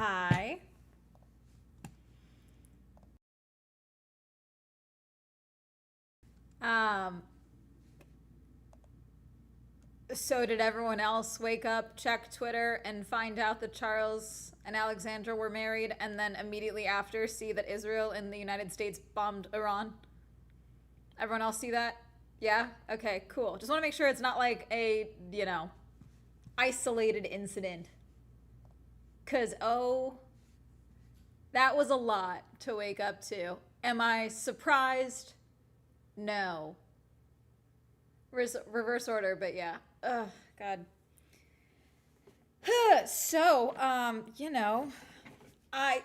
Hi. Um, so did everyone else wake up, check Twitter, and find out that Charles and Alexandra were married, and then immediately after see that Israel and the United States bombed Iran? Everyone else see that? Yeah? Okay, cool. Just want to make sure it's not like a, isolated incident. Because, oh, that was a lot to wake up to. Am I surprised? No. Reverse order, but yeah. Ugh, God. So, I.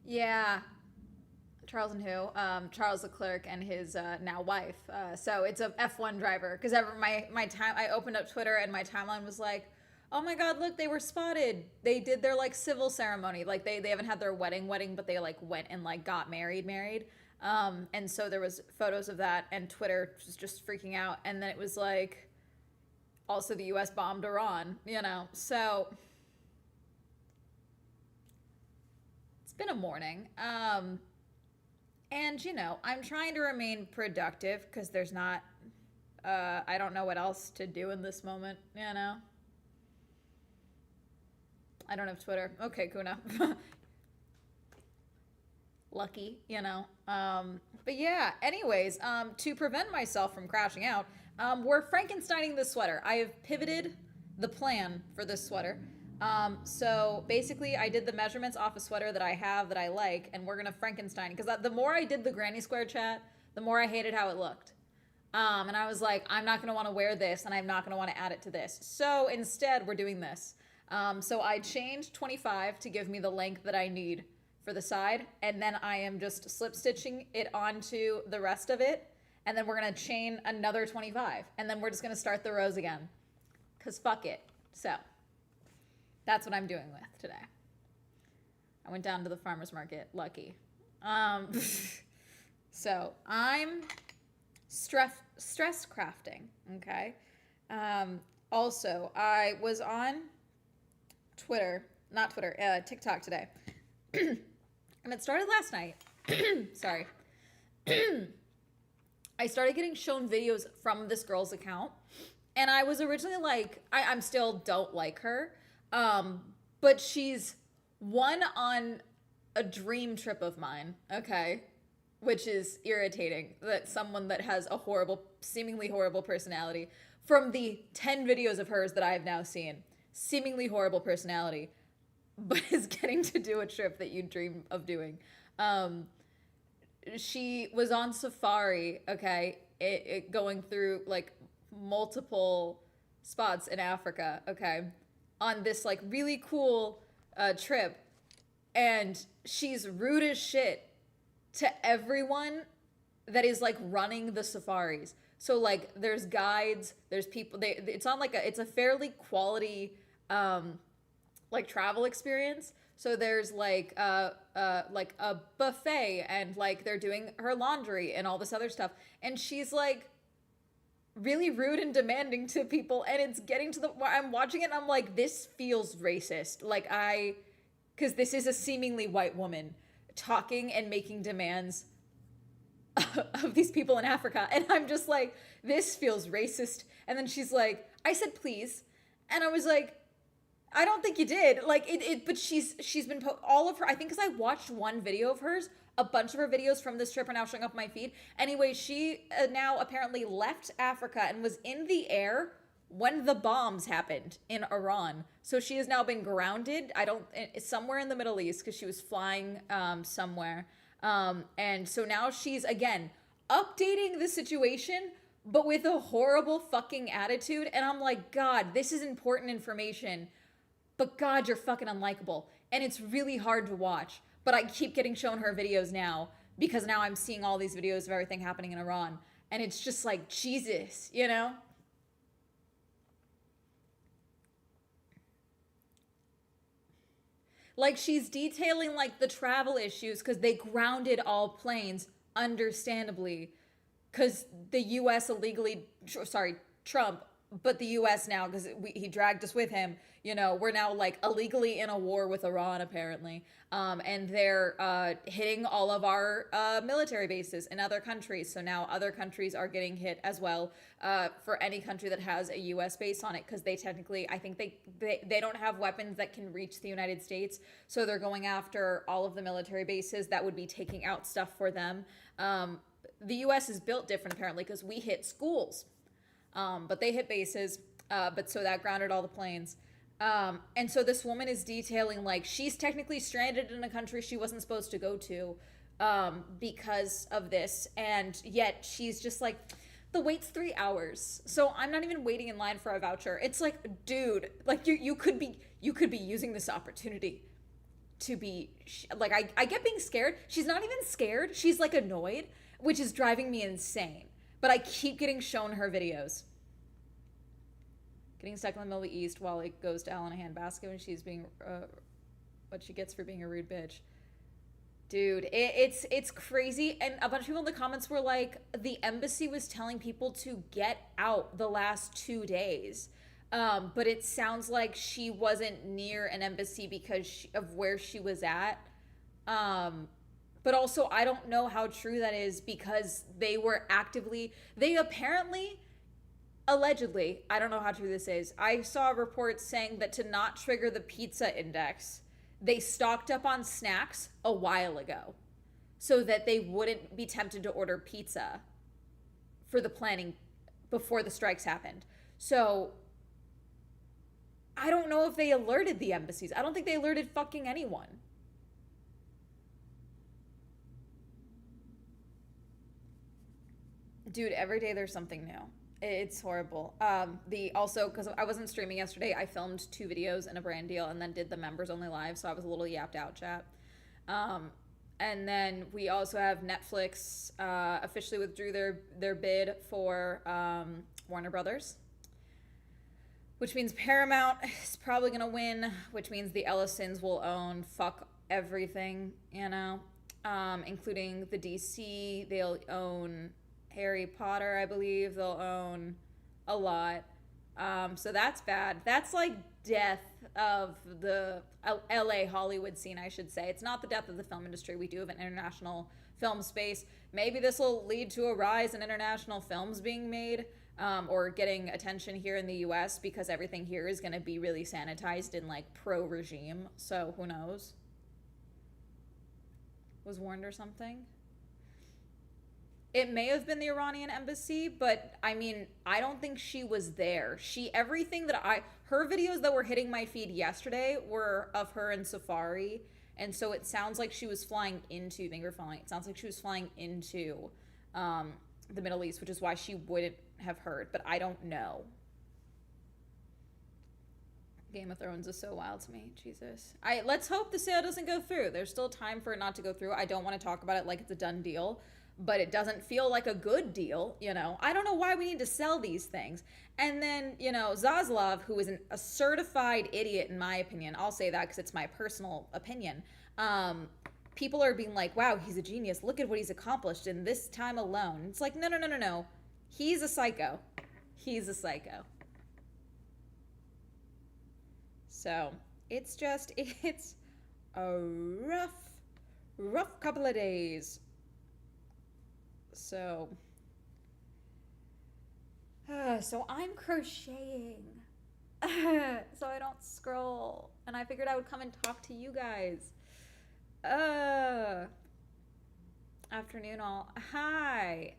Yeah. Charles and who? Charles Leclerc and his now wife. So it's a F1 driver. Because my time, I opened up Twitter and my timeline was like, oh my God, look, they were spotted. They did their like civil ceremony. Like they haven't had their wedding, but they like went and like got married. And so there was photos of that, and Twitter was just freaking out. And then it was like, also the U.S. bombed Iran. So it's been a morning. And I'm trying to remain productive because there's not. I don't know what else to do in this moment. I don't have Twitter. Okay, Kuna. Lucky. But yeah. Anyways, to prevent myself from crashing out, we're Frankensteining this sweater. I have pivoted the plan for this sweater. So basically, I did the measurements off a sweater that I have that I like, and we're gonna Frankenstein. Because the more I did the Granny Square chat, the more I hated how it looked. And I was like, I'm not gonna want to wear this, and I'm not gonna want to add it to this. So instead, we're doing this. So I chained 25 to give me the length that I need for the side, and then I am just slip stitching it onto the rest of it, and then we're gonna chain another 25, and then we're just gonna start the rows again. Cause fuck it. So that's what I'm doing with today. I went down to the farmer's market, lucky. Um, so I'm stress crafting, okay? Also, I was on TikTok today. And it started last night. Sorry. I started getting shown videos from this girl's account. And I was originally like, I'm still don't like her. But she's one on a dream trip of mine, okay? Which is irritating that someone that has a seemingly horrible personality, from the 10 videos of hers that I have now seen, seemingly horrible personality, but is getting to do a trip that you dream of doing. She was on safari, okay, it going through like multiple spots in Africa, okay, on this like really cool trip, and she's rude as shit to everyone that is like running the safaris. So like there's guides, there's people. It's on like it's a fairly quality like travel experience. So there's like a buffet, and like they're doing her laundry and all this other stuff, and she's like really rude and demanding to people, and it's getting to the I'm watching it and I'm like, this feels racist. Like because this is a seemingly white woman talking and making demands of these people in Africa, and I'm just like, this feels racist. And then she's like, I said please, and I was like, I don't think you did. Like but she's been all of her. I think because I watched one video of hers, a bunch of her videos from this trip are now showing up on my feed. Anyway, she now apparently left Africa and was in the air when the bombs happened in Iran. So she has now been grounded. Somewhere in the Middle East, because she was flying somewhere. And so now she's again updating the situation, but with a horrible fucking attitude. And I'm like, God, this is important information, but God, you're fucking unlikable. And it's really hard to watch. But I keep getting shown her videos now because now I'm seeing all these videos of everything happening in Iran. And it's just like, Jesus. Like she's detailing like the travel issues because they grounded all planes, understandably, because the U.S. Trump but the US now, because he dragged us with him, we're now like illegally in a war with Iran apparently. And they're hitting all of our military bases in other countries. So now other countries are getting hit as well, for any country that has a US base on it, because they technically, I think they don't have weapons that can reach the United States. So they're going after all of the military bases that would be taking out stuff for them. The US is built different apparently, because we hit schools, but they hit bases. But so that grounded all the planes. And so this woman is detailing like she's technically stranded in a country she wasn't supposed to go to, because of this, and yet she's just like, the wait's 3 hours, so I'm not even waiting in line for a voucher. It's like, dude, like you could be using this opportunity to be like, I get being scared. She's not even scared. She's like annoyed, which is driving me insane. But I keep getting shown her videos. Getting stuck in the Middle East while it goes to Elle in a handbasket when she's being, what she gets for being a rude bitch. Dude, it's crazy. And a bunch of people in the comments were like, the embassy was telling people to get out the last 2 days. But it sounds like she wasn't near an embassy because of where she was at. But also, I don't know how true that is, because they apparently, allegedly, I don't know how true this is. I saw reports saying that to not trigger the pizza index, they stocked up on snacks a while ago so that they wouldn't be tempted to order pizza for the planning before the strikes happened. So I don't know if they alerted the embassies. I don't think they alerted fucking anyone. Dude, every day there's something new. It's horrible. Because I wasn't streaming yesterday, I filmed 2 videos and a brand deal and then did the members only live, so I was a little yapped out, chat. And then we also have Netflix officially withdrew their bid for Warner Brothers, which means Paramount is probably gonna win, which means the Ellisons will own fuck everything, including the DC. They'll own Harry Potter, I believe. They'll own a lot. So that's bad. That's like death of the LA Hollywood scene, I should say. It's not the death of the film industry. We do have an international film space. Maybe this will lead to a rise in international films being made, or getting attention here in the US, because everything here is going to be really sanitized and like pro-regime. So who knows? Was warned or something? It may have been the Iranian embassy, but I mean, I don't think she was there. Her videos that were hitting my feed yesterday were of her in Safari. And so it sounds like she was flying into, it sounds like she was flying into the Middle East, which is why she wouldn't have heard, but I don't know. Game of Thrones is so wild to me. Jesus. Let's hope the sale doesn't go through. There's still time for it not to go through. I don't want to talk about it like it's a done deal, but it doesn't feel like a good deal, I don't know why we need to sell these things. And then, Zaslav, who is a certified idiot in my opinion, I'll say that because it's my personal opinion, people are being like, wow, he's a genius. Look at what he's accomplished in this time alone. It's like, no. He's a psycho. He's a psycho. So, it's a rough couple of days. So I'm crocheting so I don't scroll, and I figured I would come and talk to you guys. Afternoon all. Hi.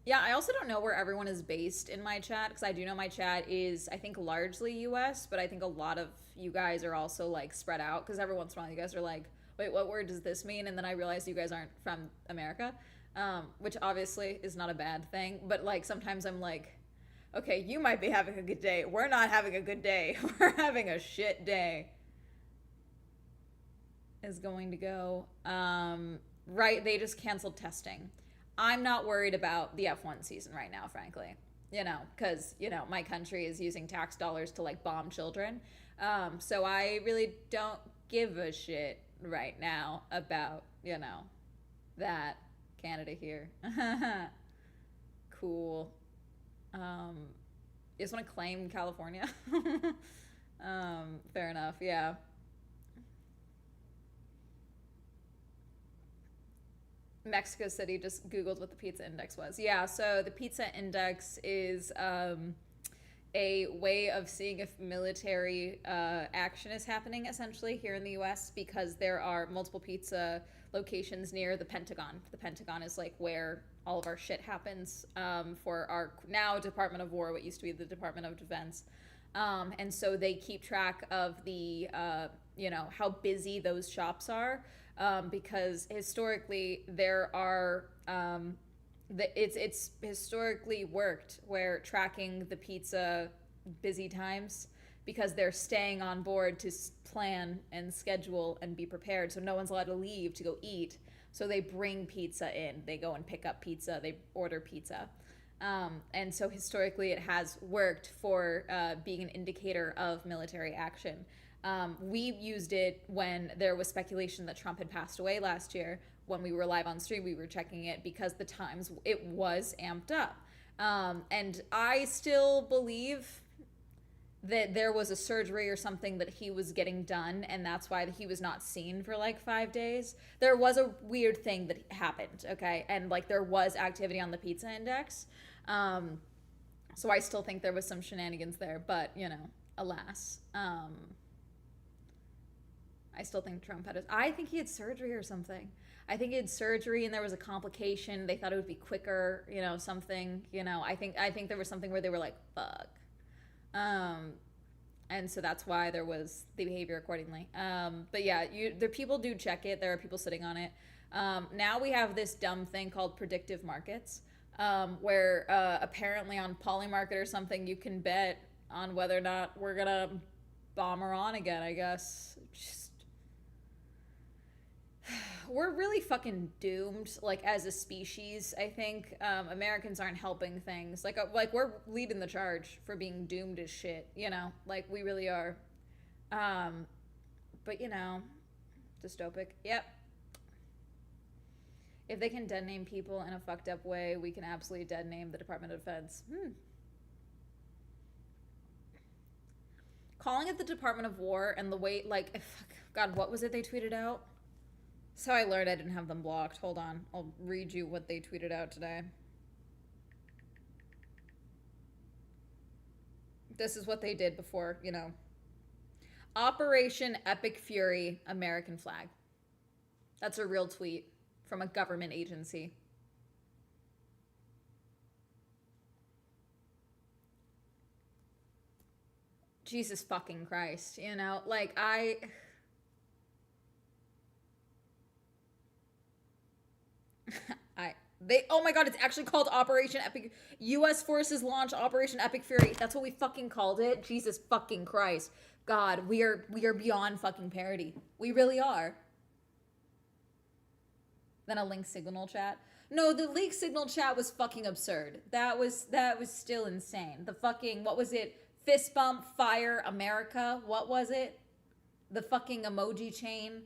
Yeah, I also don't know where everyone is based in my chat, because I do know my chat is, I think, largely US, but I think a lot of you guys are also like spread out, because every once in a while you guys are like, wait, what word does this mean? And then I realize you guys aren't from America, which obviously is not a bad thing. But like sometimes I'm like, okay, you might be having a good day. We're not having a good day. We're having a shit day. Is going to go. Right, they just canceled testing. I'm not worried about the F1 season right now, frankly. Because, my country is using tax dollars to like bomb children. So I really don't give a shit right now about, that Canada here. cool. You just want to claim California? Fair enough, yeah. Mexico City just Googled what the pizza index was. Yeah, so the pizza index is a way of seeing if military action is happening essentially here in the US because there are multiple pizza locations near the Pentagon. The Pentagon is like where all of our shit happens for our now Department of War, what used to be the Department of Defense. And so they keep track of the, how busy those shops are because historically there are it's historically worked where tracking the pizza busy times because they're staying on board to plan and schedule and be prepared, so no one's allowed to leave to go eat, so they bring pizza in, they go and pick up pizza, they order pizza. And so historically it has worked for being an indicator of military action. We used it when there was speculation that Trump had passed away last year. When we were live on stream, we were checking it because the times it was amped up. And I still believe that there was a surgery or something that he was getting done, and that's why he was not seen for like 5 days. There was a weird thing that happened, okay? And like there was activity on the pizza index. So I still think there was some shenanigans there, but alas. I still think Trump I think he had surgery or something. I think he had surgery and there was a complication. They thought it would be quicker, something, I think there was something where they were like, fuck. And so that's why there was the behavior accordingly. But yeah, the people do check it. There are people sitting on it. Now we have this dumb thing called predictive markets, where apparently on Polymarket or something, you can bet on whether or not we're gonna bomb Iran again, I guess. We're really fucking doomed, like, as a species, I think. Americans aren't helping things. Like, we're leading the charge for being doomed as shit, Like, we really are. But, dystopic. Yep. If they can dead name people in a fucked up way, we can absolutely dead name the Department of Defense. Calling it the Department of War and the way, like, God, what was it they tweeted out? So I learned I didn't have them blocked. Hold on. I'll read you what they tweeted out today. This is what they did before, Operation Epic Fury, American flag. That's a real tweet from a government agency. Jesus fucking Christ, like oh my god, it's actually called Operation Epic. U.S. forces launch Operation Epic Fury. That's what we fucking called it. Jesus fucking Christ. God, we are beyond fucking parody. We really are. Then a link signal chat. No, the link signal chat was fucking absurd. That was still insane. The fucking, what was it? Fist bump, fire, America. What was it? The fucking emoji chain.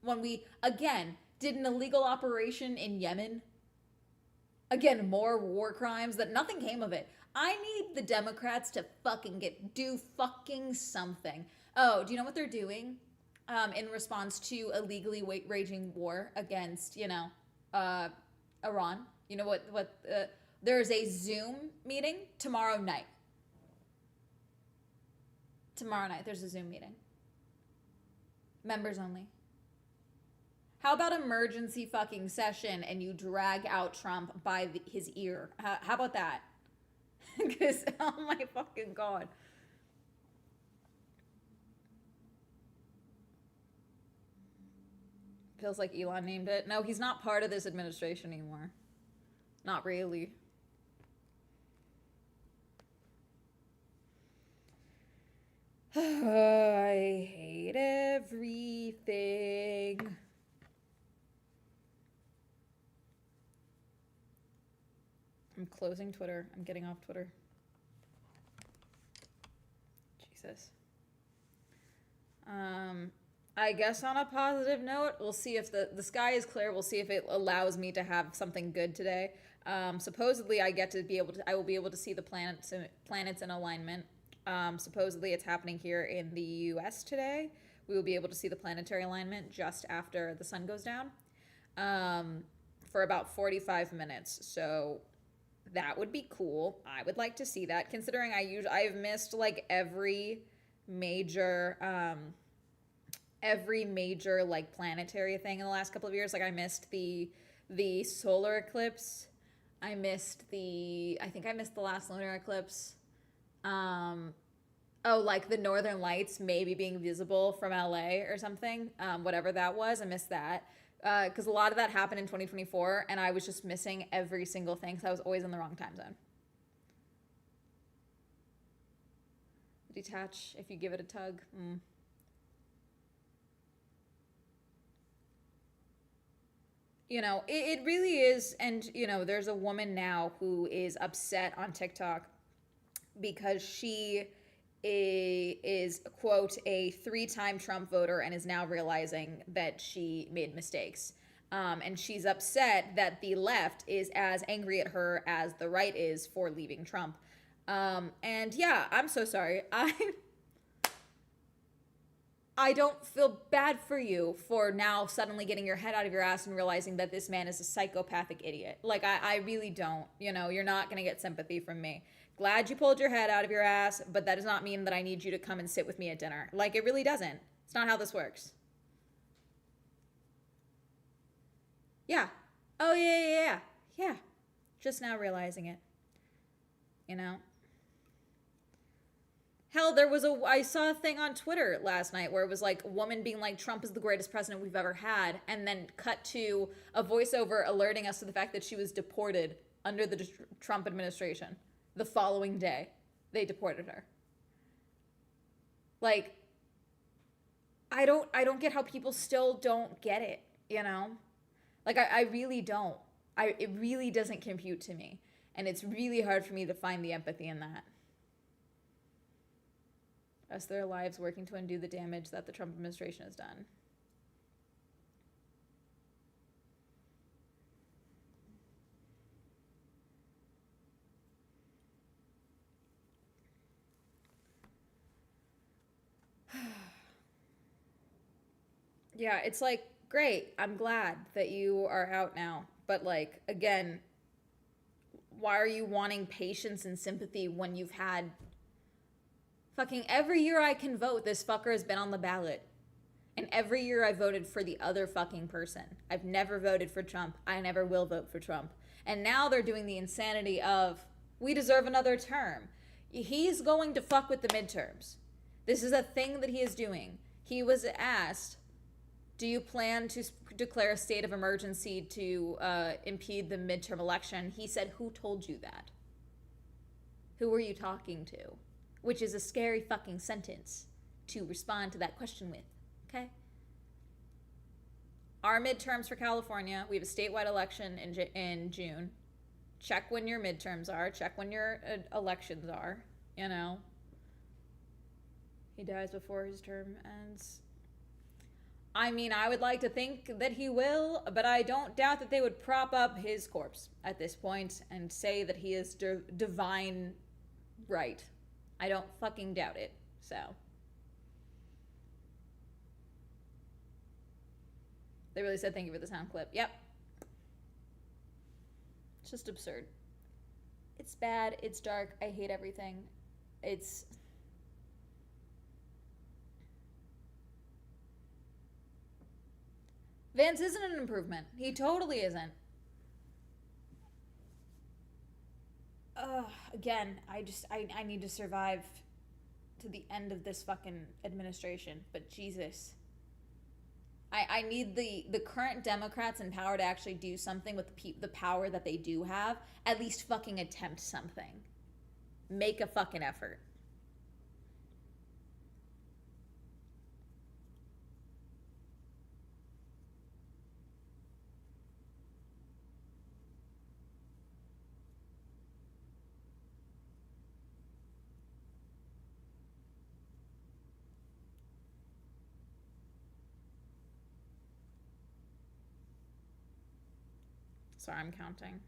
When we, again, did an illegal operation in Yemen. Again, more war crimes that nothing came of it. I need the Democrats to fucking do fucking something. Oh, do you know what they're doing? In response to illegally waging war against, Iran. You know what there's a Zoom meeting tomorrow night. Tomorrow night there's a Zoom meeting. Members only. How about emergency fucking session and you drag out Trump by his ear? How about that? Because, oh my fucking God. Feels like Elon named it. No, he's not part of this administration anymore. Not really. I hate everything. I'm closing Twitter. I'm getting off Twitter. Jesus. I guess on a positive note, we'll see if the sky is clear. We'll see if it allows me to have something good today. Supposedly, I will be able to see the planets in alignment. Supposedly, it's happening here in the U.S. today. We will be able to see the planetary alignment just after the sun goes down, for about 45 minutes. So that would be cool. I would like to see that, considering I've missed like every major like planetary thing in the last couple of years. Like I missed the solar eclipse. I think I missed the last lunar eclipse. Um oh, like the northern lights maybe being visible from LA or something. Whatever that was, I missed that. Because a lot of that happened in 2024 and I was just missing every single thing because I was always in the wrong time zone. Detach if you give it a tug. It really is. And there's a woman now who is upset on TikTok because she is quote a three-time Trump voter and is now realizing that she made mistakes. And she's upset that the left is as angry at her as the right is for leaving Trump. And yeah, I'm so sorry. I don't feel bad for you for now suddenly getting your head out of your ass and realizing that this man is a psychopathic idiot. Like, I really don't. You're not going to get sympathy from me. Glad you pulled your head out of your ass, but that does not mean that I need you to come and sit with me at dinner. Like, it really doesn't. It's not how this works. Yeah. Oh, yeah, yeah, yeah. Yeah. Just now realizing it. You know? Hell, I saw a thing on Twitter last night where it was like a woman being like, Trump is the greatest president we've ever had, and then cut to a voiceover alerting us to the fact that she was deported under the Trump administration. The following day, they deported her. Like, I don't get how people still don't get it. Like, I really don't. It really doesn't compute to me. And it's really hard for me to find the empathy in that. Rest their lives working to undo the damage that the Trump administration has done. Yeah, it's like, great, I'm glad that you are out now. But, like, again, why are you wanting patience and sympathy when you've had fucking every year I can vote, this fucker has been on the ballot. And every year I voted for the other fucking person. I've never voted for Trump. I never will vote for Trump. And now they're doing the insanity of, we deserve another term. He's going to fuck with the midterms. This is a thing that he is doing. He was asked, do you plan to declare a state of emergency to impede the midterm election? He said, who told you that? Who were you talking to? Which is a scary fucking sentence to respond to that question with. Okay? Our midterms for California, we have a statewide election in June. Check when your midterms are. Check when your elections are. He dies before his term ends. I mean, I would like to think that he will, but I don't doubt that they would prop up his corpse at this point and say that he is divine right. I don't fucking doubt it. So. They really said thank you for the sound clip. Yep. It's just absurd. It's bad. It's dark. I hate everything. It's... Vance isn't an improvement. He totally isn't. Again, I need to survive to the end of this fucking administration. But Jesus. I need the current Democrats in power to actually do something with the power that they do have. At least fucking attempt something. Make a fucking effort. Sorry, I'm counting.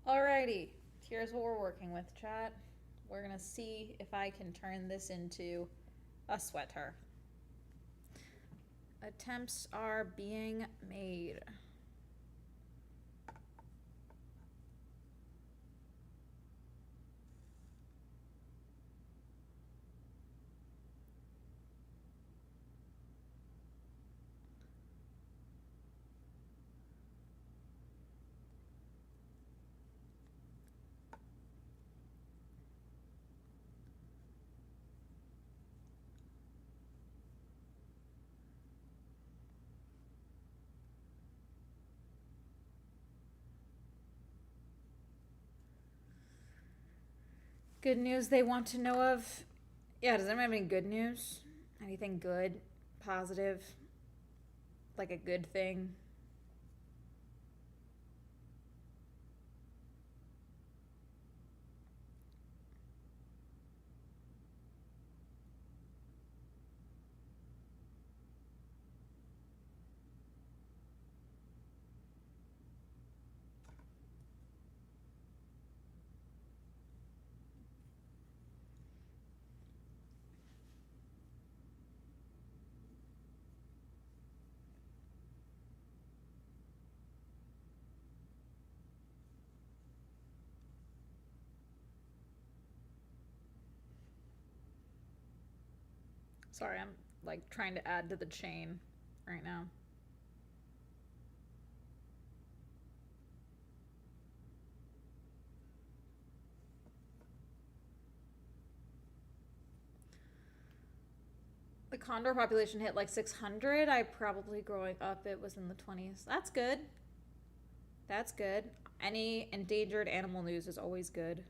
Alrighty, here's what we're working with, chat. We're gonna see if I can turn this into a sweater. Attempts are being made. Good news they want to know of. Yeah, does anyone have any good news? Anything good? Positive? Like a good thing? Sorry, I'm like trying to add to the chain right now. The condor population hit like 600. I probably growing up it was in the 20s. That's good. That's good. Any endangered animal news is always good.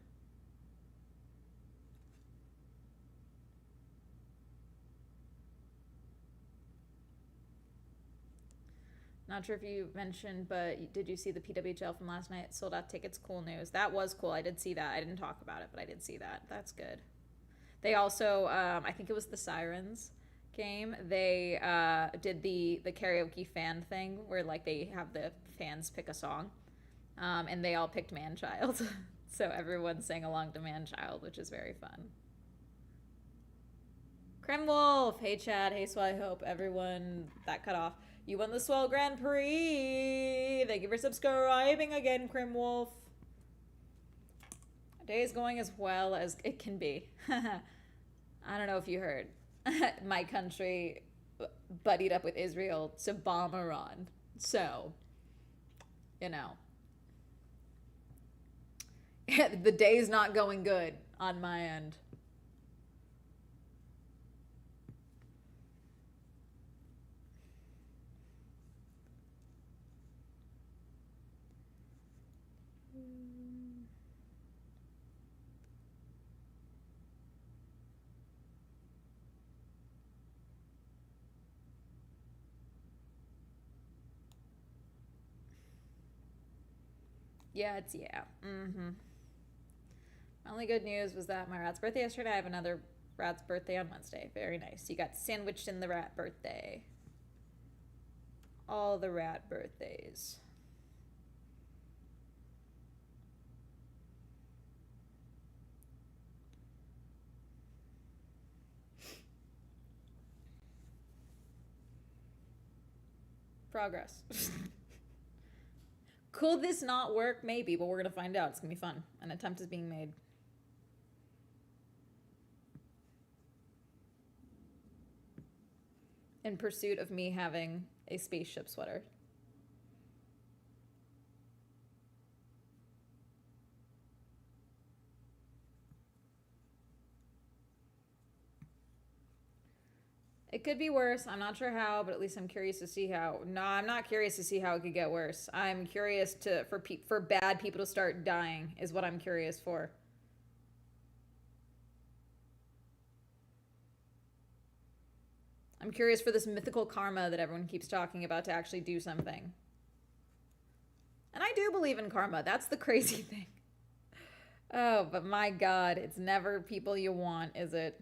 Not sure if you mentioned, but did you see the PWHL from last night? Sold out tickets. Cool news. That was cool. I did see that. I didn't talk about it, but I did see that. That's good. They also, I think it was the Sirens game. They did the karaoke fan thing where like they have the fans pick a song, and they all picked Man Child. So everyone sang along to Man Child, which is very fun. Kremwolf, hey Chad, hey Swell, I hope everyone that cut off. You won the Swell Grand Prix. Thank you for subscribing again, Kremwolf. Day is going as well as it can be. I don't know if you heard. My country buddied up with Israel to bomb Iran. So, you know. The day's not going good on my end. Yeah, it's yeah. Mm-hmm. My only good news was that my rat's birthday yesterday. I have another rat's birthday on Wednesday. Very nice. You got sandwiched in the rat birthday. All the rat birthdays. Progress. Could this not work? Maybe, but we're gonna find out. It's gonna be fun. An attempt is being made. In pursuit of me having a spaceship sweater. It could be worse. I'm not sure how, but at least I'm curious to see how. No, I'm not curious to see how it could get worse. I'm curious for bad people to start dying is what I'm curious for. I'm curious for this mythical karma that everyone keeps talking about to actually do something. And I do believe in karma. That's the crazy thing. Oh, but my God, it's never people you want, is it?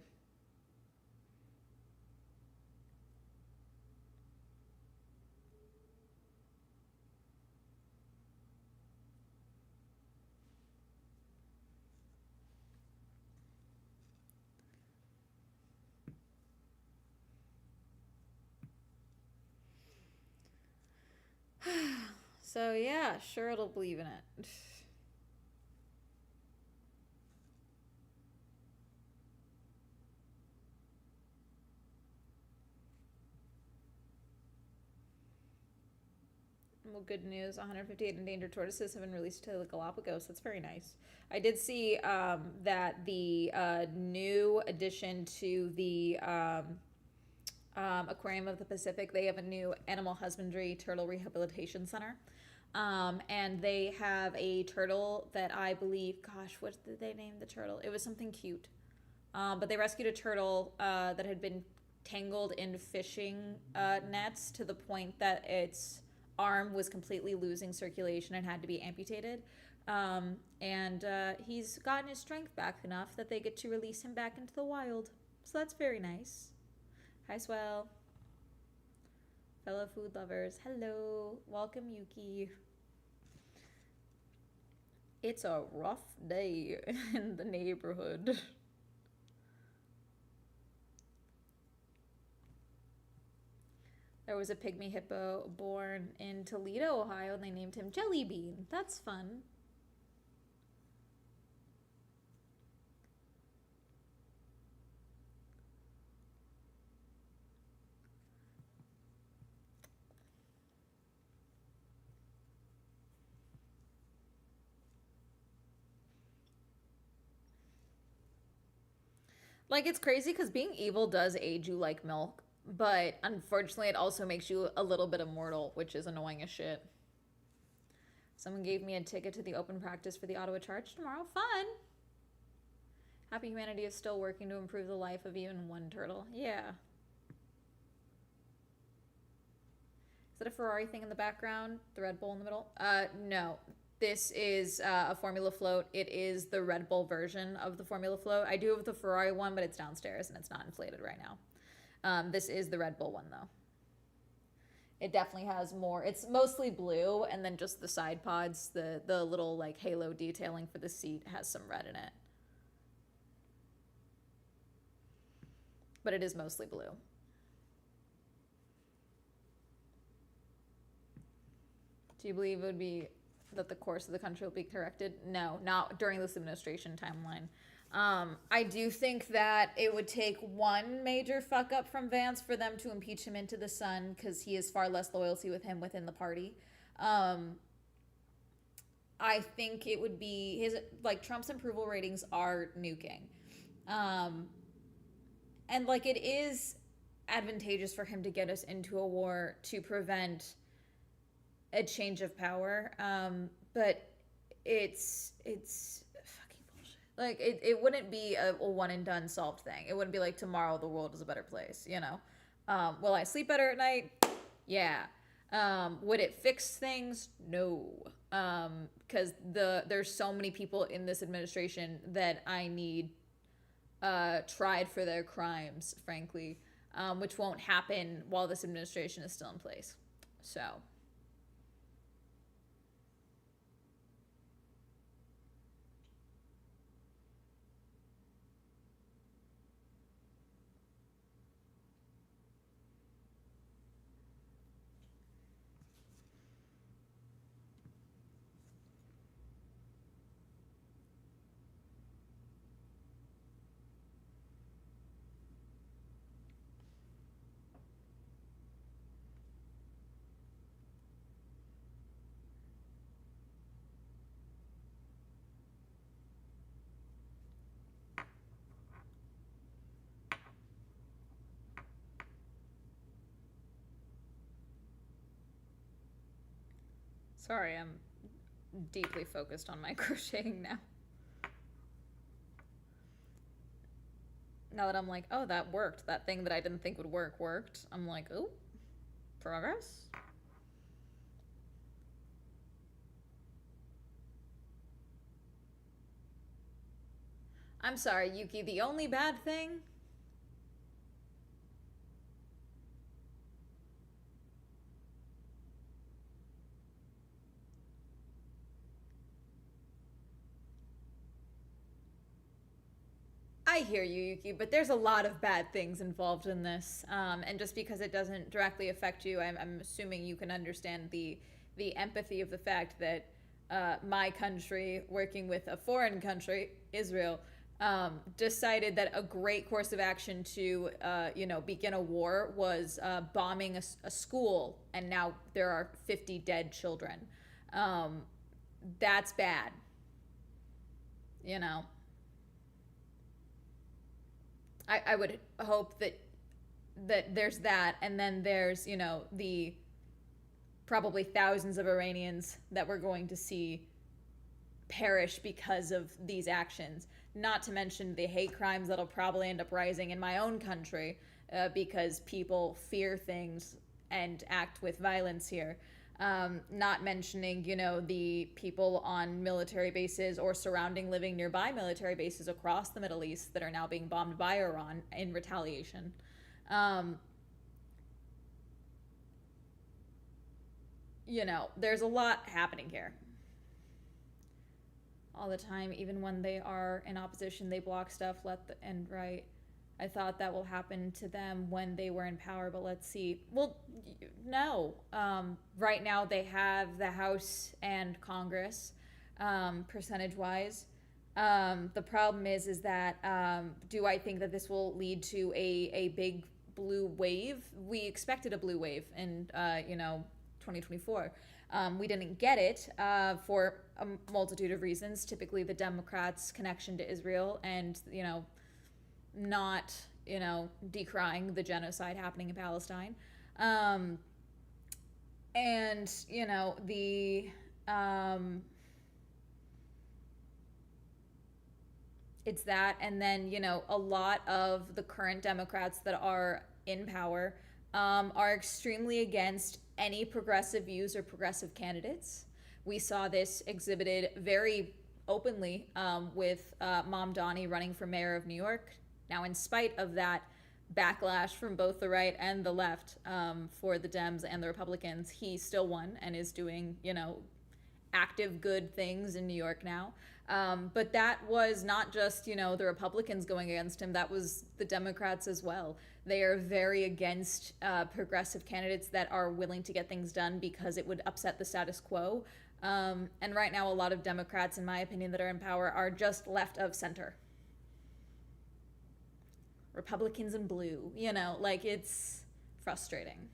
So yeah, sure it'll believe in it. Well, good news. 158 endangered tortoises have been released to the Galapagos. That's very nice. I did see that the new addition to the Aquarium of the Pacific, they have a new animal husbandry turtle rehabilitation center. And they have a turtle that I believe, gosh, what did they name the turtle? It was something cute. But they rescued a turtle that had been tangled in fishing nets to the point that its arm was completely losing circulation and had to be amputated. And he's gotten his strength back enough that they get to release him back into the wild. So that's very nice. Hi, Swell. Fellow food lovers, hello. Welcome, Yuki. It's a rough day in the neighborhood. There was a pygmy hippo born in Toledo, Ohio, and they named him Jelly Bean. That's fun. Like, it's crazy because being evil does age you like milk, but unfortunately, it also makes you a little bit immortal, which is annoying as shit. Someone gave me a ticket to the open practice for the Ottawa Charge tomorrow. Fun! Happy Humanity is still working to improve the life of even one turtle. Yeah. Is that a Ferrari thing in the background? The Red Bull in the middle? No. This is a Formula Float. It is the Red Bull version of the Formula Float. I do have the Ferrari one, but it's downstairs and it's not inflated right now. This is the Red Bull one, though. It definitely has more. It's mostly blue, and then just the side pods, the little like halo detailing for the seat has some red in it. But it is mostly blue. Do you believe it would be that the course of the country will be corrected? No, not during this administration timeline. I do think that it would take one major fuck up from Vance for them to impeach him into the sun, because he has far less loyalty with him within the party. I think it would be his, like, Trump's approval ratings are nuking. And like, it is advantageous for him to get us into a war to prevent a change of power. But it's fucking bullshit. Like, it wouldn't be a one and done solved thing. It wouldn't be like tomorrow the world is a better place, you know? Will I sleep better at night? Yeah. Would it fix things? No. Because there's so many people in this administration that I need tried for their crimes, frankly, which won't happen while this administration is still in place. So. Sorry, I'm deeply focused on my crocheting now. Now that I'm like, oh, that worked. That thing that I didn't think would work worked. I'm like, oh, progress. I'm sorry, Yuki, the only bad thing? I hear you, Yuki, but there's a lot of bad things involved in this. And just because it doesn't directly affect you, I'm assuming you can understand the empathy of the fact that my country, working with a foreign country, Israel, decided that a great course of action to, begin a war was bombing a school, and now there are 50 dead children. Um, that's bad, you know. I would hope that there's that, and then there's the probably thousands of Iranians that we're going to see perish because of these actions. Not to mention the hate crimes that'll probably end up rising in my own country because people fear things and act with violence here. Not mentioning, the people on military bases or surrounding living nearby military bases across the Middle East that are now being bombed by Iran in retaliation. Um, there's a lot happening here. All the time, even when they are in opposition, they block stuff left and right. I thought that will happen to them when they were in power, but let's see. Well, no. Right now, they have the House and Congress, percentage wise. The problem is that do I think that this will lead to a big blue wave? We expected a blue wave in 2024. We didn't get it for a multitude of reasons. Typically, the Democrats' connection to Israel and not decrying the genocide happening in Palestine, and the it's that, and then a lot of the current Democrats that are in power are extremely against any progressive views or progressive candidates. We saw this exhibited very openly with Mom Donnie running for mayor of New York. Now, in spite of that backlash from both the right and the left for the Dems and the Republicans, he still won and is doing, active good things in New York now. But that was not just, the Republicans going against him, that was the Democrats as well. They are very against progressive candidates that are willing to get things done because it would upset the status quo. And right now, a lot of Democrats, in my opinion, that are in power are just left of center. Republicans in blue, it's frustrating.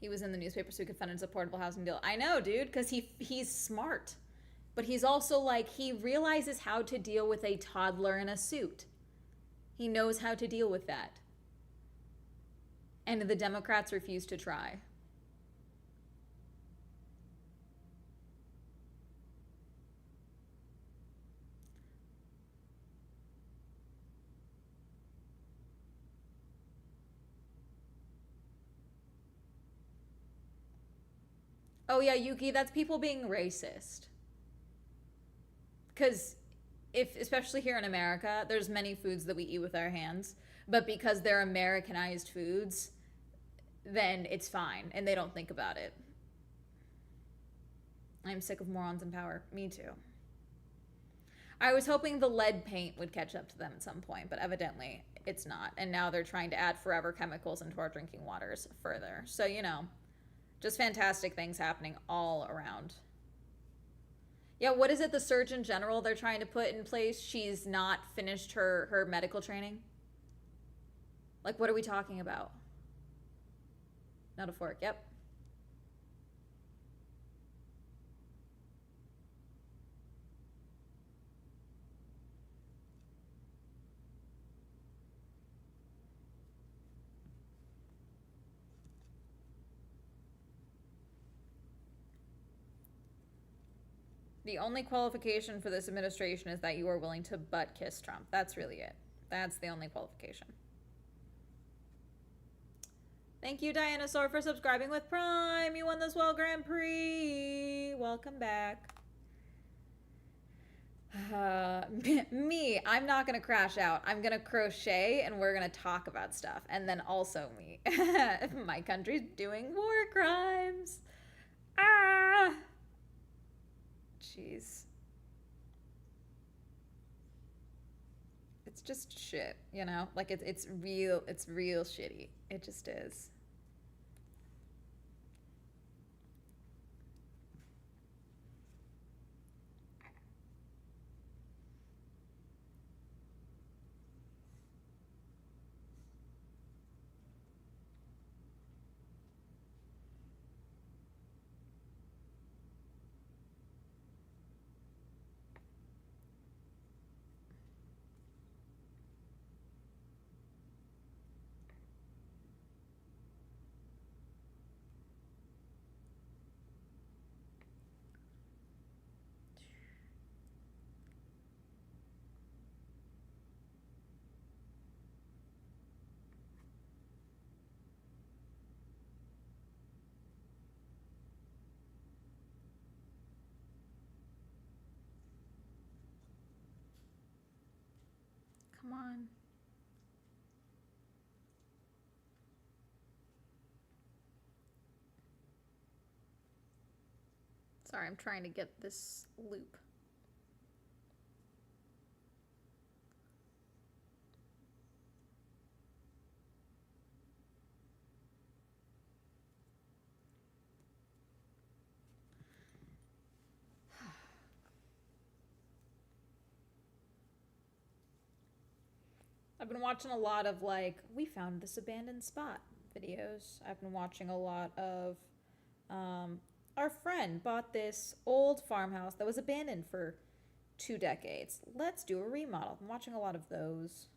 He was in the newspaper so he could fund his affordable housing deal. I know, dude, because he's smart. But he's also he realizes how to deal with a toddler in a suit. He knows how to deal with that. And the Democrats refuse to try. Oh yeah, Yuki, that's people being racist. Because if especially here in America, there's many foods that we eat with our hands, but because they're Americanized foods, then it's fine and they don't think about it. I'm sick of morons in power. Me too. I was hoping the lead paint would catch up to them at some point, but evidently it's not. And now they're trying to add forever chemicals into our drinking waters further. So, just fantastic things happening all around. Yeah, what is it, the Surgeon General they're trying to put in place? She's not finished her medical training? Like, what are we talking about? Not a fork, yep. The only qualification for this administration is that you are willing to butt kiss Trump. That's really it. That's the only qualification. Thank you, Dianosaur, for subscribing with Prime. You won the Swell Grand Prix. Welcome back. Me, I'm not gonna crash out. I'm gonna crochet and we're gonna talk about stuff. And then also me. My country's doing war crimes. Ah! Jeez. It's just shit, you know? Like it's real shitty. It just is. Come on. Sorry, I'm trying to get this loop. I've been watching a lot of like, we found this abandoned spot videos. I've been watching a lot of, our friend bought this old farmhouse that was abandoned for 2 decades. Let's do a remodel. I'm watching a lot of those.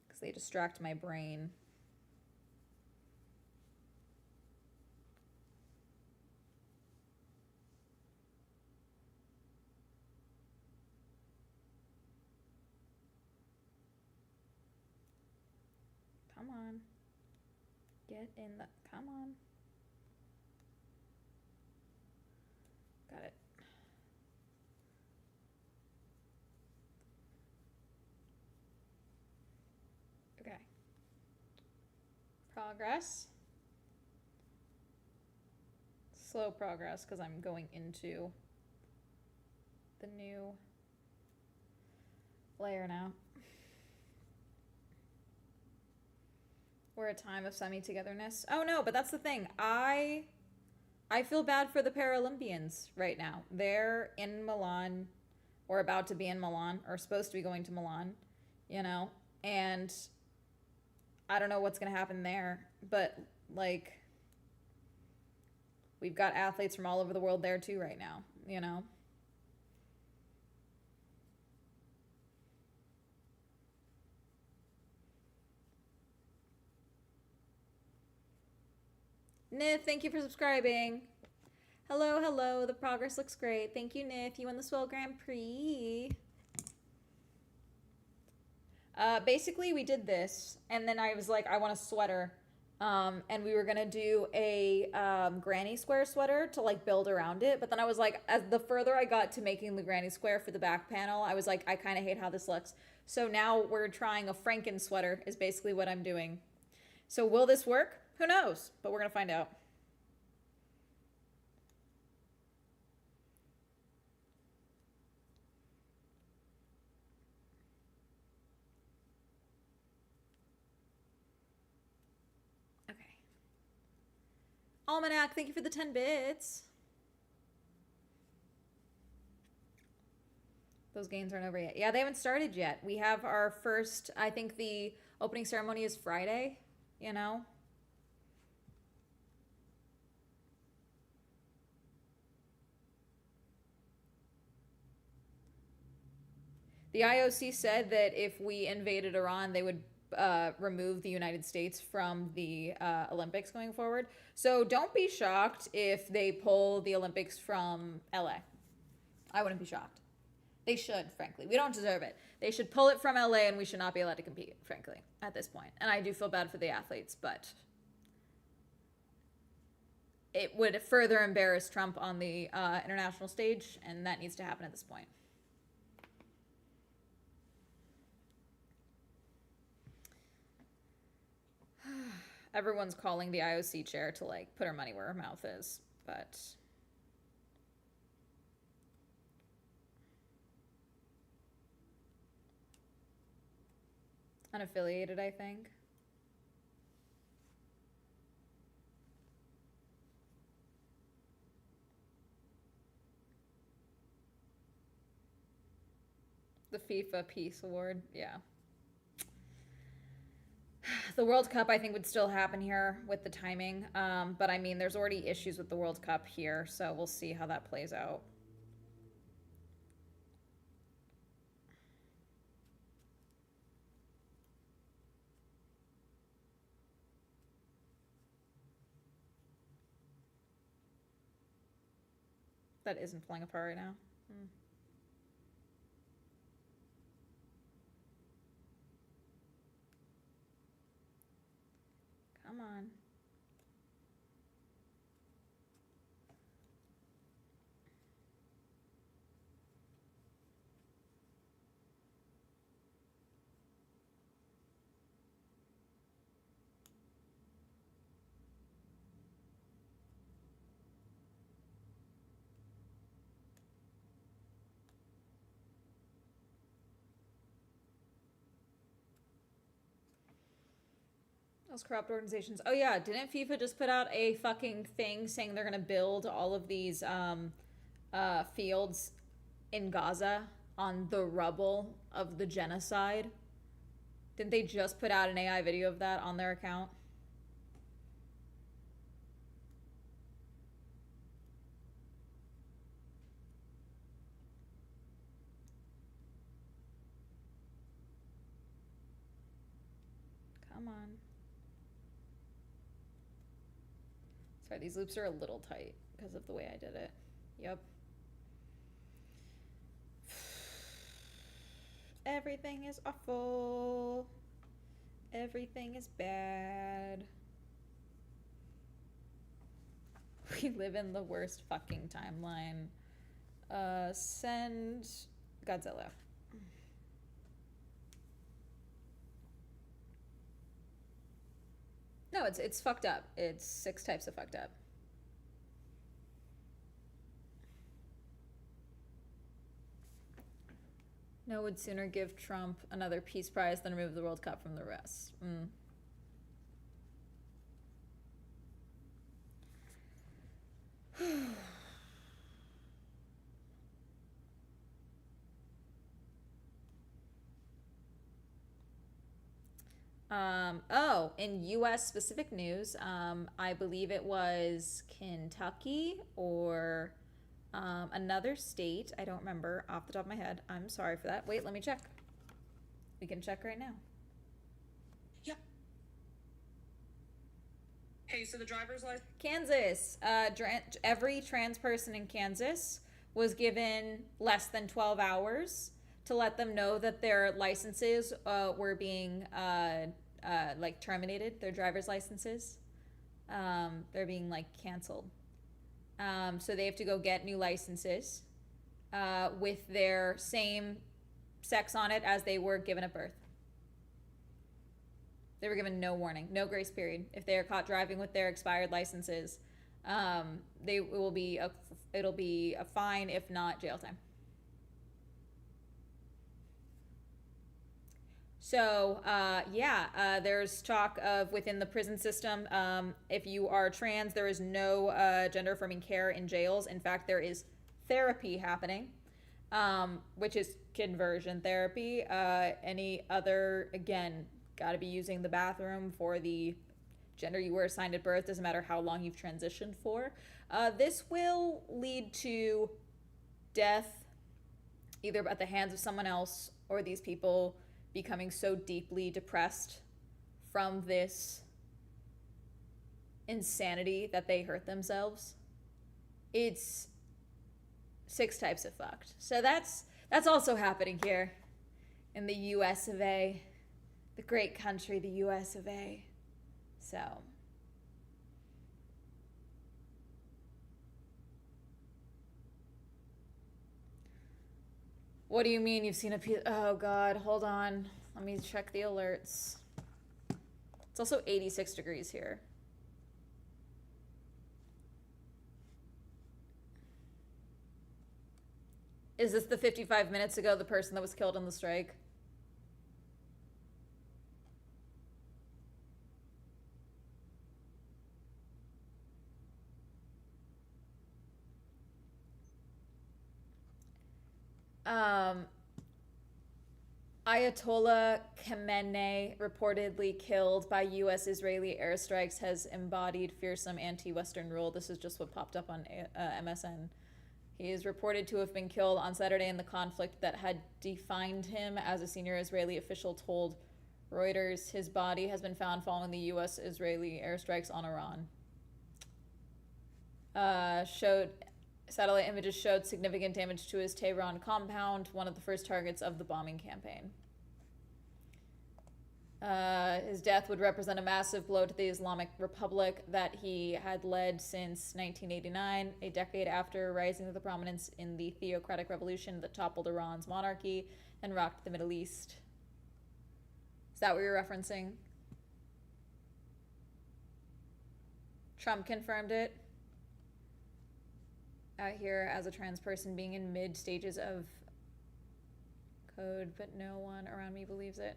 Because they distract my brain. Come on. Get in the... Come on. Got it. Okay. Progress. Slow progress because I'm going into the new layer now. We're a time of semi-togetherness. Oh no, but that's the thing. I feel bad for the Paralympians right now. They're in Milan, or about to be in Milan, or supposed to be going to Milan, you know? And I don't know what's gonna happen there, but like, we've got athletes from all over the world there too right now, you know? Nith, thank you for subscribing. Hello, hello. The progress looks great. Thank you, Nith. You won the Swell Grand Prix. Basically, we did this, and then I was like, I want a sweater. And we were gonna do a granny square sweater to like build around it. But then I was like, as the further I got to making the granny square for the back panel, I was like, I kind of hate how this looks. So now we're trying a Franken sweater is basically what I'm doing. So will this work? Who knows? But we're gonna find out. Okay. Almanac, thank you for the 10 bits. Those games aren't over yet. Yeah, they haven't started yet. We have our first, I think the opening ceremony is Friday, you know? The IOC said that if we invaded Iran, they would remove the United States from the Olympics going forward. So don't be shocked if they pull the Olympics from LA. I wouldn't be shocked. They should, frankly. We don't deserve it. They should pull it from LA and we should not be allowed to compete, frankly, at this point. And I do feel bad for the athletes, but it would further embarrass Trump on the international stage, and that needs to happen at this point. Everyone's calling the IOC chair to like put her money where her mouth is, but unaffiliated, I think. The FIFA Peace Award, yeah. The World Cup, I think, would still happen here with the timing. But I mean, there's already issues with the World Cup here, so we'll see how that plays out. That isn't falling apart right now. Come on. Those corrupt organizations. Oh yeah, didn't FIFA just put out a fucking thing saying they're gonna build all of these fields in Gaza on the rubble of the genocide? Didn't they just put out an AI video of that on their account? Come on. Sorry, these loops are a little tight because of the way I did it. Yep. Everything is awful. Everything is bad. We live in the worst fucking timeline. Send Godzilla. No, it's fucked up. It's 6 types of fucked up. No would sooner give Trump another peace prize than remove the World Cup from the rest. Oh, in US specific news, I believe it was Kentucky or another state. I don't remember off the top of my head. I'm sorry for that. Wait, let me check. We can check right now. Yep. Hey, so the driver's license. Kansas. Every trans person in Kansas was given less than 12 hours to let them know that their licenses were being like terminated, their driver's licenses. They're being like canceled. So they have to go get new licenses with their same sex on it as they were given at birth. They were given no warning, no grace period. If they are caught driving with their expired licenses, it'll be a fine, if not jail time. So, there's talk of within the prison system, if you are trans, there is no gender affirming care in jails. In fact, there is therapy happening, which is conversion therapy. Any other, again, got to be using the bathroom for the gender you were assigned at birth, doesn't matter how long you've transitioned for. This will lead to death, either at the hands of someone else or these people becoming so deeply depressed from this insanity that they hurt themselves, it's 6 types of fucked. So that's also happening here in the US of A, the great country, the US of A. So what do you mean you've seen a piece? Oh God, hold on. Let me check the alerts. It's also 86 degrees here. Is this the 55 minutes ago, the person that was killed in the strike? Ayatollah Khamenei, reportedly killed by U.S.-Israeli airstrikes, has embodied fearsome anti-Western rule. This is just what popped up on MSN. He is reported to have been killed on Saturday in the conflict that had defined him, as a senior Israeli official told Reuters. His body has been found following the U.S.-Israeli airstrikes on Iran. Satellite images showed significant damage to his Tehran compound, one of the first targets of the bombing campaign. His death would represent a massive blow to the Islamic Republic that he had led since 1989, a decade after rising to the prominence in the theocratic revolution that toppled Iran's monarchy and rocked the Middle East. Is that what you're referencing? Trump confirmed it. Out here as a trans person being in mid stages of code, but no one around me believes it.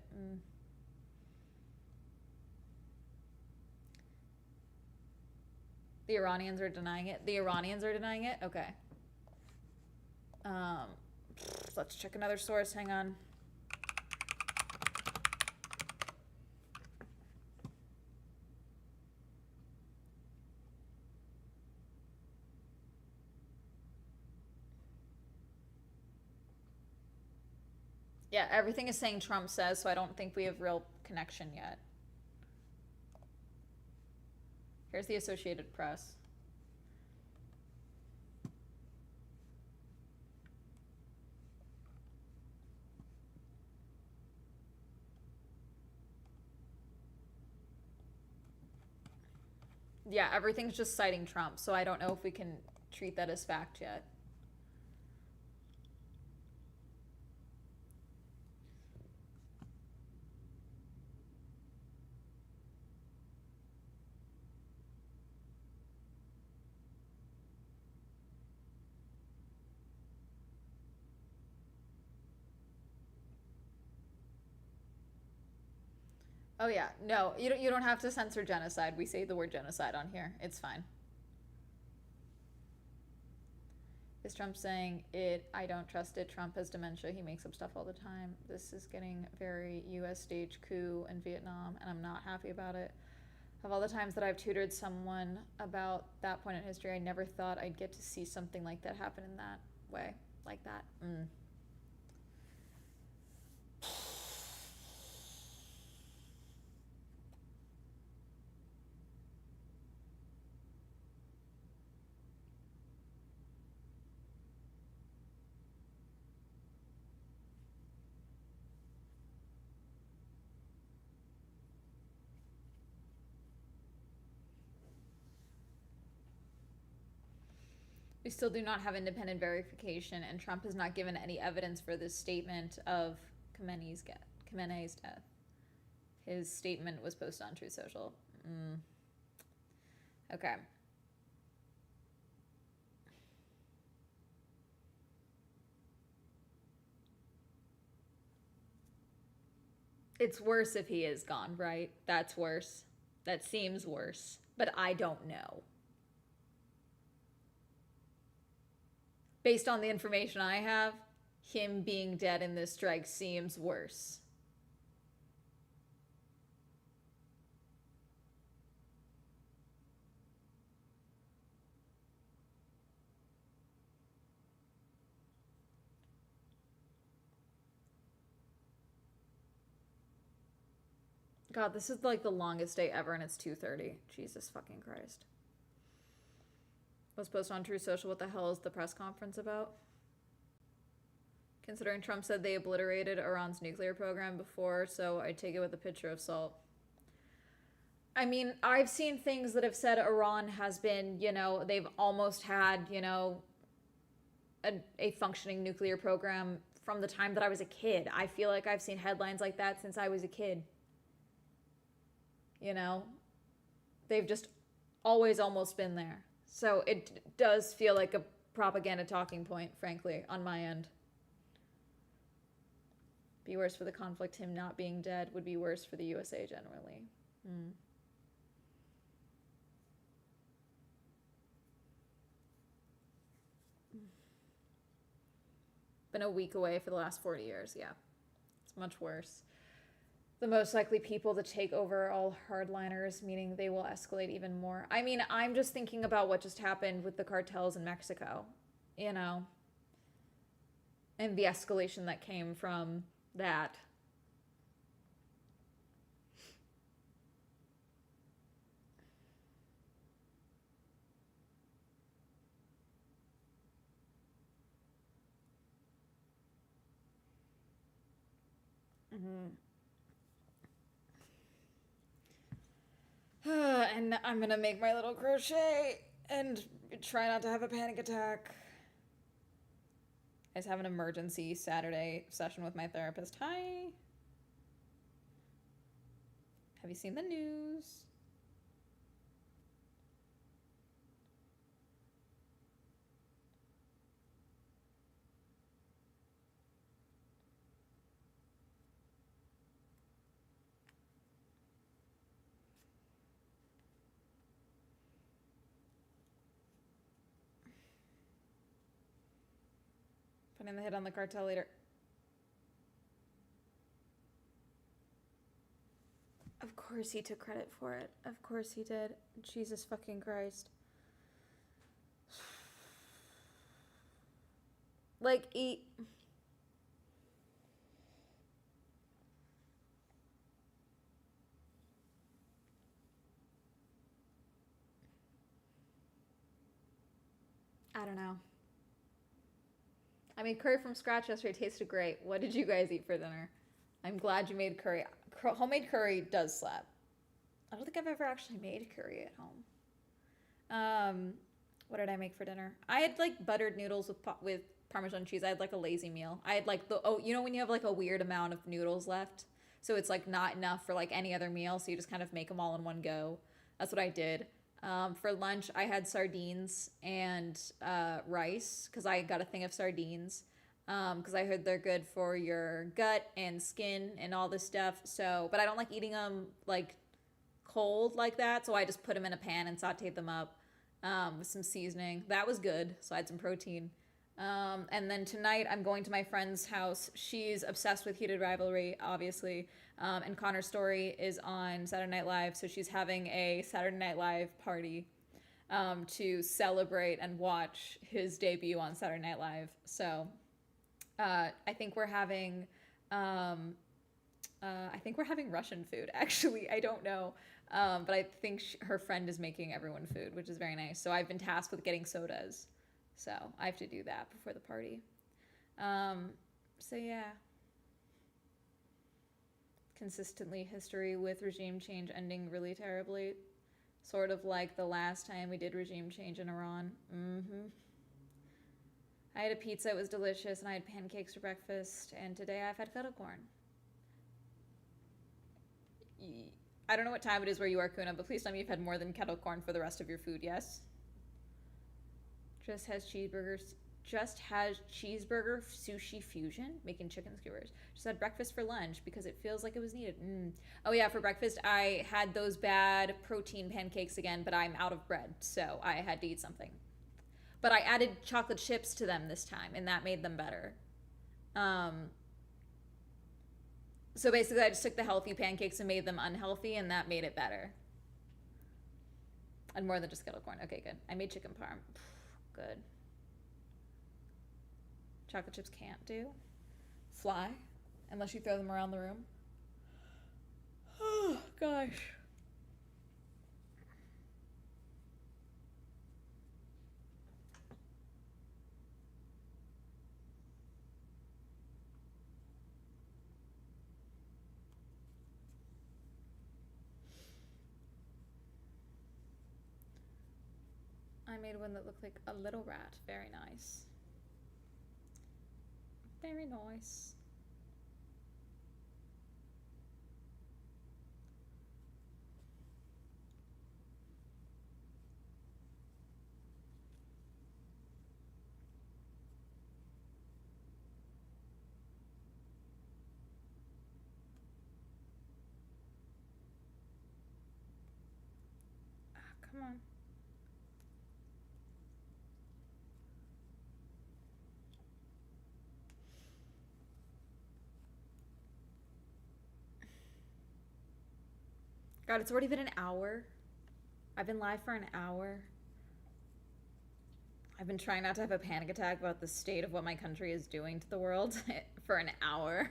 The Iranians are denying it. The Iranians are denying it? Okay. Let's check another source. Hang on. Yeah, everything is saying Trump says, so I don't think we have real connection yet. Here's the Associated Press. Yeah, everything's just citing Trump, so I don't know if we can treat that as fact yet. Oh yeah, no, you don't have to censor genocide. We say the word genocide on here. It's fine. Is Trump saying it? I don't trust it. Trump has dementia. He makes up stuff all the time. This is getting very U.S. stage coup in Vietnam, and I'm not happy about it. Of all the times that I've tutored someone about that point in history, I never thought I'd get to see something like that happen in that way, like that. We still do not have independent verification, and Trump has not given any evidence for this statement of Khamenei's death. His statement was posted on Truth Social. Okay. It's worse if he is gone, right? That's worse. That seems worse. But I don't know. Based on the information I have, him being dead in this strike seems worse. God, this is like the longest day ever, and it's 2:30. Jesus fucking Christ. Was posted on True Social. What the hell is the press conference about? Considering Trump said they obliterated Iran's nuclear program before, so I take it with a pinch of salt. I mean, I've seen things that have said Iran has been, they've almost had, a functioning nuclear program from the time that I was a kid. I feel like I've seen headlines like that since I was a kid. They've just always almost been there. So it does feel like a propaganda talking point, frankly, on my end. Be worse for the conflict. Him not being dead would be worse for the USA generally. Been a week away for the last 40 years. Yeah, it's much worse. The most likely people to take over all hardliners, meaning they will escalate even more. I mean, I'm just thinking about what just happened with the cartels in Mexico, and the escalation that came from that. And I'm gonna make my little crochet and try not to have a panic attack. I just have an emergency Saturday session with my therapist. Hi. Have you seen the news? Putting the hit on the cartel leader. Of course he took credit for it. Of course he did. Jesus fucking Christ. Like, I don't know. I made curry from scratch yesterday. It tasted great. What did you guys eat for dinner? I'm glad you made curry. Homemade curry does slap. I don't think I've ever actually made curry at home. What did I make for dinner? I had like buttered noodles with Parmesan cheese. I had like a lazy meal. I had like when you have like a weird amount of noodles left, so it's like not enough for like any other meal, so you just kind of make them all in one go. That's what I did. For lunch, I had sardines and rice because I got a thing of sardines because I heard they're good for your gut and skin and all this stuff. So, but I don't like eating them like cold like that, so I just put them in a pan and sauteed them up with some seasoning. That was good, so I had some protein. And then tonight I'm going to my friend's house. She's obsessed with Heated Rivalry, obviously. And Connor Story is on Saturday Night Live, so she's having a Saturday Night Live party to celebrate and watch his debut on Saturday Night Live. So I think we're having Russian food. Actually, I don't know, but I think her friend is making everyone food, which is very nice. So I've been tasked with getting sodas. So I have to do that before the party. So yeah. Consistently history with regime change ending really terribly. Sort of like the last time we did regime change in Iran. I had a pizza, it was delicious, and I had pancakes for breakfast, and today I've had kettle corn. I don't know what time it is where you are, Kuna, but please tell me you've had more than kettle corn for the rest of your food, yes? Just has cheeseburger sushi fusion, making chicken skewers. Just had breakfast for lunch because it feels like it was needed. Oh yeah, for breakfast I had those bad protein pancakes again, but I'm out of bread, so I had to eat something. But I added chocolate chips to them this time, and that made them better. So basically I just took the healthy pancakes and made them unhealthy, and that made it better. And more than just kettle corn. Okay, good. I made chicken parm. Good. Chocolate chips can't fly unless you throw them around the room. Oh, gosh. I made one that looked like a little rat. Very nice. Very nice. Ah, come on. God, it's already been an hour. I've been live for an hour. I've been trying not to have a panic attack about the state of what my country is doing to the world for an hour.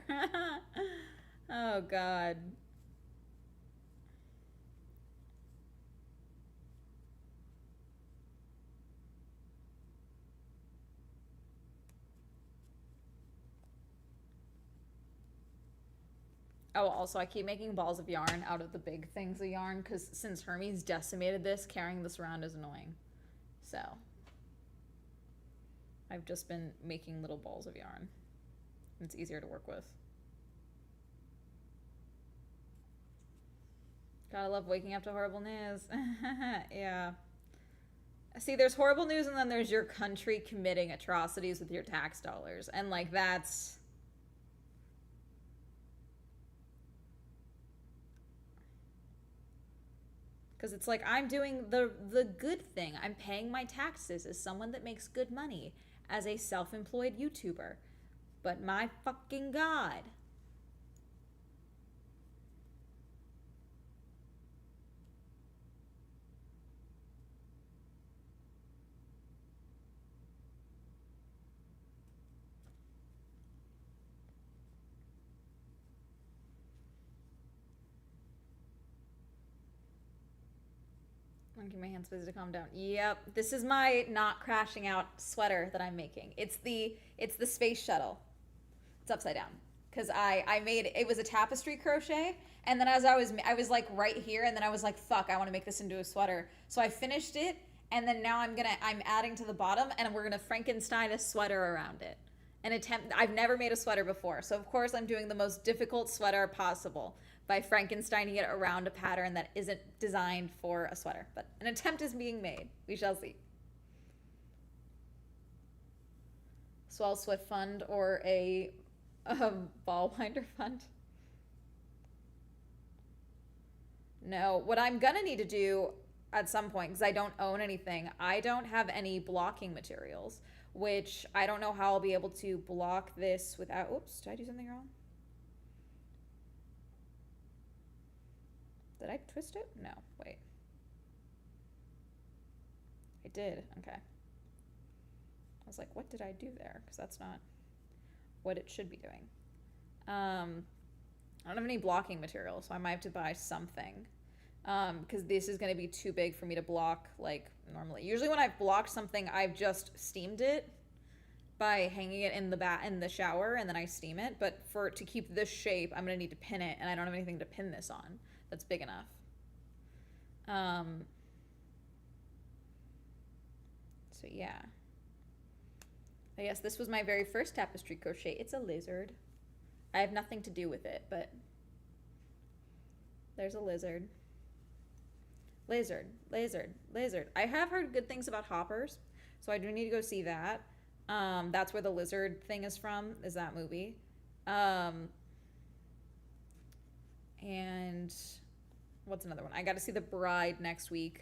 Oh, God. Oh, also, I keep making balls of yarn out of the big things of yarn because since Hermes decimated this, carrying this around is annoying. So, I've just been making little balls of yarn. It's easier to work with. Gotta love waking up to horrible news. Yeah. See, there's horrible news and then there's your country committing atrocities with your tax dollars. And, like, that's... Because it's like, I'm doing the good thing. I'm paying my taxes as someone that makes good money as a self-employed YouTuber. But my fucking God. I'm gonna keep my hands busy to calm down. Yep, this is my not crashing out sweater that I'm making. It's the space shuttle. It's upside down because I made it was a tapestry crochet, and then as I was like right here, and then I was like, fuck, I want to make this into a sweater. So I finished it, and then now I'm adding to the bottom, and we're gonna Frankenstein a sweater around it. I've never made a sweater before, so of course I'm doing the most difficult sweater possible by Frankensteining it around a pattern that isn't designed for a sweater. But an attempt is being made. We shall see. Swell Swift Fund or a ball winder fund? No. What I'm gonna need to do at some point, because I don't own anything, I don't have any blocking materials, which I don't know how I'll be able to block this without... Oops, did I do something wrong? Did I twist it? No, wait. I did, okay. I was like, what did I do there? Because that's not what it should be doing. I don't have any blocking material, so I might have to buy something. Because this is going to be too big for me to block like normally. Usually when I've blocked something, I've just steamed it by hanging it in the shower, and then I steam it. But to keep this shape, I'm going to need to pin it, and I don't have anything to pin this on that's big enough. So yeah. I guess this was my very first tapestry crochet. It's a lizard. I have nothing to do with it, but there's a lizard. Lizard, lizard, lizard. I have heard good things about hoppers, so I do need to go see that. That's where the lizard thing is from, is that movie. And what's another one? I got to see The Bride next week.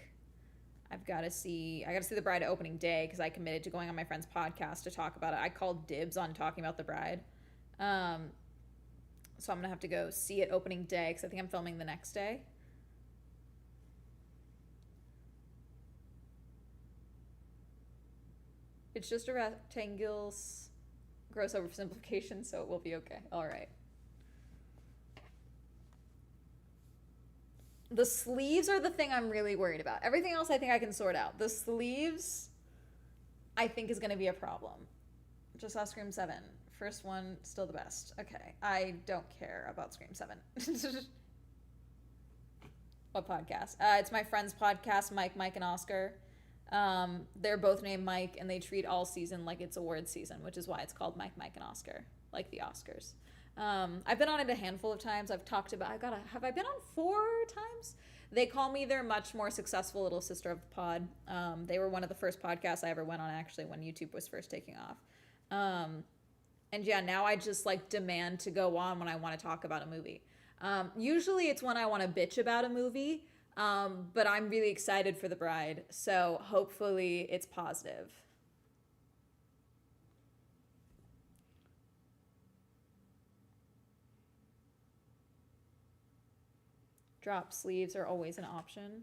I got to see The Bride opening day because I committed to going on my friend's podcast to talk about it. I called dibs on talking about The Bride. So I'm going to have to go see it opening day because I think I'm filming the next day. It's just a rectangle's gross oversimplification, so it will be okay. All right. The sleeves are the thing I'm really worried about. Everything else I think I can sort out. The sleeves, I think, is going to be a problem. Just saw Scream 7. First one, still the best. Okay, I don't care about Scream 7. What podcast? It's my friend's podcast, Mike, and Oscar. They're both named Mike, and they treat all season like it's award season, which is why it's called Mike, and Oscar, like the Oscars. I've been on it a handful of times. I've talked about. Have I been on 4 times? They call me their much more successful little sister of the pod. They were one of the first podcasts I ever went on, actually, when YouTube was first taking off. And yeah, now I just like demand to go on when I want to talk about a movie. Usually it's when I want to bitch about a movie, but I'm really excited for The Bride, so hopefully it's positive. Drop sleeves are always an option.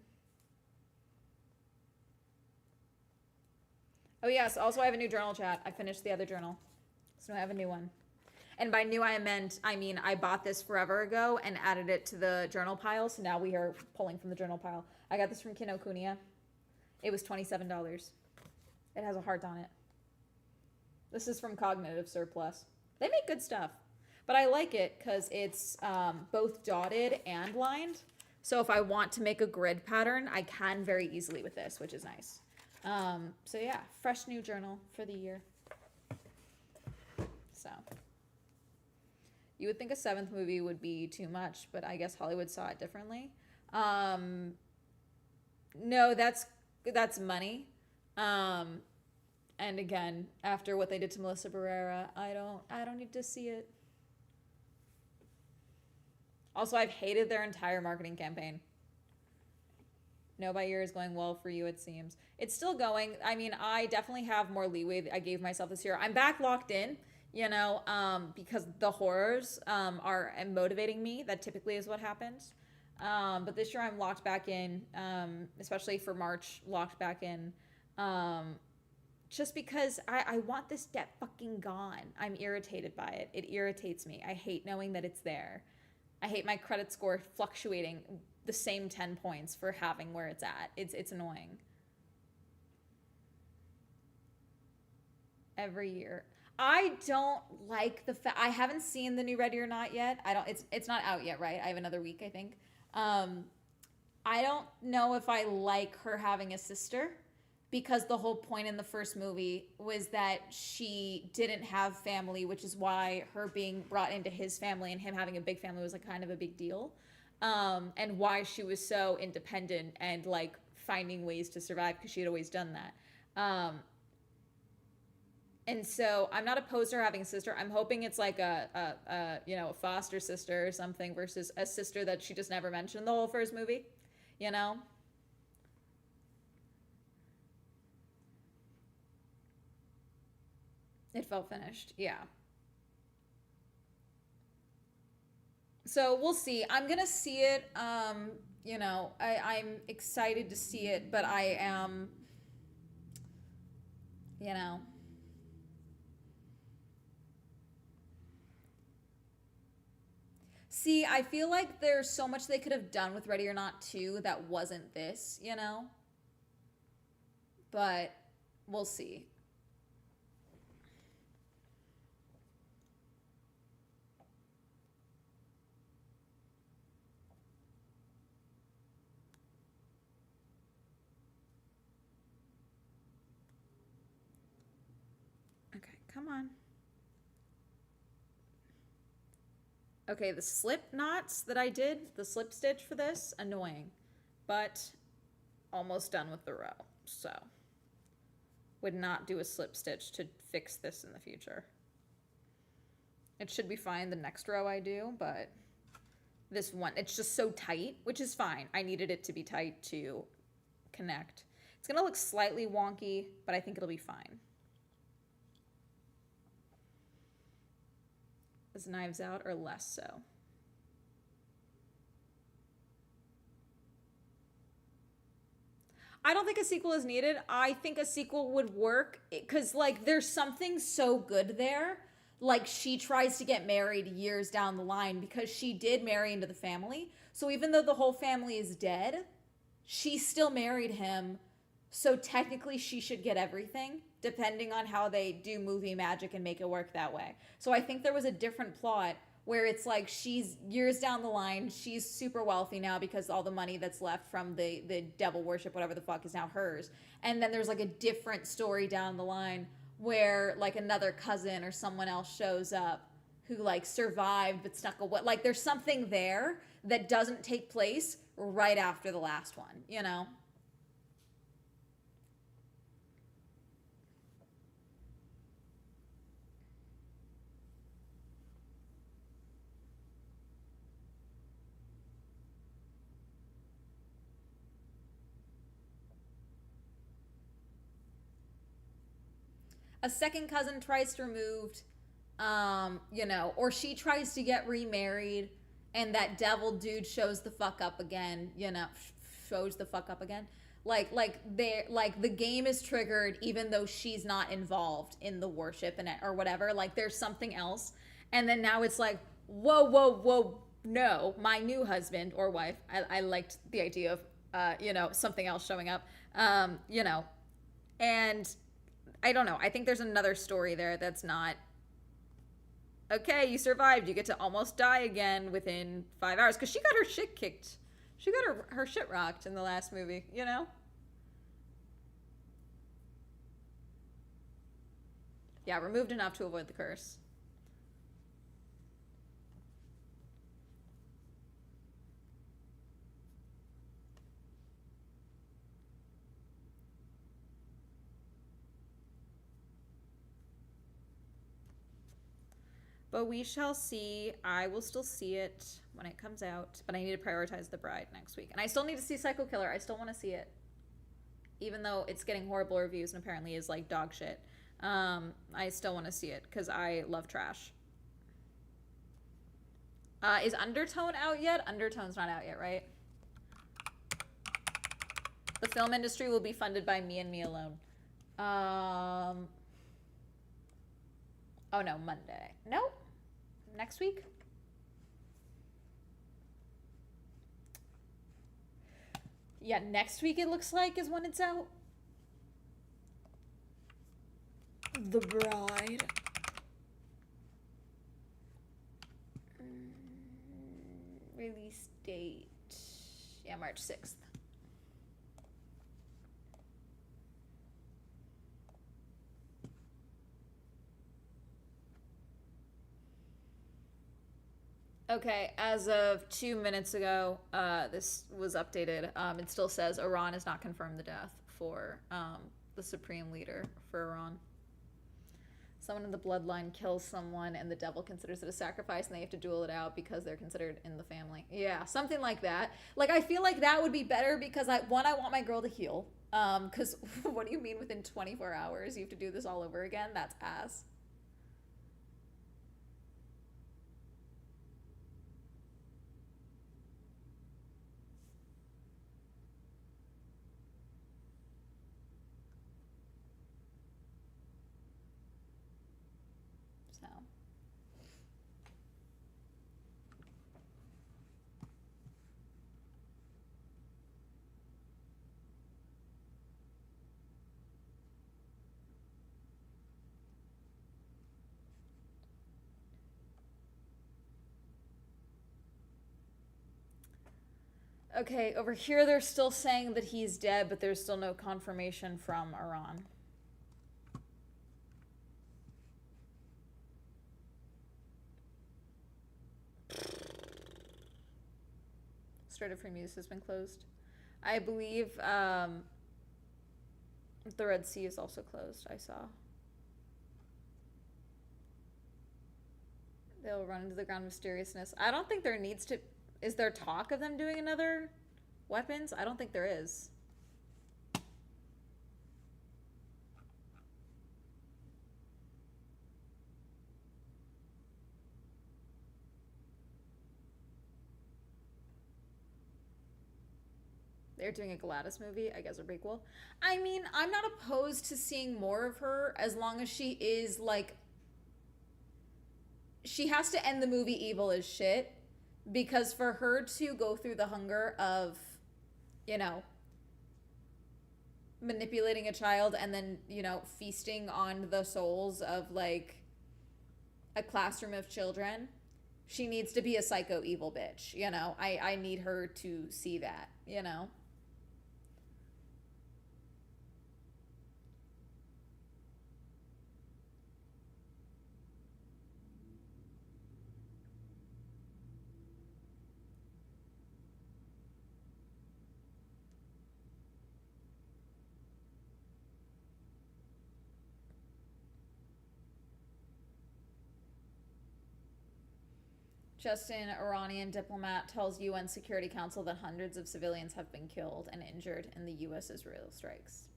Oh yes, also I have a new journal chat. I finished the other journal, so I have a new one. And by new I mean I bought this forever ago and added it to the journal pile, so now we are pulling from the journal pile. I got this from Kinokuniya. It was $27. It has a heart on it. This is from Cognitive Surplus. They make good stuff, but I like it because it's both dotted and lined. So if I want to make a grid pattern, I can very easily with this, which is nice. So yeah, fresh new journal for the year. So you would think a 7th movie would be too much, but I guess Hollywood saw it differently. No, that's money. And again, after what they did to Melissa Barrera, I don't need to see it. Also, I've hated their entire marketing campaign. No, by year is going well for you, it seems. It's still going. I mean, I definitely have more leeway I gave myself this year. I'm back locked in, because the horrors are motivating me. That typically is what happens. But this year I'm locked back in, especially for March, locked back in. Just because I want this debt fucking gone. I'm irritated by it. It irritates me. I hate knowing that it's there. I hate my credit score fluctuating the same 10 points for having where it's at. It's annoying. Every year. I don't like the fact I haven't seen the new Ready or Not yet. It's not out yet, right? I have another week, I think. I don't know if I like her having a sister, because the whole point in the first movie was that she didn't have family, which is why her being brought into his family and him having a big family was like kind of a big deal. And why she was so independent and like finding ways to survive, because she had always done that. And so I'm not opposed to her having a sister. I'm hoping it's like a foster sister or something versus a sister that she just never mentioned the whole first movie, It felt finished, yeah. So we'll see. I'm gonna see it. I'm excited to see it, but I am, See, I feel like there's so much they could have done with Ready or Not 2 that wasn't this, But we'll see. Okay, come on. Okay, the slip knots that I did, the slip stitch for this, annoying. But almost done with the row, so would not do a slip stitch to fix this in the future. It should be fine the next row I do, but this one, it's just so tight, which is fine. I needed it to be tight to connect. It's gonna look slightly wonky, but I think it'll be fine. Is Knives Out or less so? I don't think a sequel is needed. I think a sequel would work because, like, there's something so good there. Like, she tries to get married years down the line because she did marry into the family. So even though the whole family is dead, she still married him. So technically, she should get everything, depending on how they do movie magic and make it work that way. So I think there was a different plot where it's like she's years down the line, she's super wealthy now because all the money that's left from the devil worship, whatever the fuck, is now hers. And then there's like a different story down the line where like another cousin or someone else shows up who like survived but snuck away. Like there's something there that doesn't take place right after the last one, you know? A second cousin tries to remove, you know, or she tries to get remarried, and that devil dude shows the fuck up again, you know, shows the fuck up again. Like the game is triggered even though she's not involved in the worship and or whatever. Like there's something else, and then now it's like whoa whoa whoa no, my new husband or wife. I liked the idea of you know, something else showing up, you know, and I don't know. I think there's another story there that's not okay. You survived. You get to almost die again within 5 hours because she got her shit kicked. She got her shit rocked in the last movie. You know. Yeah, removed enough to avoid the curse. But we shall see. I will still see it when it comes out, but I need to prioritize The Bride next week. And I still need to see Psycho Killer. I still want to see it. Even though it's getting horrible reviews and apparently is like dog shit. I still want to see it because I love trash. Is Undertone out yet? Undertone's not out yet, right? The film industry will be funded by me and me alone. Oh no, Monday. Nope. Next week? Yeah, next week it looks like is when it's out. The Bride. Release date. Yeah, March 6th. Okay, as of 2 minutes ago, this was updated. It still says Iran has not confirmed the death for the supreme leader for Iran. Someone in the bloodline kills someone and the devil considers it a sacrifice and they have to duel it out because they're considered in the family. Yeah, something like that. Like, I feel like that would be better because I want my girl to heal. Because what do you mean within 24 hours you have to do this all over again? That's ass. So. Okay, over here they're still saying that he's dead, but there's still no confirmation from Iran. Strait of Hormuz has been closed. I believe the Red Sea is also closed, I saw. They'll run into the ground mysteriousness. I don't think there needs to... Is there talk of them doing another weapons? I don't think there is. They're doing a Gladys movie, I guess a prequel. I mean, I'm not opposed to seeing more of her as long as she is like... She has to end the movie evil as shit Because for her to go through the hunger of, you know, manipulating a child and then, feasting on the souls of like a classroom of children, she needs to be a psycho evil bitch, I need her to see that. Just an Iranian diplomat tells UN Security Council that hundreds of civilians have been killed and injured in the US Israel strikes.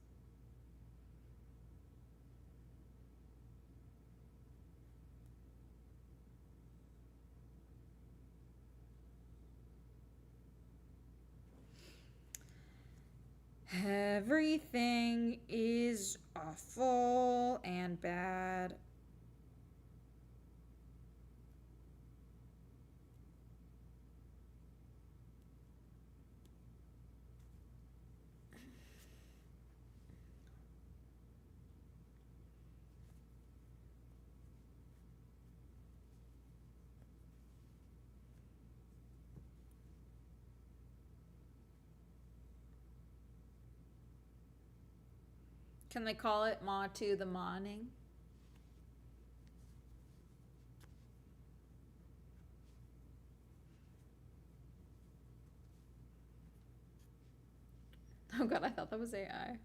Everything is awful and bad. Can they call it Ma to the Morning? Oh god, I thought that was AI.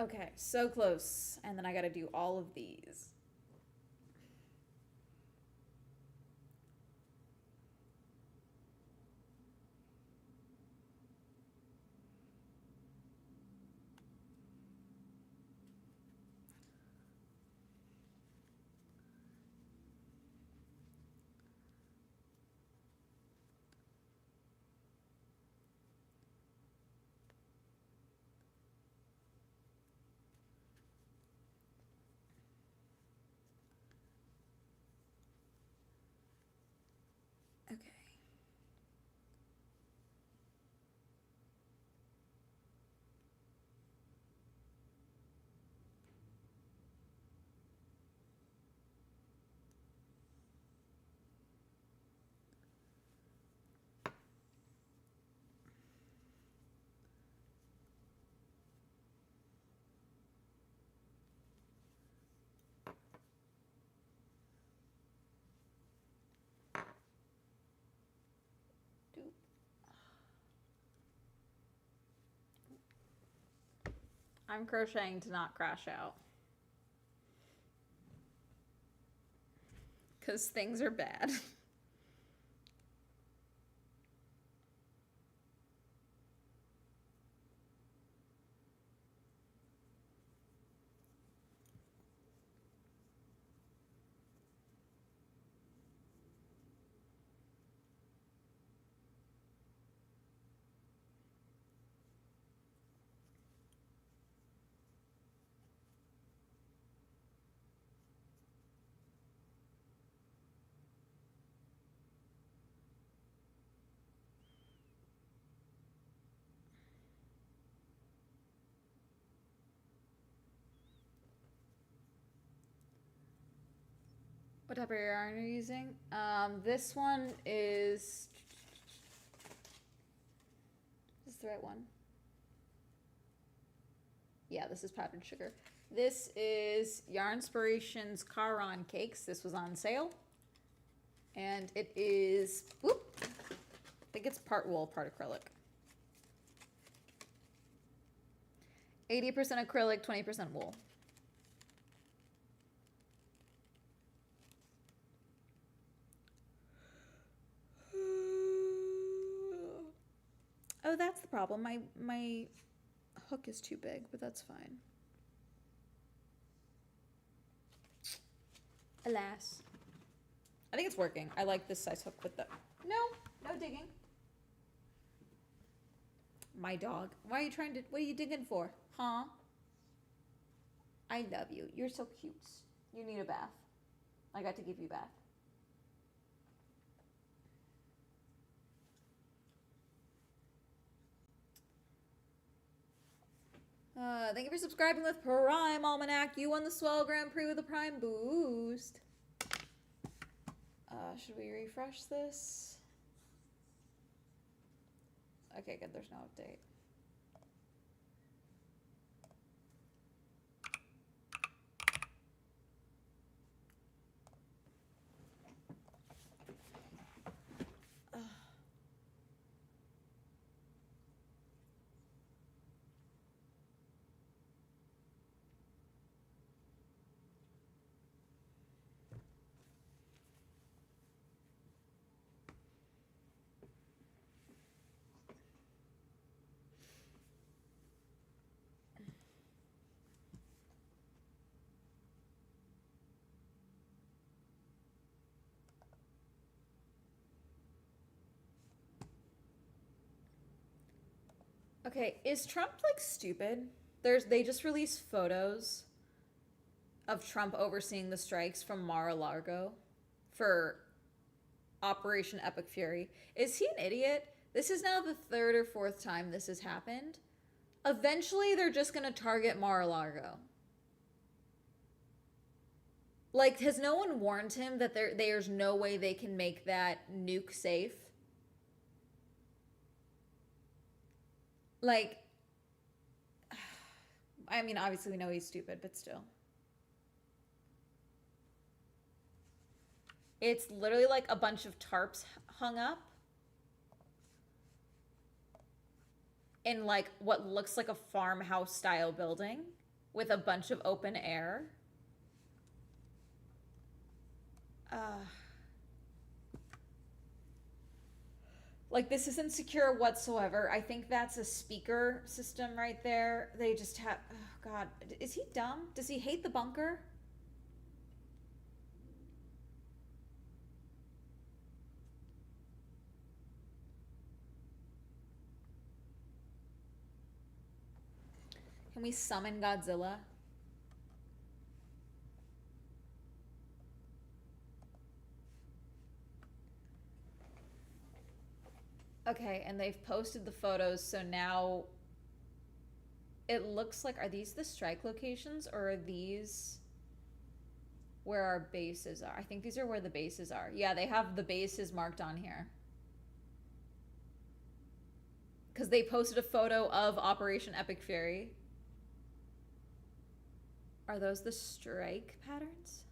Okay, so close. And then I gotta do all of these. Okay. I'm crocheting to not crash out. Because things are bad. What type of yarn are you using? This one is... Is this the right one? Yeah, this is powdered sugar. This is Yarnspirations Caron Cakes. This was on sale. And it is... Whoop! I think it's part wool, part acrylic. 80% acrylic, 20% wool. Oh, that's the problem. My hook is too big, but that's fine. Alas. I think it's working. I like this size hook with the... No digging. My dog. Why are you trying to... What are you digging for? Huh? I love you. You're so cute. You need a bath. I got to give you a bath. Thank you for subscribing with Prime Almanac. You won the Swell Grand Prix with a Prime boost. Should we refresh this? Okay, good. There's no update. Okay, is Trump like stupid? They just released photos of Trump overseeing the strikes from Mar-a-Lago for Operation Epic Fury. Is he an idiot? This is now the third or fourth time this has happened. Eventually, they're just gonna target Mar-a-Lago. Like, has no one warned him that there's no way they can make that nuke safe? Like, I mean, obviously we know he's stupid, but still. It's literally like a bunch of tarps hung up in like what looks like a farmhouse style building with a bunch of open air. Like, this isn't secure whatsoever. I think that's a speaker system right there. They just have... Oh, God. Is he dumb? Does he hate the bunker? Can we summon Godzilla? Okay, and they've posted the photos, so now it looks like, are these the strike locations or are these where our bases are? I think these are where the bases are. Yeah, they have the bases marked on here. Because they posted a photo of Operation Epic Fury. Are those the strike patterns?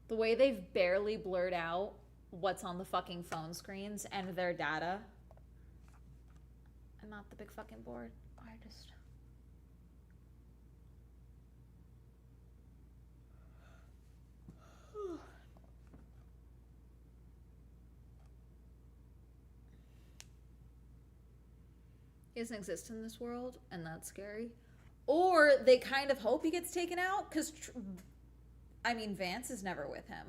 The way they've barely blurred out what's on the fucking phone screens and their data. And not the big fucking board. I just... He doesn't exist in this world, and that's scary. Or they kind of hope he gets taken out, because... I mean, Vance is never with him.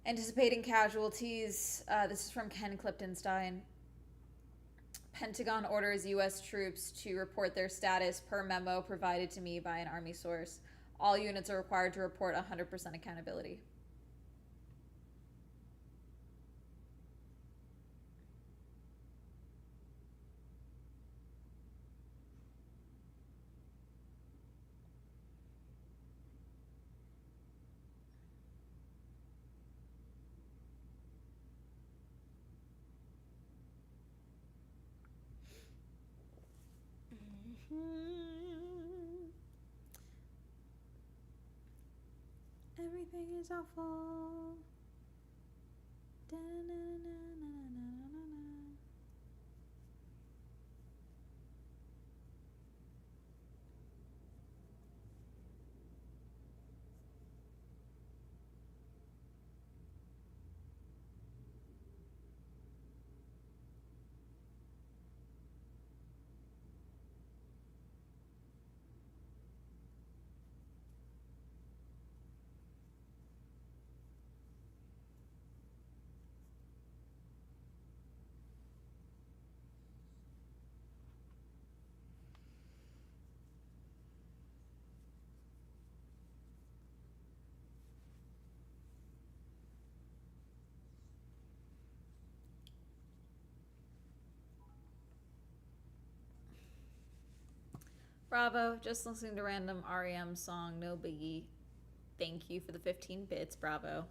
Anticipating casualties. This is from Ken Cliftonstein. Pentagon orders U.S. troops to report their status per memo provided to me by an Army source. All units are required to report 100% accountability. Everything is awful. Bravo, just listening to random REM song, no biggie. Thank you for the 15 bits, bravo.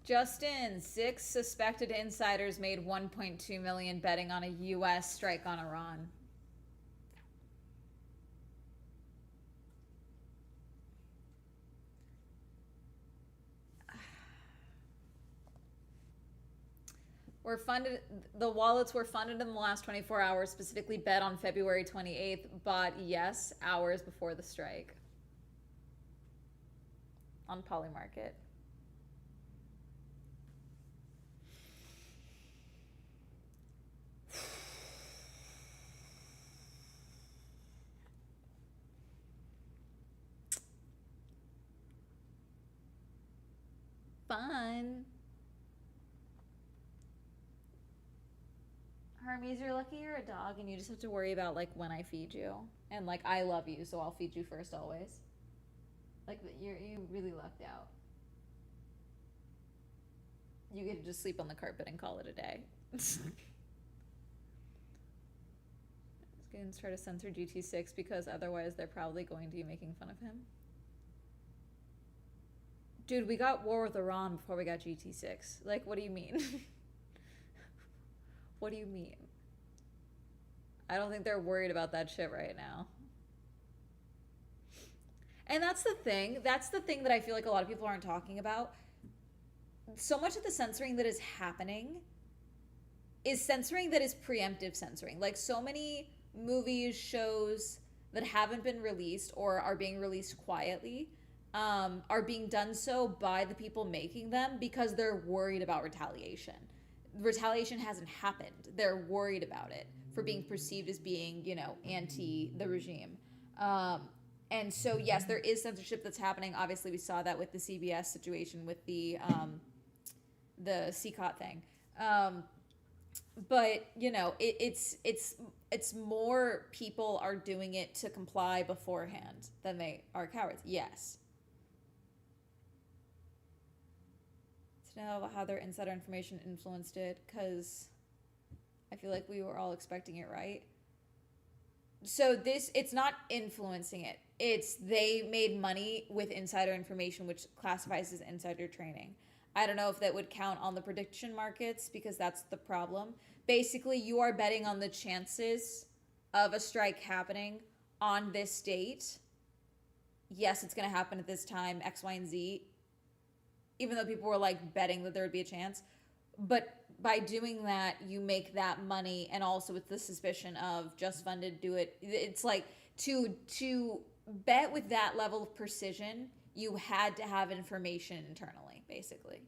Justin, 6 suspected insiders made 1.2 million betting on a US strike on Iran. The wallets were funded in the last 24 hours, specifically bet on February 28th, bought yes hours before the strike on Polymarket. Fun. Hermes, you're lucky you're a dog and you just have to worry about like when I feed you. And like I love you, so I'll feed you first always. Like you really lucked out. You get to just sleep on the carpet and call it a day. Gonna try to censor GT6 because otherwise they're probably going to be making fun of him. Dude, we got war with Iran before we got GT6. Like, what do you mean? What do you mean? I don't think they're worried about that shit right now. And that's the thing. That's the thing that I feel like a lot of people aren't talking about. So much of the censoring that is happening is censoring that is preemptive censoring. Like, so many movies, shows that haven't been released or are being released quietly are being done so by the people making them because they're worried about retaliation. Retaliation hasn't happened. They're worried about it for being perceived as being, you know, anti the regime. And so, yes, there is censorship that's happening. Obviously, we saw that with the CBS situation with the CCOT thing. But you know, it's more people are doing it to comply beforehand than they are cowards. Yes. To know how their insider information influenced it, because I feel like we were all expecting it, right? So it's not influencing it. It's they made money with insider information, which classifies as insider trading. I don't know if that would count on the prediction markets because that's the problem. Basically, you are betting on the chances of a strike happening on this date. Yes, it's going to happen at this time, X, Y, and Z, even though people were like betting that there would be a chance. But by doing that, you make that money, and also with the suspicion of just funded, do it. It's like to bet with that level of precision, you had to have information internally, basically.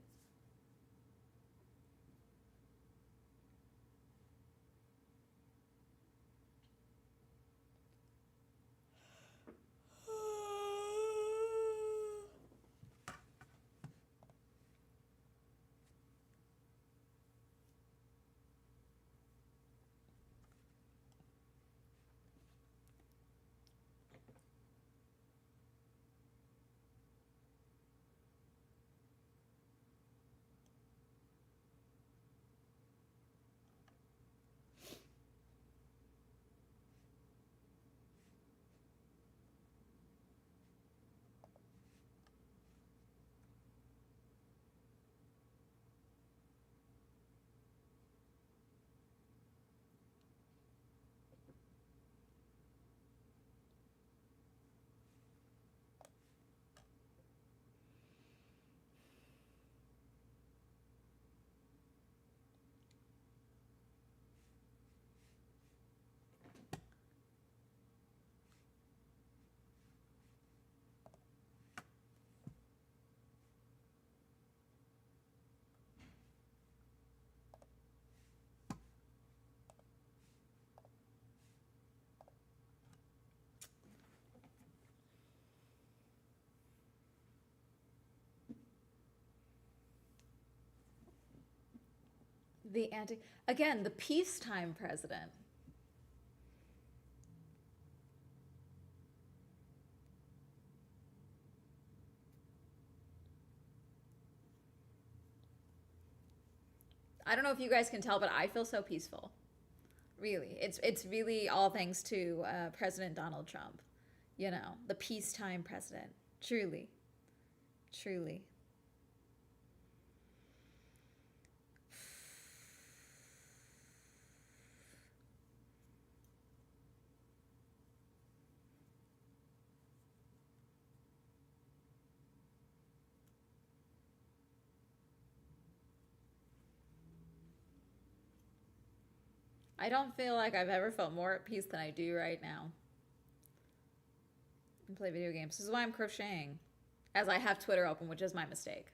The anti again, the peacetime president. I don't know if you guys can tell, but I feel so peaceful. Really, it's really all thanks to President Donald Trump. You know, the peacetime president. Truly, truly. I don't feel like I've ever felt more at peace than I do right now. And play video games. This is why I'm crocheting, as I have Twitter open, which is my mistake.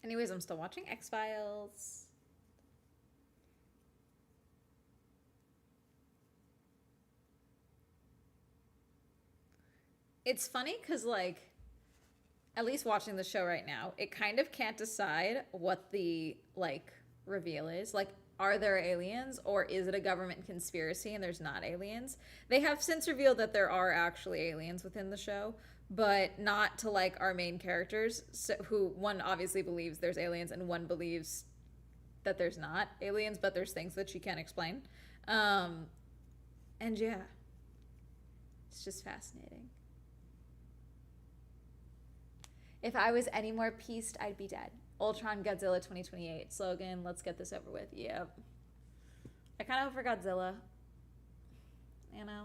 Anyways, I'm still watching X-Files. It's funny because, like, at least watching the show right now, it kind of can't decide what the, like, reveal is. Like, are there aliens or is it a government conspiracy and there's not aliens? They have since revealed that there are actually aliens within the show, but not to, like, our main characters, so, who one obviously believes there's aliens and one believes that there's not aliens, but there's things that she can't explain. And yeah, it's just fascinating. If I was any more pieced, I'd be dead. Ultron Godzilla 2028 slogan. Let's get this over with. Yep. I kind of hope for Godzilla. You know?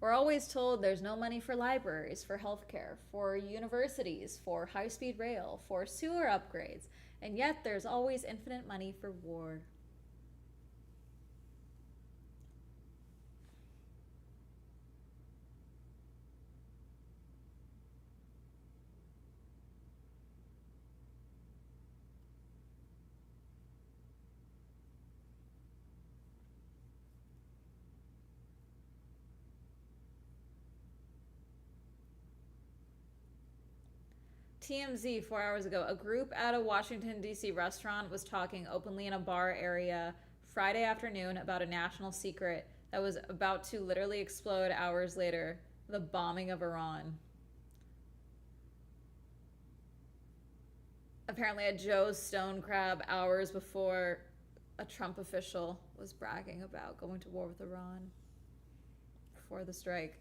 We're always told there's no money for libraries, for healthcare, for universities, for high-speed rail, for sewer upgrades, and yet there's always infinite money for war. TMZ 4 hours ago, a group at a Washington, D.C. restaurant was talking openly in a bar area Friday afternoon about a national secret that was about to literally explode hours later, the bombing of Iran. Apparently at Joe's Stone Crab hours before a Trump official was bragging about going to war with Iran before the strike.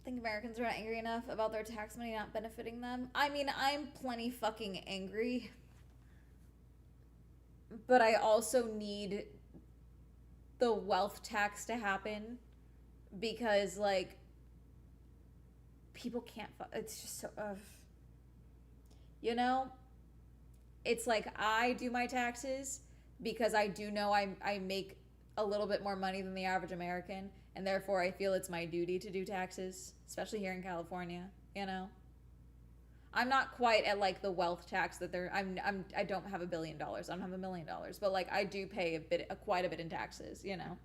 Think Americans are not angry enough about their tax money not benefiting them? I mean, I'm plenty fucking angry. But I also need the wealth tax to happen because, like, people can't. It's just so. You know? it's like I do my taxes because I do know I make a little bit more money than the average American, and therefore I feel it's my duty to do taxes, especially here in California, you know. I'm not quite at like the wealth tax that they're I don't have $1 billion. I don't have $1 million, but like I do pay quite a bit in taxes, you know.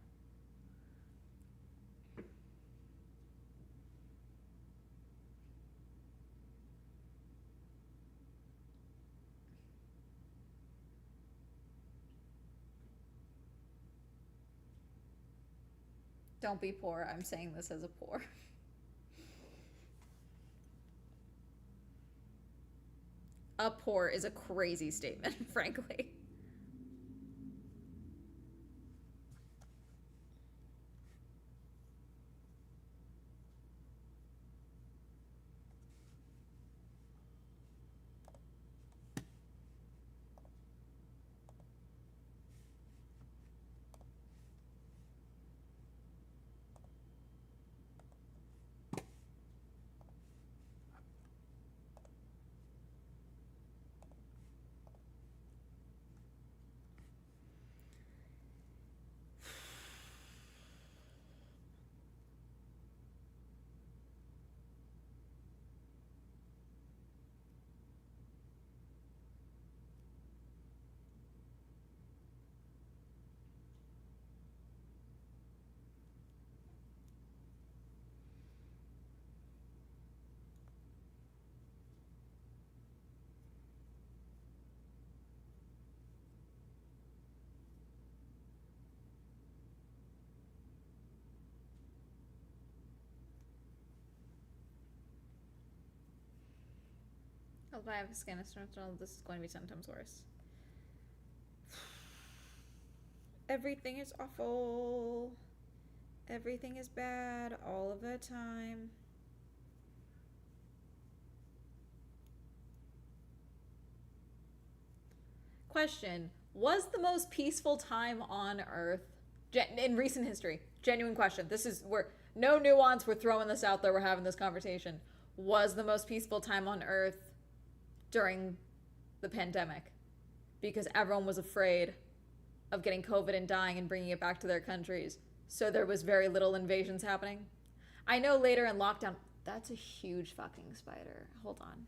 Don't be poor. I'm saying this as a poor. A poor is a crazy statement, frankly. If I have a skin, this is going to be 10 times worse. Everything is awful. Everything is bad all of the time. Question: was the most peaceful time on Earth in recent history? Genuine question. This is where no nuance. We're throwing this out there. We're having this conversation. Was the most peaceful time on Earth during the pandemic? Because everyone was afraid of getting COVID and dying and bringing it back to their countries. So there was very little invasions happening. I know later in lockdown, that's a huge fucking spider. Hold on.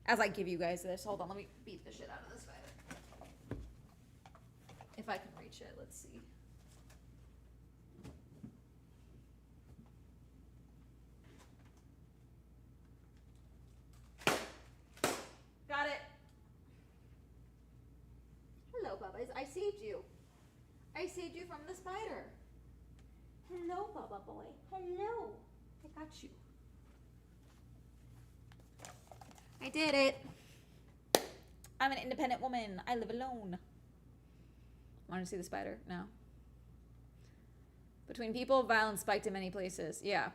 As I give you guys this, hold on, let me beat the shit out of this spider. If I can reach it, let's see. Got it. Hello, Bubba. I saved you. I saved you from the spider. Hello, Bubba boy. Hello. I got you. I did it. I'm an independent woman. I live alone. Want to see the spider? No. Between people, violence spiked in many places. Yeah.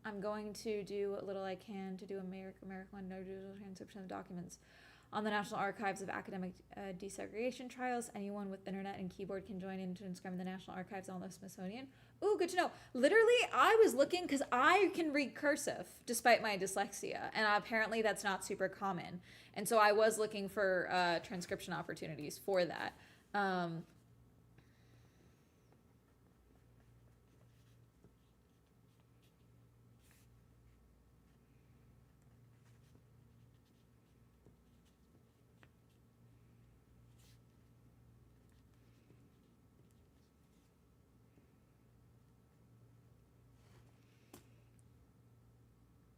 I'm going to do what little I can to do American no digital transcription of documents. On the National Archives of Academic Desegregation Trials, anyone with internet and keyboard can join in transcribing the National Archives on the Smithsonian. Ooh, good to know. Literally, I was looking because I can read cursive despite my dyslexia, and apparently that's not super common. And so I was looking for transcription opportunities for that.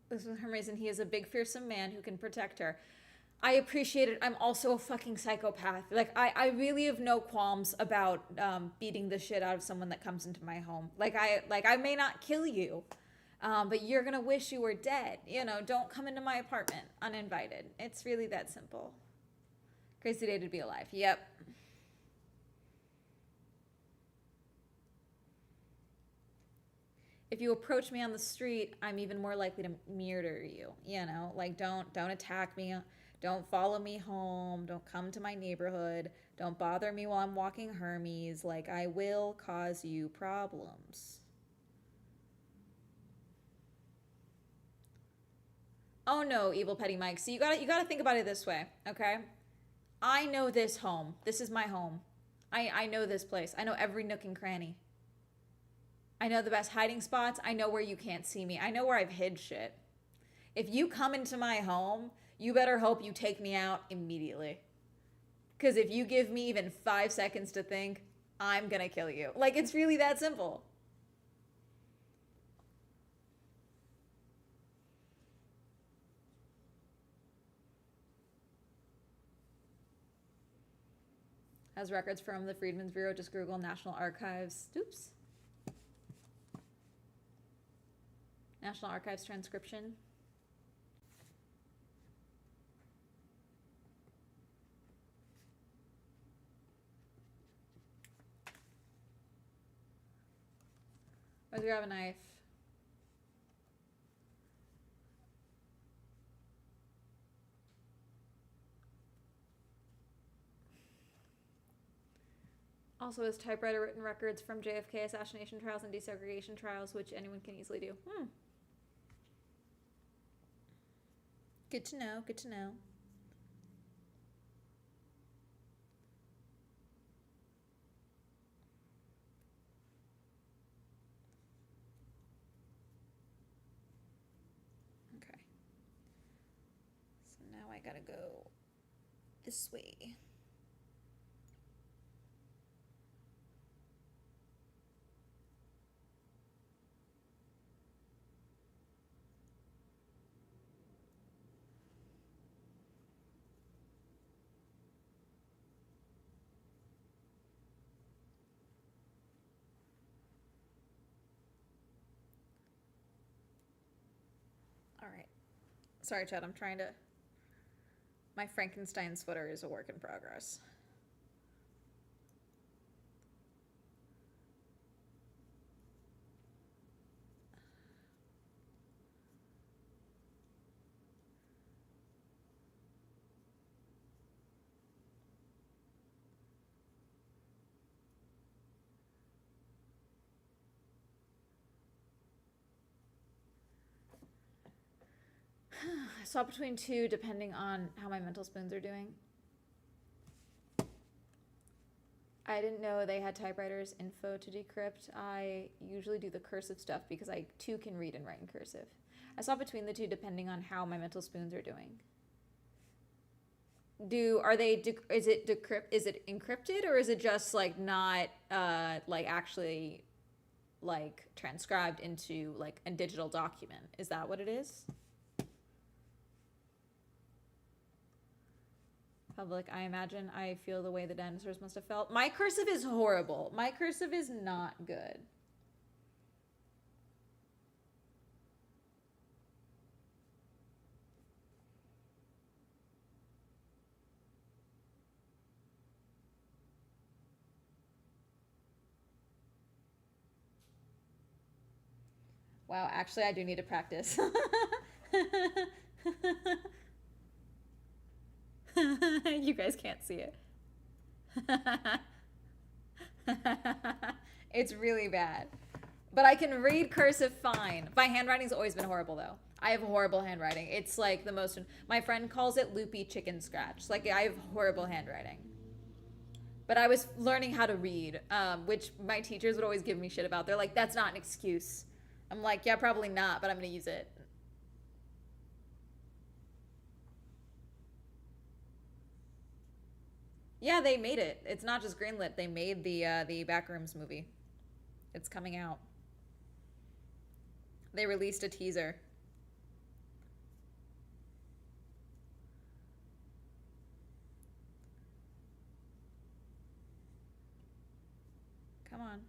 This is her reason. He is a big, fearsome man who can protect her. I appreciate it. I'm also a fucking psychopath. Like, I really have no qualms about beating the shit out of someone that comes into my home. I may not kill you, but you're gonna wish you were dead. You know, don't come into my apartment uninvited. It's really that simple. Crazy day to be alive. Yep. If you approach me on the street, I'm even more likely to murder you. You know, like don't attack me. Don't follow me home. Don't come to my neighborhood. Don't bother me while I'm walking Hermes. Like, I will cause you problems. Oh no, evil petty Mike. So you gotta think about it this way, okay? I know this home. This is my home. I know this place. I know every nook and cranny. I know the best hiding spots. I know where you can't see me. I know where I've hid shit. If you come into my home, you better hope you take me out immediately. Because if you give me even 5 seconds to think, I'm gonna kill you. Like, it's really that simple. Has records from the Freedmen's Bureau, just Google National Archives. Oops. National Archives transcription. Let's grab a knife. Also has typewriter written records from JFK assassination trials and desegregation trials, which anyone can easily do. Good to know, good to know. Okay. So now I gotta go this way. All right. Sorry, Chad, I'm trying to... My Frankenstein sweater is a work in progress. I swap between two depending on how my mental spoons are doing. I didn't know they had typewriters info to decrypt. I usually do the cursive stuff because I too can read and write in cursive. I swap between the two depending on how my mental spoons are doing. Is it encrypted, or is it just like not like actually like transcribed into like a digital document? Is that what it is? Public, I imagine I feel the way the dinosaurs must have felt. My cursive is horrible. My cursive is not good. Wow, actually I do need to practice. You guys can't see it. It's really bad. But I can read cursive fine. My handwriting's always been horrible, though. I have horrible handwriting. It's like the most... My friend calls it loopy chicken scratch. Like, I have horrible handwriting. But I was learning how to read, which my teachers would always give me shit about. They're like, that's not an excuse. I'm like, yeah, probably not, but I'm going to use it. Yeah, they made it. It's not just greenlit. They made the Backrooms movie. It's coming out. They released a teaser. Come on.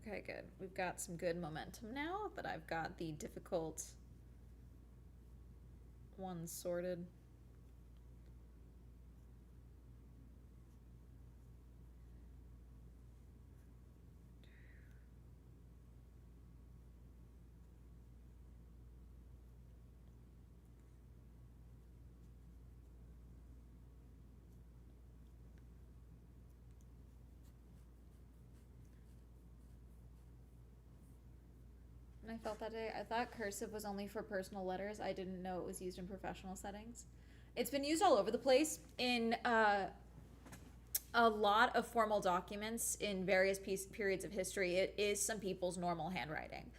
Okay, good. We've got some good momentum now that I've got the difficult ones sorted. and I felt that day. I thought cursive was only for personal letters. I didn't know it was used in professional settings. It's been used all over the place in a lot of formal documents in various periods of history. It is some people's normal handwriting,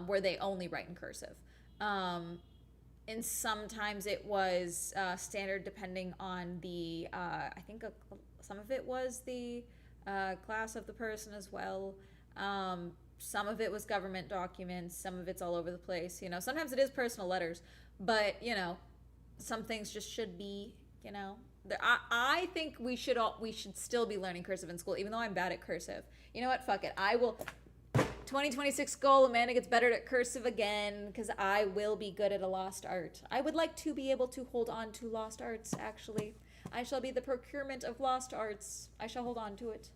where they only write in cursive. And sometimes it was standard depending on the, I think some of it was the class of the person as well. Some of it was government documents, some of it's all over the place. You know, sometimes it is personal letters, but, you know, some things just should be, you know. I think we should still be learning cursive in school, even though I'm bad at cursive. You know what? Fuck it. I will. 2026 goal, Amanda gets better at cursive again, because I will be good at a lost art. I would like to be able to hold on to lost arts, actually. I shall be the procurement of lost arts. I shall hold on to it.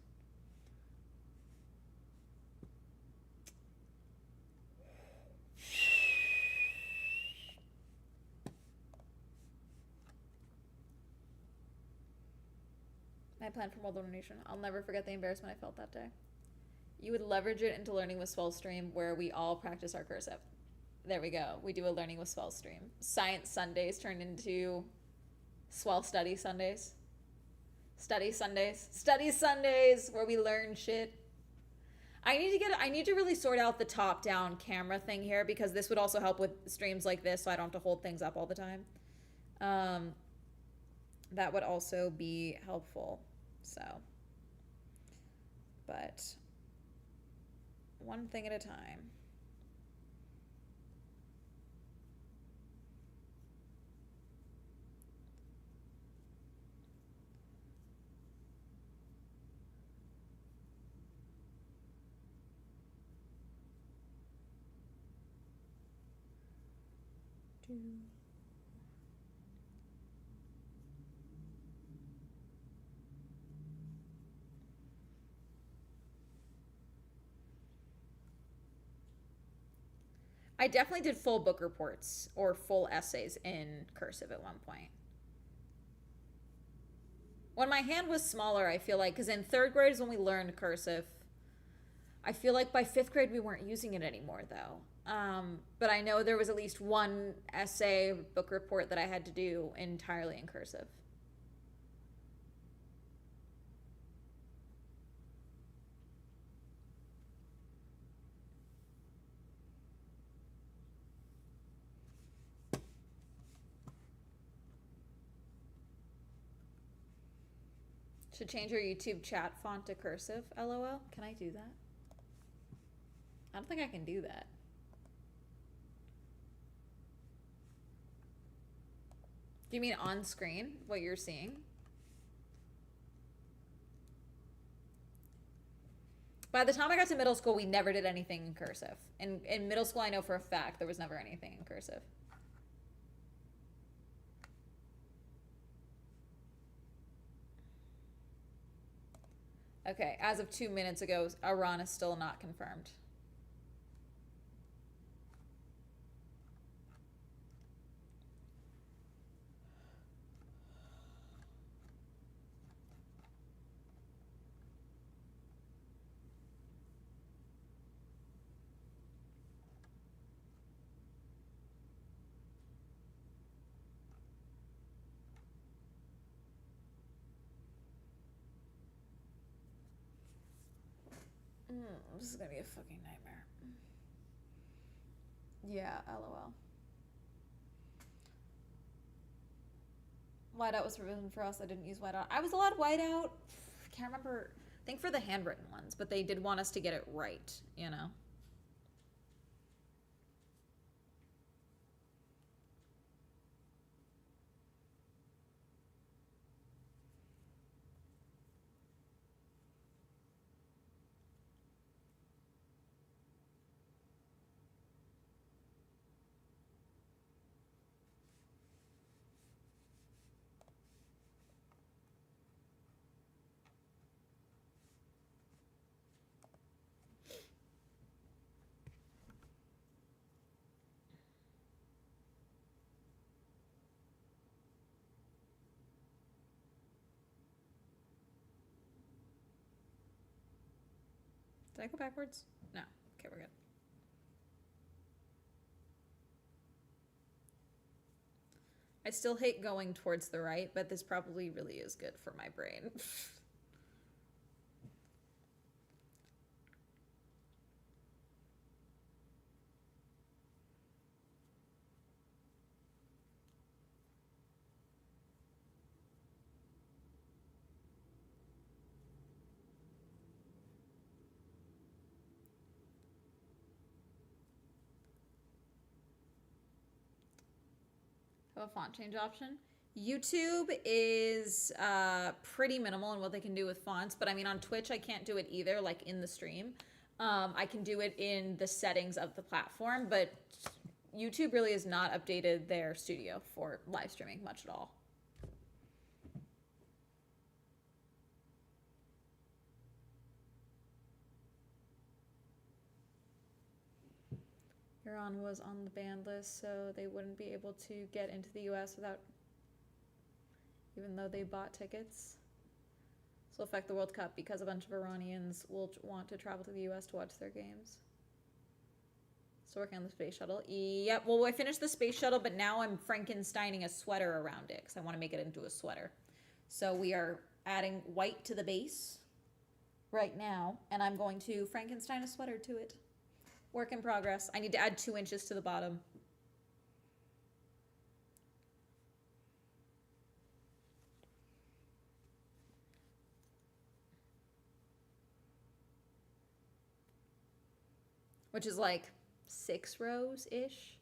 My plan for world domination. I'll never forget the embarrassment I felt that day. You would leverage it into learning with Swellstream, where we all practice our cursive. There we go. We do a learning with Swellstream. Science Sundays turned into Swell Study Sundays. Study Sundays. Study Sundays, where we learn shit. I need to really sort out the top-down camera thing here, because this would also help with streams like this, so I don't have to hold things up all the time. That would also be helpful. So, but one thing at a time. I definitely did full book reports or full essays in cursive at one point. When my hand was smaller, I feel like, because in third grade is when we learned cursive. I feel like by fifth grade we weren't using it anymore, though. But I know there was at least one essay book report that I had to do entirely in cursive. Should change your YouTube chat font to cursive, LOL. Can I do that? I don't think I can do that. Do you mean on screen, what you're seeing? By the time I got to middle school, we never did anything in cursive. In middle school, I know for a fact there was never anything in cursive. Okay, as of 2 minutes ago, Iran is still not confirmed. This is gonna be a fucking nightmare. Yeah, LOL. Whiteout was forbidden for us. I didn't use whiteout. I was allowed whiteout. I can't remember. I think for the handwritten ones, but they did want us to get it right, you know? Did I go backwards? No. Okay, we're good. I still hate going towards the right, but this probably really is good for my brain. Have a font change option. YouTube is pretty minimal in what they can do with fonts, but I mean on Twitch I can't do it either, like in the stream. I can do it in the settings of the platform, but YouTube really has not updated their studio for live streaming much at all. Iran was on the banned list, so they wouldn't be able to get into the US without, even though they bought tickets. This will affect the World Cup because a bunch of Iranians will want to travel to the US to watch their games. Still working on the space shuttle. Yep, well, I finished the space shuttle, but now I'm Frankensteining a sweater around it because I want to make it into a sweater. So we are adding white to the base right now, and I'm going to Frankenstein a sweater to it. Work in progress. I need to add 2 inches to the bottom. Which is like 6 rows-ish.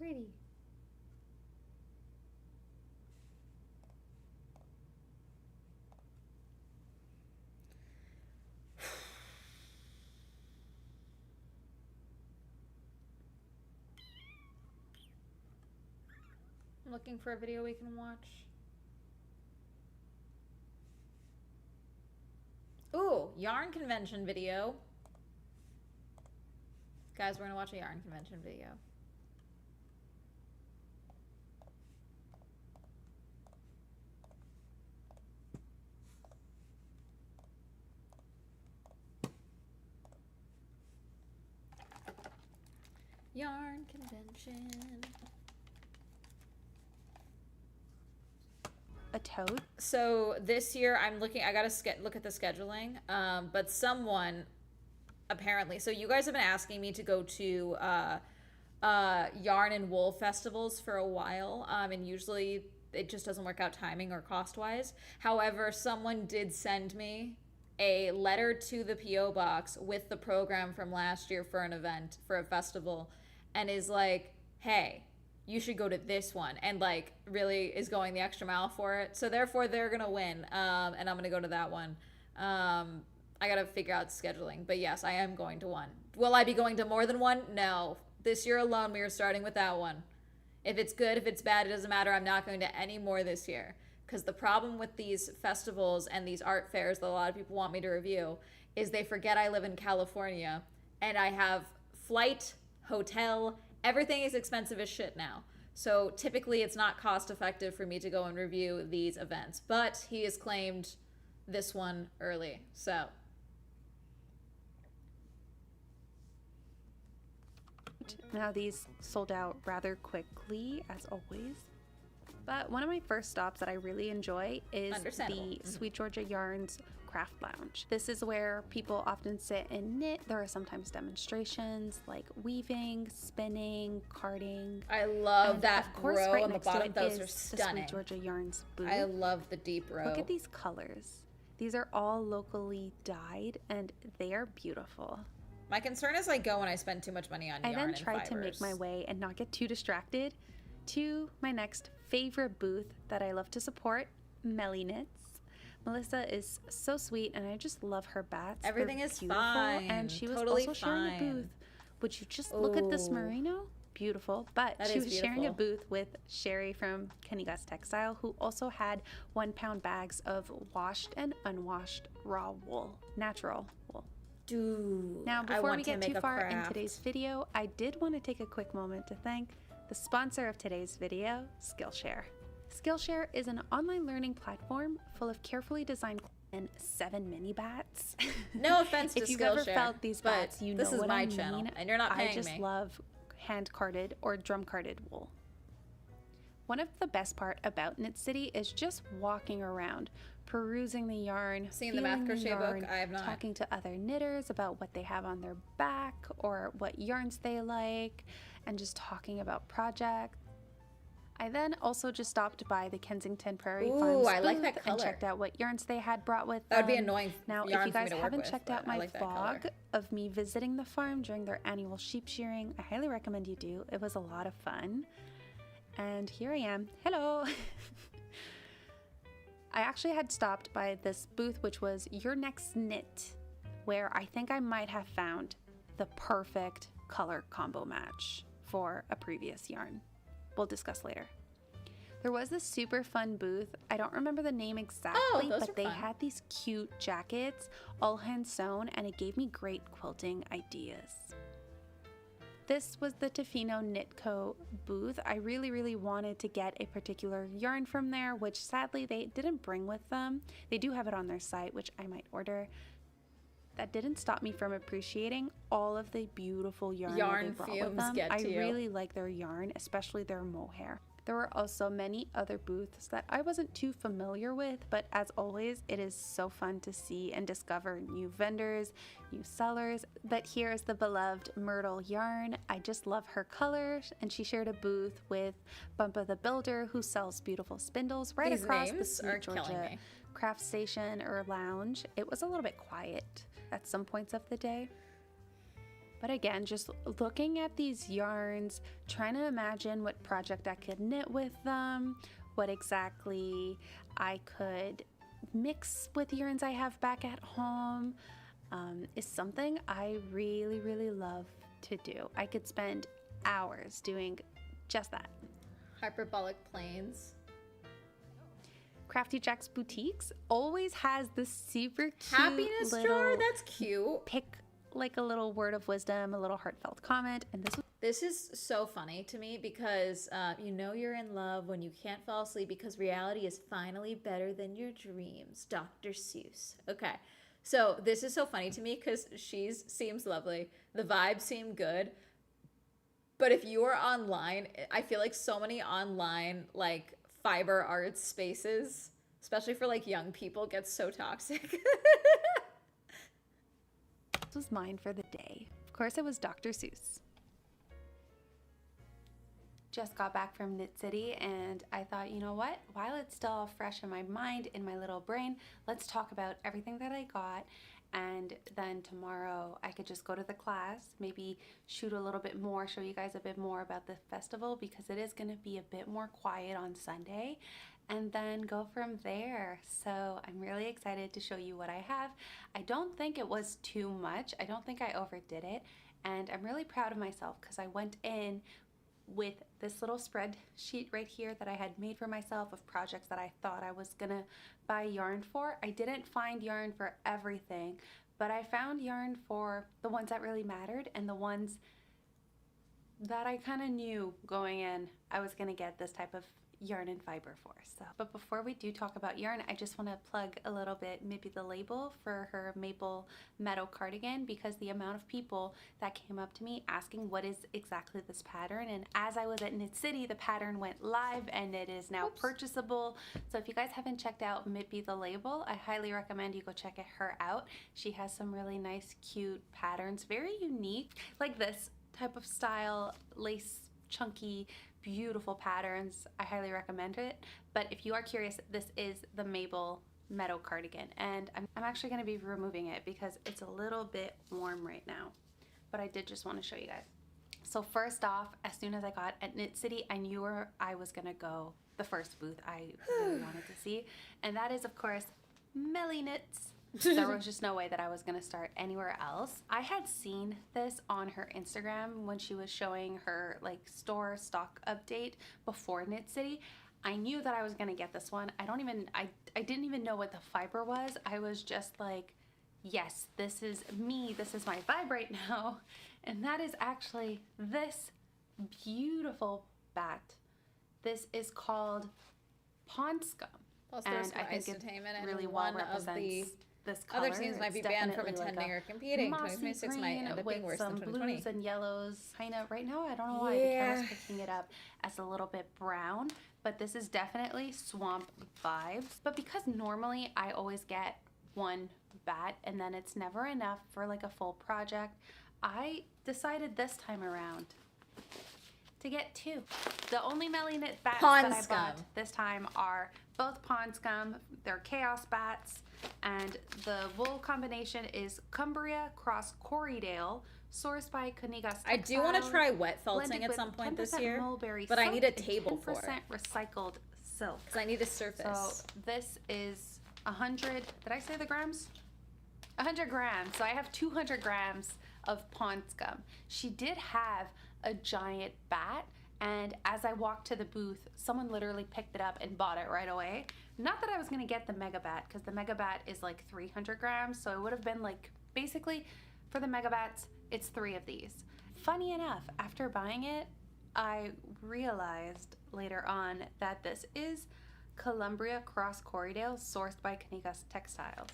pretty. I'm looking for a video we can watch. Ooh, yarn convention video. Guys, we're gonna watch a yarn convention video. Yarn convention. A tote? So this year I'm looking, I gotta look at the scheduling, but someone apparently, so you guys have been asking me to go to yarn and wool festivals for a while, and usually it just doesn't work out timing or cost wise. However, someone did send me a letter to the PO box with the program from last year for an event, for a festival, and is like, hey, you should go to this one, and like really is going the extra mile for it. So therefore they're gonna win, and I'm gonna go to that one. I gotta figure out scheduling, but yes, I am going to one. Will I be going to more than one? No. This year alone, we are starting with that one. If it's good, if it's bad, it doesn't matter. I'm not going to any more this year. Because the problem with these festivals and these art fairs that a lot of people want me to review is they forget I live in California and I have flight, hotel, everything is expensive as shit now. So typically it's not cost effective for me to go and review these events. But he has claimed this one early. So Now these sold out rather quickly, as always. But one of my first stops that I really enjoy is the Sweet Georgia Yarns Craft Lounge. This is where people often sit and knit. There are sometimes demonstrations like weaving, spinning, carding. I love And that of course, row right on the next to bottom. it Those is are the stunning. Sweet Georgia Yarns booth. I love the deep row. Look at these colors. These are all locally dyed and they are beautiful. My concern is I go when I spend too much money on yarn I then and tried to make fibers. my way and not get too distracted to my next favorite booth that I love to support, Melly Knits. Melissa is so sweet and I just love her bats. Everything They're is beautiful. fine. And she was Totally also sharing a fine. booth. Would you just look at this Ooh. merino? Beautiful. But That she is was sharing a beautiful. booth with Sherry from Kanigas Textile, who also had 1 pound bags of washed and unwashed raw wool, natural wool. Dude, Now, I before want we to get make too a far in craft. today's video, I did want to take a quick moment to thank the sponsor of today's video, Skillshare. Skillshare is an online learning platform full of carefully designed and 7 mini bats. No offense to If you've ever Skillshare, felt these but bats, you know this is what my I channel, mean. and you're not paying I just me. love hand carded or drum carded wool. One of the best part about Knit City is just walking around, perusing the yarn, Seen the math feeling crochet book? yarn, I have not. talking to other knitters about what they have on their back or what yarns they like, and just talking about projects. I then also just stopped by the Kensington Prairie Ooh, Farms I like booth that and color. checked out what yarns they had brought with That would be them. annoying Now, if yarn you for me guys to work haven't with, checked but out I my like that color. vlog of me visiting the farm during their annual sheep shearing, I highly recommend you do. It was a lot of fun. And here I am. Hello! I actually had stopped by this booth, which was Your Next Knit, where I think I might have found the perfect color combo match for a previous yarn. We'll discuss later. There was this super fun booth. I don't remember the name exactly, those but are they fun. had these cute jackets, all hand sewn, and it gave me great quilting ideas. This was the Tofino Knit Co. booth. I really wanted to get a particular yarn from there, which sadly they didn't bring with them. They do have it on their site, which I might order. That didn't stop me from appreciating all of the beautiful yarn that Yarn they brought with fumes them. get I to you. really like their yarn, especially their mohair. There were also many other booths that I wasn't too familiar with, but as always, it is so fun to see and discover new vendors, new sellers. But here's the beloved Myrtle yarn. I just love her colors, and she shared a booth with Bumpa the Builder, who sells beautiful spindles right These across the names are Sweet killing Georgia me. craft station or lounge. It was a little bit quiet at some points of the day. But again, just looking at these yarns, trying to imagine what project I could knit with them, what exactly I could mix with yarns I have back at home, is something I really, really love to do. I could spend hours doing just that. Hyperbolic planes. Crafty Jack's Boutiques always has this super cute Happiness little jar? That's cute. pick, like a little word of wisdom, a little heartfelt comment, and This is so funny to me because you know you're in love when you can't fall asleep because reality is finally better than your dreams. Dr. Seuss. Okay. So this is so funny to me because she seems lovely. The vibes seem good. But if you are online, I feel like so many online like fiber arts spaces, especially for like young people, get so toxic. This was mine for the day. Of course, it was Dr. Seuss. Just got back from Knit City and I thought, you know what? While it's still fresh in my mind, in my little brain, let's talk about everything that I got. And then tomorrow I could just go to the class, maybe shoot a little bit more, show you guys a bit more about the festival because it is going to be a bit more quiet on Sunday, and then go from there. So I'm really excited to show you what I have. I don't think it was too much. I don't think I overdid it. And I'm really proud of myself because I went in with this little spreadsheet right here that I had made for myself of projects that I thought I was gonna buy yarn for. I didn't find yarn for everything, but I found yarn for the ones that really mattered and the ones that I kind of knew going in I was gonna get this type of yarn and fiber for. So, but before we do talk about yarn, I just want to plug a little bit maybe the label for her Maple Meadow cardigan because the amount of people that came up to me asking what is exactly this pattern, and as I was at Knit City, the pattern went live and it is now purchasable. So if you guys haven't checked out Mippy the Label, I highly recommend you go check her out. She has some really nice cute patterns, very unique, like this type of style, lace, chunky, beautiful patterns. I highly recommend it. But if you are curious, this is the Maple Meadow cardigan, and I'm actually going to be removing it because it's a little bit warm right now, but I did just want to show you guys. So first off, as soon as I got at Knit City, I knew where I was going to go, the first booth I really wanted to see, and that is of course Melly Knits. There was just no way that I was going to start anywhere else. I had seen this on her Instagram when she was showing her like store stock update before Knit City. I knew that I was going to get this one. I didn't even know what the fiber was. I was just like, yes, this is me. This is my vibe right now. And that is actually this beautiful bat. This is called Pond Scum. Plus, And there's I think it entertainment and really well one of represents the this color. other teams might be It's banned from definitely attending like or competing. mossy 2026 might green end up with being worse than some 2020. blues and yellows. Kind of right now, I don't know why the Yeah. camera's picking it up as a little bit brown, but this is definitely swamp vibes. But because normally I always get one bat and then it's never enough for like a full project, I decided this time around to get two. The only Melly Knit bats Pond that I Scum. bought this time are both Pond Scum. They're Chaos bats, and the wool combination is Cumbria Cross Corriedale, sourced by Konigas I do want to Textiles, try wet felting blended at with some point this 10% year, mulberry but I silk need a and table for 10% it recycled silk. because I need a surface. So this is 100, did I say the grams? 100 grams. So I have 200 grams of Pond Scum. She did have a giant bat, and as I walked to the booth, someone literally picked it up and bought it right away. Not that I was gonna get the Mega Bat, because the Mega Bat is like 300 grams, so it would have been like, basically, for the Mega Bats, it's 3 of these. Funny enough, after buying it, I realized later on that this is Columbria Cross Corriedale, sourced by Konigas Textiles.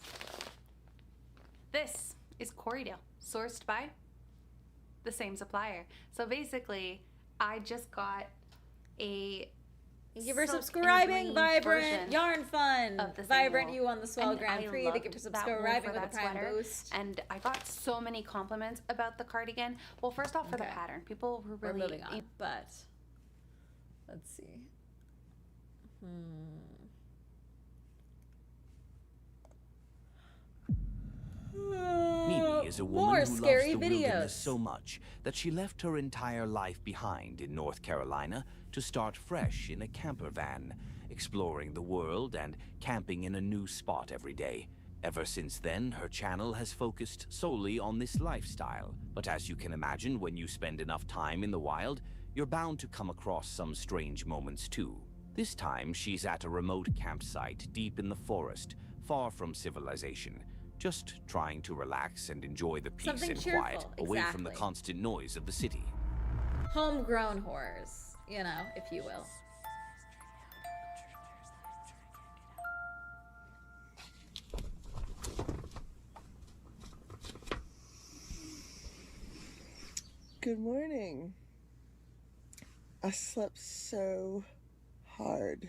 This is Corriedale, sourced by the same supplier. So basically, I just got a Thank you for silk and subscribing, green Vibrant version Yarn Fun. of the same Vibrant, wool. you won the Swell And Grand I Prix. Thank you for loved that wool subscribing for with a that Prime sweater. Boost. And I got so many compliments about the cardigan. Well, first off, for the Okay. pattern, people were We're really moving on, but let's see. Mimi is a woman More who loves scary the wilderness videos. so much that she left her entire life behind in North Carolina to start fresh in a camper van, exploring the world and camping in a new spot every day. Ever since then, her channel has focused solely on this lifestyle. But as you can imagine, when you spend enough time in the wild, you're bound to come across some strange moments too. This time, she's at a remote campsite deep in the forest, far from civilization, just trying to relax and enjoy the peace Something and quiet cheerful, away from the exactly. constant noise of the city. Homegrown horrors, you know, if you will. Good morning. I slept so hard.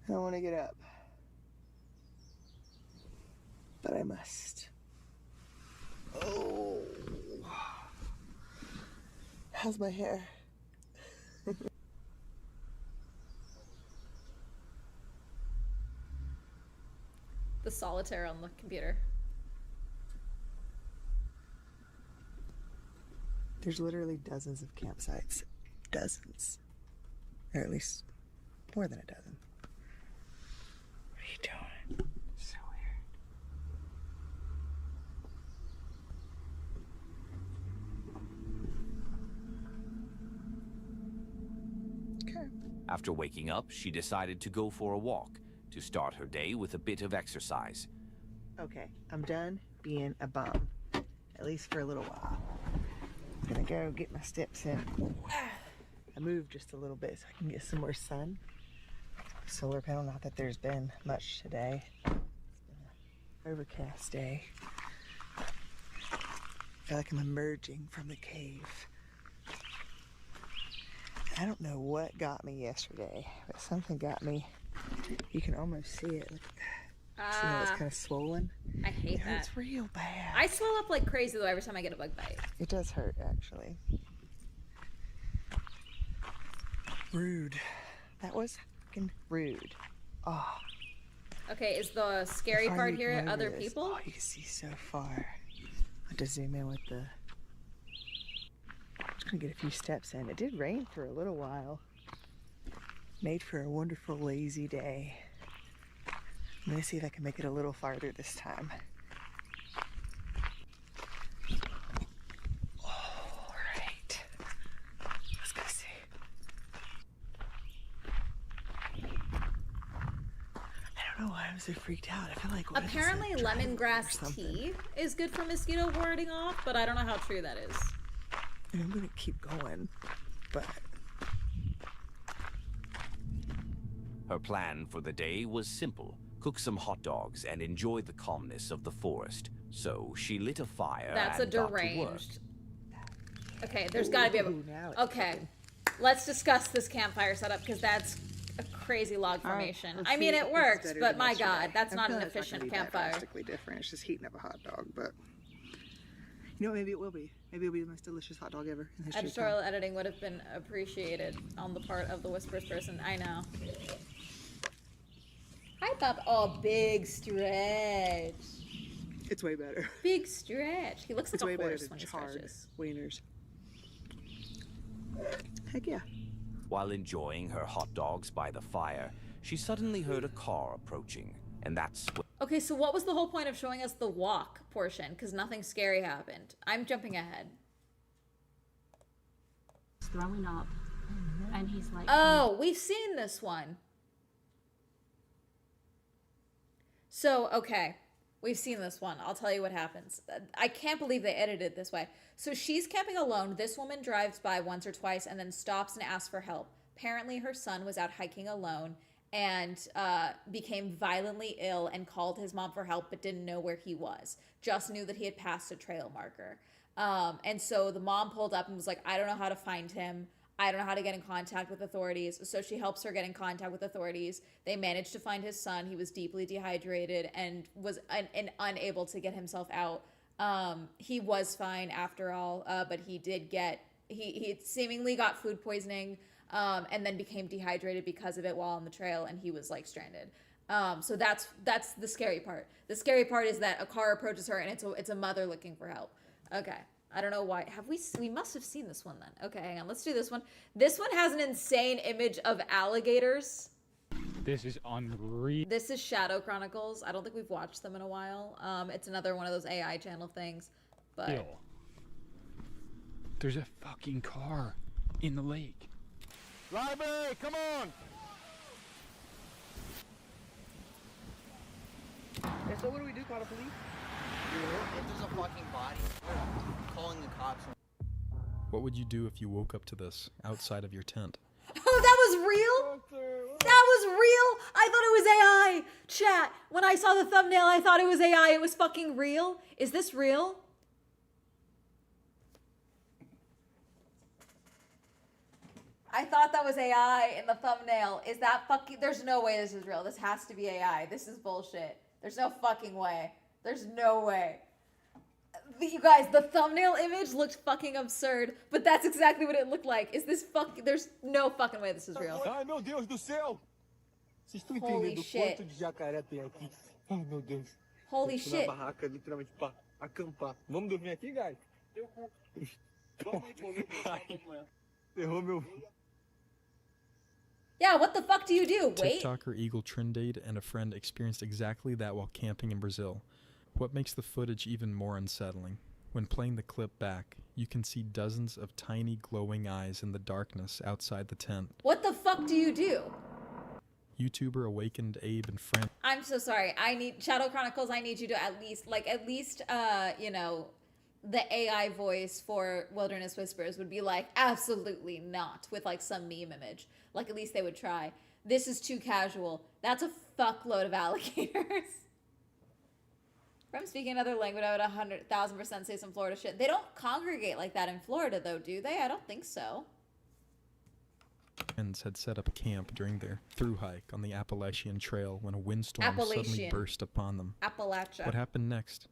I want to get up. But I must. Oh. How's my hair? The solitaire on the computer. There's literally dozens of campsites. Dozens. Or at least more than a dozen. What are you doing? So weird. Okay. After waking up, she decided to go for a walk to start her day with a bit of exercise. Okay, I'm done being a bum. At least for a little while. I'm gonna go get my steps in. I moved just a little bit so I can get some more sun. Solar panel, not that there's been much today. It's been an overcast day. I feel like I'm emerging from the cave. I don't know what got me yesterday, but something got me. You can almost see it. Look, see how it's kind of swollen? I hate It that. hurts real bad. I swell up like crazy though every time I get a bug bite. It does hurt, actually. Rude. That was fucking rude. Oh, Okay, is the scary how part you here come over other this? people? Oh, you can see so far. I have to zoom in with the. Just gonna get a few steps in. It did rain for a little while. Made for a wonderful lazy day. I'm gonna see if I can make it a little farther this time. All right. Let's go see. I don't know why I'm so freaked out. I feel like what if it's a Apparently driveway or lemongrass something? tea is good for mosquito warding off, but I don't know how true that is. And I'm gonna keep going, but Her plan for the day was simple: cook some hot dogs and enjoy the calmness of the forest. So she lit a fire That's a and got to work. deranged. Okay, there's gotta be a. Ooh, now it's Okay, cooking. let's discuss this campfire setup because that's a crazy log All right, formation. let's I mean, see it if it's works, better but than my yesterday. god, that's I'm not an feeling it's efficient gonna be that campfire. drastically different. It's just heating up a hot dog, but you know what? Maybe it will be. Maybe it'll be the most delicious hot dog ever in history. of time. Editorial editing would have been appreciated on the part of the Whispers person. I know. Hi, Bob. Oh, big stretch. It's way better. Big stretch. He looks like It's way a better horse than when he charred stretches. wieners. Heck yeah. While enjoying her hot dogs by the fire, she suddenly heard a car approaching, and that's when Okay, so what was the whole point of showing us the walk portion? Because nothing scary happened. I'm jumping ahead. He's throwing up, and he's like, Oh, we've seen this one. So, okay. We've seen this one. I'll tell you what happens. I can't believe they edited it this way. So she's camping alone. This woman drives by once or twice and then stops and asks for help. Apparently, her son was out hiking alone and became violently ill and called his mom for help but didn't know where he was. Just knew that he had passed a trail marker. And so the mom pulled up and was like, I don't know how to find him. I don't know how to get in contact with authorities. So she helps her get in contact with authorities. They managed to find his son. He was deeply dehydrated and was unable to get himself out. He was fine after all, but he did get, he seemingly got food poisoning and then became dehydrated because of it while on the trail, and he was like stranded. So that's the scary part. The scary part is that a car approaches her and it's a mother looking for help. Okay. I don't know why. We must have seen this one then. Okay, hang on. Let's do this one. This one has an insane image of alligators. This is unreal. This is Shadow Chronicles. I don't think we've watched them in a while. It's another one of those AI channel things. But There's a fucking car in the lake. Library, come on! Yeah, so what do we do? Call the police? If there's a fucking body, we're calling the cops. What would you do if you woke up to this outside of your tent? oh, that was real? That was real? I thought it was AI. Chat, when I saw the thumbnail, I thought it was AI. It was fucking real. Is this real? I thought that was AI in the thumbnail. Is that fucking... There's no way this is real. This has to be AI. This is bullshit. There's no fucking way. There's no way. You guys, the thumbnail image looked fucking absurd, but that's exactly what it looked like. Is this fucking... There's no fucking way this is real. Ai, meu Deus do céu! Vocês estão Holy entendendo shit. quanto de jacaré tem aqui? Ai, meu Deus. Holy Tô shit. na barraca, literalmente, pra acampar. Vamos dormir aqui, guys? Ferrou meu... Yeah, what the fuck do you do? Wait. TikToker Eagle Trindade and a friend experienced exactly that while camping in Brazil. What makes the footage even more unsettling? When playing the clip back, you can see dozens of tiny glowing eyes in the darkness outside the tent. What the fuck do you do? YouTuber Awakened Abe and friend I'm so sorry. I need Shadow Chronicles. I need you to at least, you know, the AI voice for Wilderness Whispers would be like, absolutely not, with like some meme image. Like at least they would try. This is too casual. That's a fuckload of alligators. If I'm speaking another language, I would 100,000% say some Florida shit. They don't congregate like that in Florida, though, do they? I don't think so. friends had set up camp during their through hike on the Appalachian Trail when a windstorm suddenly Appalachian. burst upon them. Appalachia. What happened next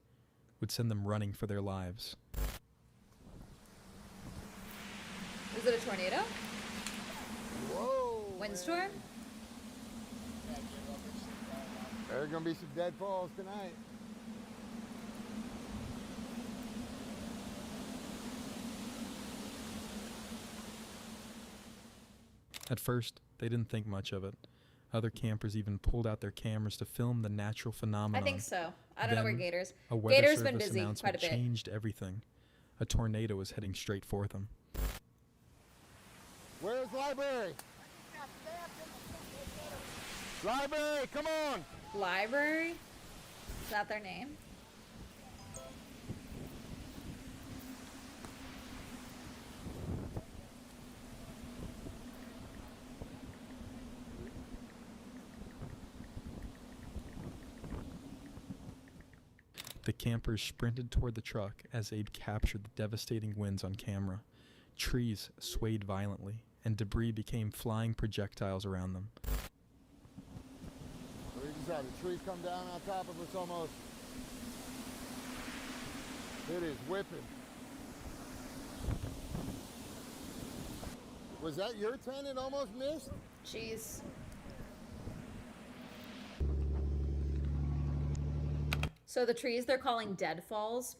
would send them running for their lives. Is it a tornado? Whoa! Windstorm? There are gonna be some dead falls tonight. At first, they didn't think much of it. Other campers even pulled out their cameras to film the natural phenomenon. I think so. I don't know where Then, Gators. A weather Gators been service busy announcement quite a bit. changed everything. A tornado was heading straight for them. Where's library? Library, come on! Library? Is that their name? The campers sprinted toward the truck as Abe captured the devastating winds on camera. Trees swayed violently, and debris became flying projectiles around them. We just had the trees come down on top of us almost. It is whipping. Was that your tent it almost missed? Jeez. So the trees they're calling deadfalls.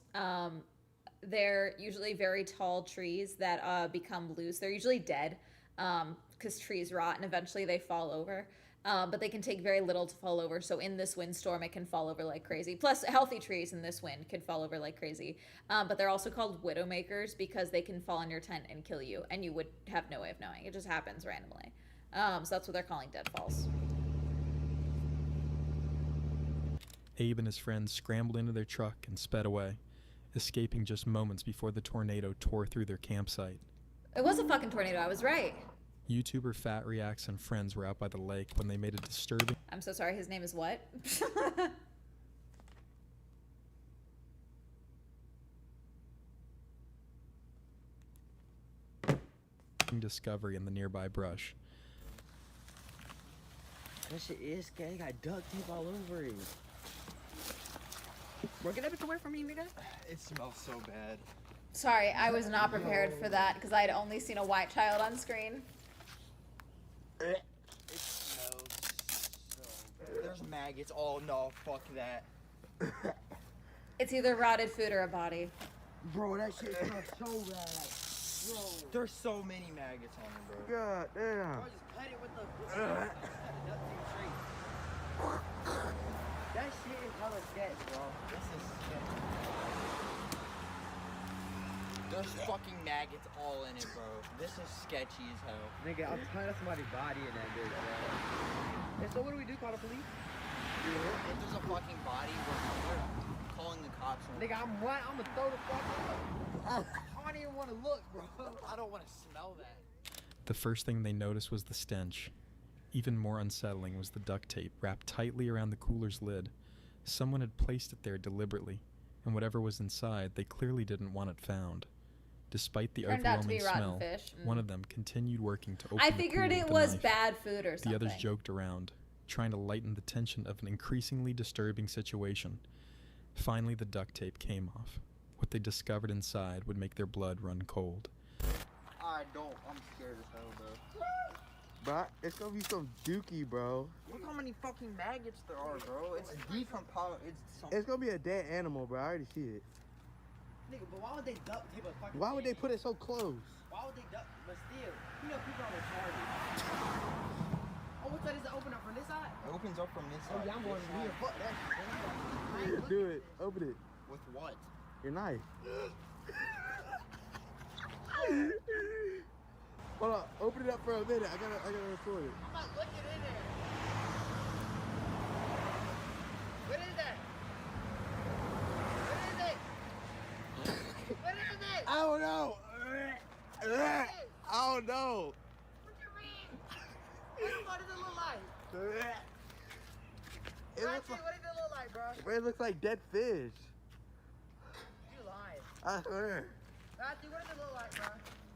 They're usually very tall trees that become loose. They're usually dead because trees rot and eventually they fall over. But they can take very little to fall over. So in this windstorm, it can fall over like crazy. Plus, healthy trees in this wind could fall over like crazy. But they're also called widowmakers because they can fall on your tent and kill you, and you would have no way of knowing. It just happens randomly. So that's what they're calling deadfalls. Abe and his friends scrambled into their truck and sped away, escaping just moments before the tornado tore through their campsite. It was a fucking tornado. I was right. YouTuber Fat Reacts and friends were out by the lake when they made a disturbing I'm so sorry. His name is what? discovery in the nearby brush. That shit is scary. Got duct tape all over it. Bro, get that bitch away from me, nigga. It smells so bad. Sorry, I was not prepared for that because I had only seen a white child on screen. It smells so bad. There's maggots. Oh no, fuck that. It's either rotted food or a body. Bro, that shit smells so bad. Bro. There's so many maggots on it, bro. God damn. Bro, just pet it with the that shit is hella sketch, bro. This is sketch. There's fucking maggots all in it, bro. This is sketchy as hell. Nigga, I'm tying up somebody's body in that bitch, bro. And so what do we do? Call the police? If there's a fucking body, we're calling the cops. Nigga, I'm what? I'm gonna throw the fuck up. I don't even want to look, bro. I don't want to smell that. The first thing they noticed was the stench. Even more unsettling was the duct tape wrapped tightly around the cooler's lid. Someone had placed it there deliberately, and whatever was inside, they clearly didn't want it found. Despite the Turned out to be overwhelming rotten smell, fish. one of them continued working to open I the figured cooler it with a was knife. bad food or something. The others joked around, trying to lighten the tension of an increasingly disturbing situation. Finally, the duct tape came off. What they discovered inside would make their blood run cold. I don't. I'm scared as hell, bro. Bro, it's gonna be some dookie, bro. Look how many fucking maggots there are, bro. It's decomposed. It's gonna be a dead animal, bro. I already see it. Nigga, but why would they duct tape a fucking Why would they put it so close? Why would they duct? But still, you know people are retarded. Oh, what side does it open up from this side? It opens up from this side. Oh yeah, I'm going This to here. side. Fuck that shit. Do it. Open it. With what? Your knife. Hold on. Open it up for a minute. I gotta record it. I'm not looking in there. What is that? What is it? What is it? I don't know. I don't know. What you mean? What does it look like? It Rocky, looks like, what does it look like, bro? bro, it looks like dead fish. You lying. I swear. Rocky, what does it look like, bro?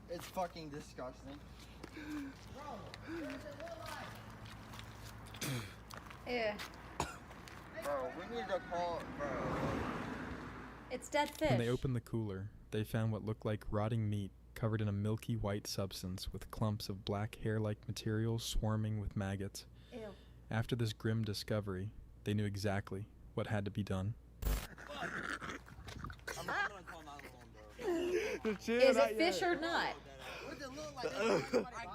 It's fucking disgusting. Bro, what does it look like? Yeah. Bro, we need to call, bro. It's dead fish. When they opened the cooler, they found what looked like rotting meat covered in a milky white substance with clumps of black hair-like material swarming with maggots. Ew. After this grim discovery, they knew exactly what had to be done. I'm not gonna call 911, bro. Is it fish or not? What does it look like? I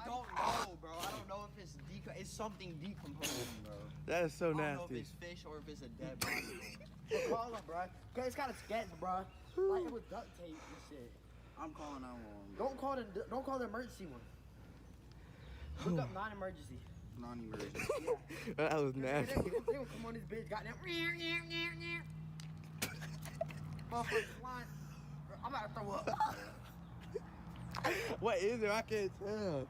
don't know, bro. I don't know if it's it's something decomposing, bro. That is so I don't know nasty. if it's fish or if it's a dead body. Call him, bro. Cause it's kind of sketch, bro. Like it was duct tape and shit. I'm calling 911. Don't call the emergency one. Look up non-emergency. Non-emergency. That was They nasty. will come on this bitch, goddamn. Motherfucker flying. I'm about to throw up. What is it? I can't tell.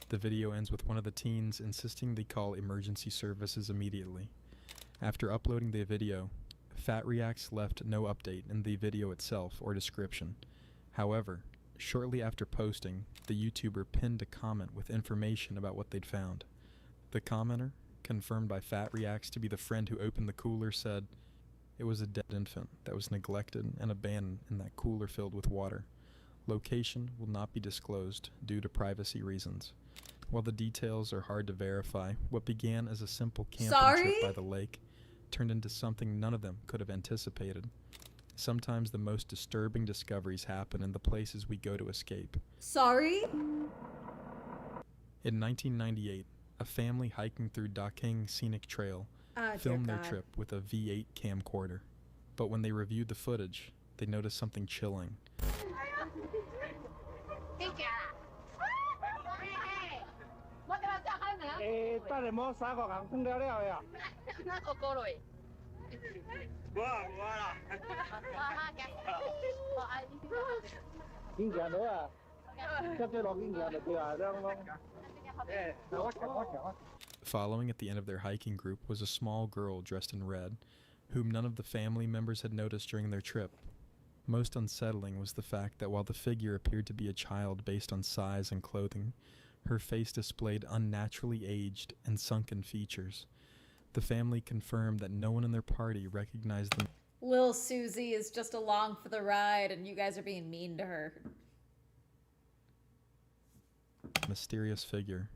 The video ends with one of the teens insisting they call emergency services immediately. After uploading the video, Fat Reacts left no update in the video itself or description. However, shortly after posting, the YouTuber pinned a comment with information about what they'd found. The commenter, confirmed by Fat Reacts to be the friend who opened the cooler, said, "It was a dead infant that was neglected and abandoned in that cooler filled with water. Location will not be disclosed due to privacy reasons." While the details are hard to verify, what began as a simple camping trip by the lake turned into something none of them could have anticipated. Sometimes the most disturbing discoveries happen in the places we go to escape. Sorry? In 1998, a family hiking through Daking Scenic Trail Dear filmed their God. trip with a V8 camcorder. But when they reviewed the footage, they noticed something chilling. Following at the end of their hiking group was a small girl dressed in red, whom none of the family members had noticed during their trip. Most unsettling was the fact that while the figure appeared to be a child based on size and clothing, her face displayed unnaturally aged and sunken features. The family confirmed that no one in their party recognized them. Lil Susie is just along for the ride and you guys are being mean to her. this mysterious figure.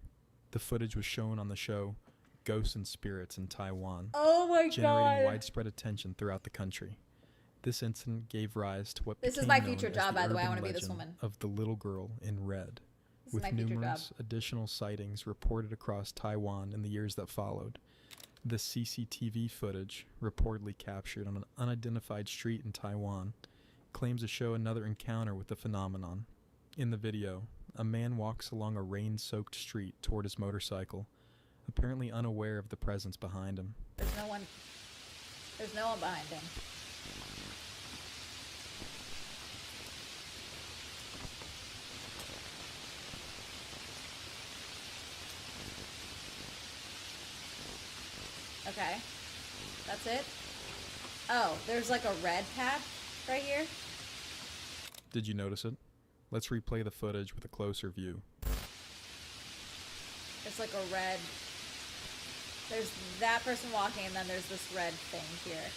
The footage was shown on the show Ghosts and Spirits in Taiwan, Oh my generating god. widespread attention throughout the country. This incident gave rise to what This is became my known future as job, by the way. I urban want to be this legend woman. of the little girl in red, This is with my future job. numerous additional sightings reported across Taiwan in the years that followed. The CCTV footage, reportedly captured on an unidentified street in Taiwan, claims to show another encounter with the phenomenon. In the video, a man walks along a rain-soaked street toward his motorcycle, apparently unaware of the presence behind him. There's no one behind him. Okay. That's it? Oh, there's like a red patch right here? Did you notice it? Let's replay the footage with a closer view. It's like a red... There's that person walking, and then there's this red thing here.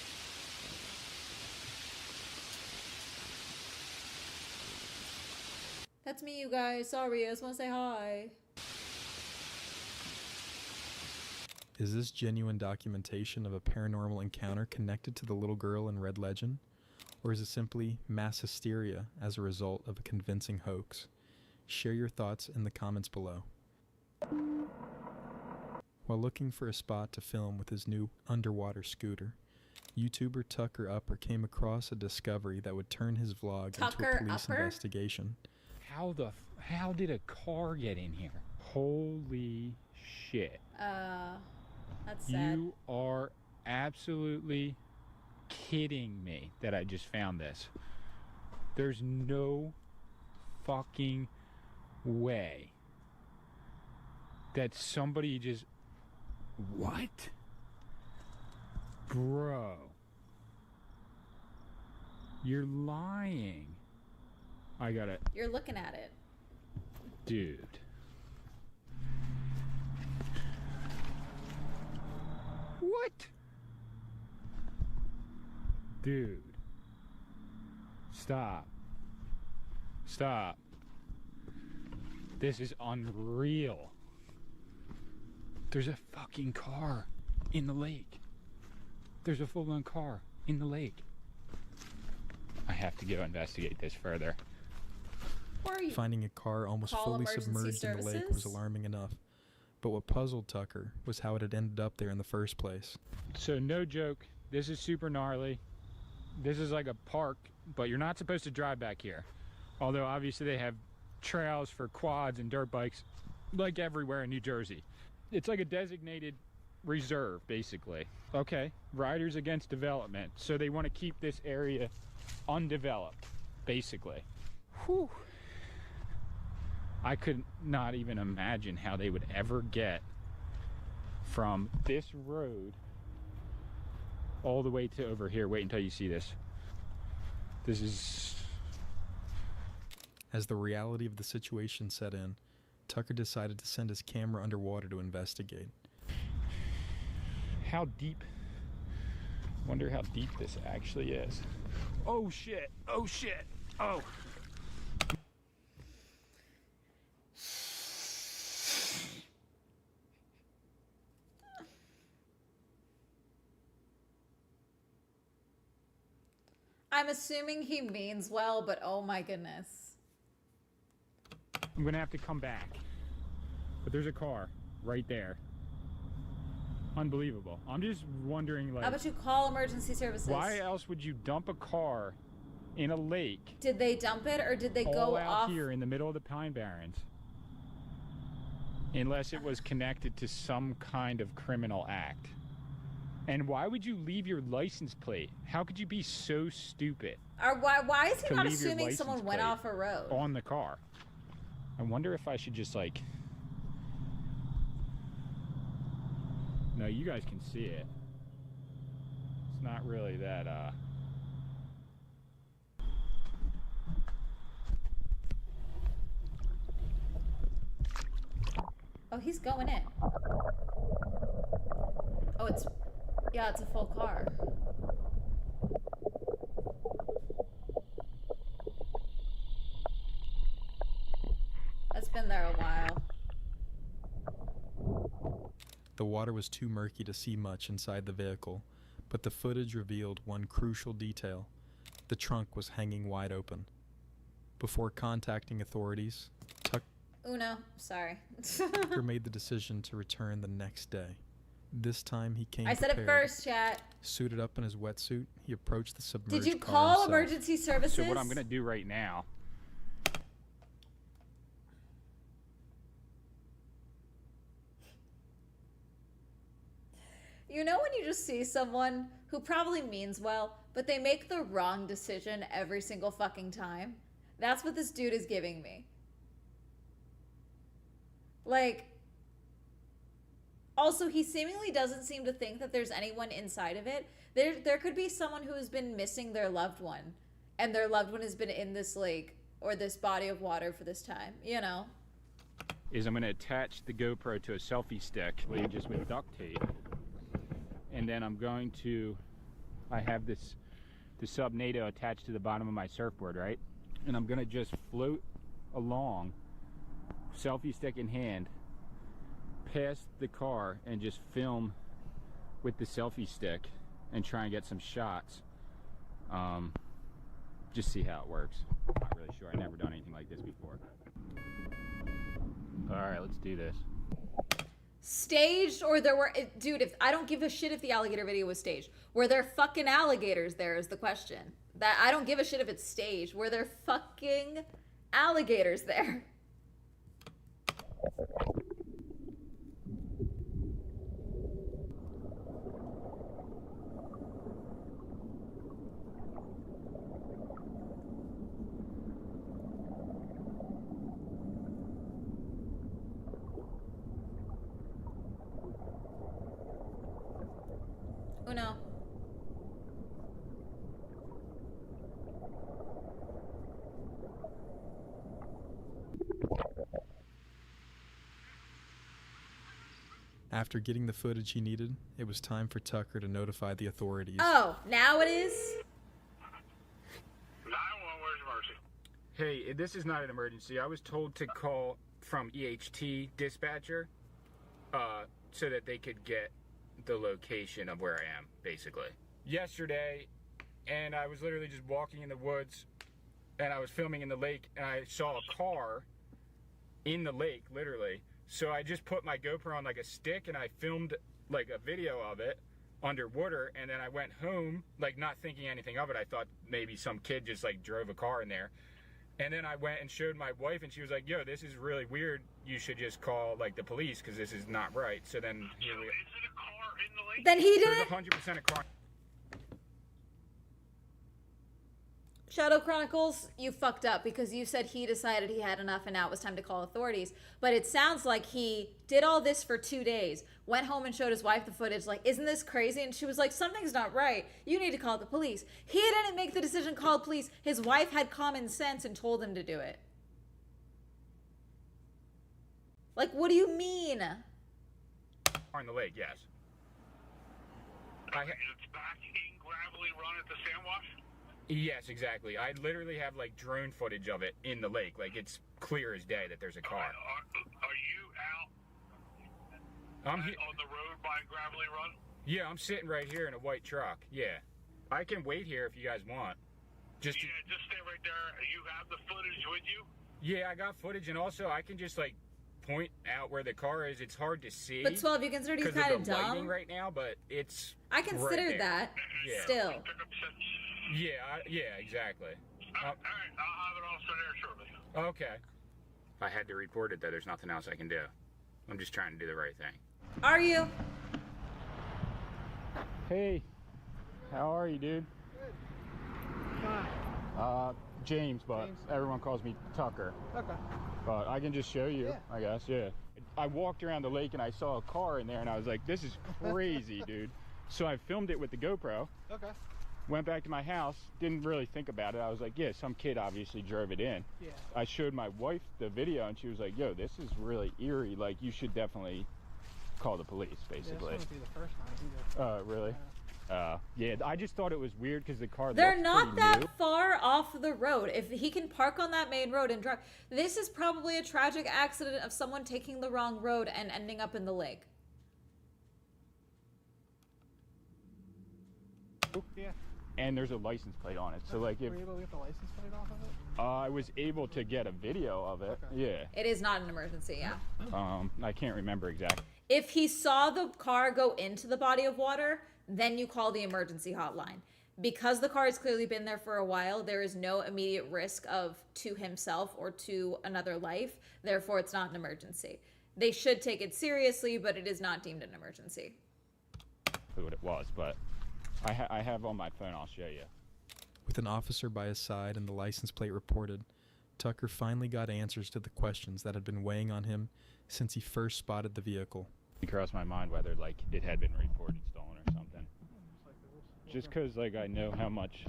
That's me, you guys. Sorry, I just want to say hi. Is this genuine documentation of a paranormal encounter connected to the little girl in Red Legend? Or is it simply mass hysteria as a result of a convincing hoax? Share your thoughts in the comments below. While looking for a spot to film with his new underwater scooter, YouTuber Tucker Upper came across a discovery that would turn his vlog into Tucker a police Upper? investigation. How did a car get in here? Holy shit. That's sad. You are absolutely kidding me that I just found this. There's no fucking way that somebody just... What? Bro. You're lying. I gotta... You're looking at it. Dude. What? Dude. Stop. Stop. This is unreal. There's a fucking car in the lake. There's a full-blown car in the lake. I have to go investigate this further. Where are you? Finding a car almost Call fully emergency submerged in the lake was services? alarming enough. But what puzzled Tucker was how it had ended up there in the first place. So no joke, this is super gnarly. This is like a park, but you're not supposed to drive back here. Although obviously they have trails for quads and dirt bikes like everywhere in New Jersey. It's like a designated reserve, basically. Okay, Riders Against Development. So they want to keep this area undeveloped, basically. Whew. I could not even imagine how they would ever get from this road all the way to over here. Wait until you see this. This is... As the reality of the situation set in, Tucker decided to send his camera underwater to investigate. How deep? Wonder how deep this actually is. Oh shit! Oh shit! Oh! I'm assuming he means well, but oh my goodness. I'm gonna have to come back. But there's a car right there. Unbelievable. I'm just wondering, like, How about you call emergency services? why else would you dump a car in a lake Did they dump it or did they all go out off? here in the middle of the Pine Barrens? Unless it was connected to some kind of criminal act. And why would you leave your license plate? How could you be so stupid Or why is he to not leave your assuming license someone went plate off a road? on the car? I wonder if I should just, like... No, you guys can see it. It's not really that, Oh, he's going in. Oh, it's a full car. That's been there a while. The water was too murky to see much inside the vehicle, but the footage revealed one crucial detail. The trunk was hanging wide open. Before contacting authorities, Uno, sorry. Tucker made the decision to return the next day. This time he came I said it prepared. first, chat. Suited up in his wetsuit, he approached the submerged Did you car call himself. emergency services? So what I'm gonna do right now, You know when you just see someone who probably means well, but they make the wrong decision every single fucking time? That's what this dude is giving me. Like, also, he seemingly doesn't seem to think that there's anyone inside of it. There could be someone who has been missing their loved one, and their loved one has been in this lake or this body of water for this time, you know? is I'm gonna attach the GoPro to a selfie stick, just with duct tape. And then I'm going to, I have the Sub NATO attached to the bottom of my surfboard, right? And I'm gonna just float along, selfie stick in hand, past the car and just film with the selfie stick and try and get some shots. Just see how it works. Not really sure, I've never done anything like this before. All right, let's do this. Staged, or there were, dude, if I don't give a shit if the alligator video was staged. Were there fucking alligators there is the question. That I don't give a shit if it's staged. Were there fucking alligators there? Uno. After getting the footage he needed, it was time for Tucker to notify the authorities. Oh, now it is? 911, where's emergency? Hey, this is not an emergency. I was told to call from EHT dispatcher so that they could get the location of where I am, basically. Yesterday, and I was literally just walking in the woods, and I was filming in the lake, and I saw a car in the lake, literally. So I just put my GoPro on like a stick, and I filmed like a video of it underwater, and then I went home, like not thinking anything of it. I thought maybe some kid just like drove a car in there. And then I went and showed my wife, and she was like, yo, this is really weird. You should just call like the police because this is not right. So then here we Is it a car in the lake? Then he There's didn't. 100% a car. Shadow Chronicles, you fucked up because you said he decided he had enough and now it was time to call authorities. But it sounds like he did all this for 2 days, went home and showed his wife the footage, like, isn't this crazy? And she was like, something's not right. You need to call the police. He didn't make the decision, call police. His wife had common sense and told him to do it. Like, what do you mean? In the lake, yes. It's back in Gravelly Run at the sand wash? Yes, exactly. I literally have like drone footage of it in the lake. Like it's clear as day that there's a car. Are you out I'm on the road by Gravelly Run? Yeah, I'm sitting right here in a white truck. Yeah. I can wait here if you guys want. Just stay right there. You have the footage with you? Yeah, I got footage, and also I can just like point out where the car is. It's hard to see. But 12, you consider he's kind of dumb? lighting right now, but it's I considered right there. that. Yeah. Still. Yeah, exactly. All right, I'll have it all set there shortly. Okay. If I had to report it, though, there's nothing else I can do. I'm just trying to do the right thing. Are you? Hey, how are you, dude? Good. James, but everyone calls me Tucker. Okay. But I can just show you, Yeah. I guess, yeah. I walked around the lake and I saw a car in there and I was like, this is crazy, dude. So I filmed it with the GoPro. Okay. Went back to my house, didn't really think about it. I was like, yeah, some kid obviously drove it in. Yeah. I showed my wife the video and she was like, yo, this is really eerie. Like, you should definitely call the police, Yeah, this basically. wouldn't be the first time either. Really? Yeah, I just thought it was weird because the car They're looked not pretty that new. far off the road. If he can park on that main road and drive, this is probably a tragic accident of someone taking the wrong road and ending up in the lake. Yeah. And there's a license plate on it. So like if were you able to get the license plate off of it? I was able to get a video of it. Okay. Yeah. It is not an emergency, yeah. I can't remember exactly. If he saw the car go into the body of water, then you call the emergency hotline. Because the car has clearly been there for a while, there is no immediate risk to himself or to another life. Therefore, it's not an emergency. They should take it seriously, but it is not deemed an emergency. What it was, but I have on my phone. I'll show you. With an officer by his side and the license plate reported, Tucker finally got answers to the questions that had been weighing on him since he first spotted the vehicle. It crossed my mind whether like it had been reported stolen or something. Just because like I know how much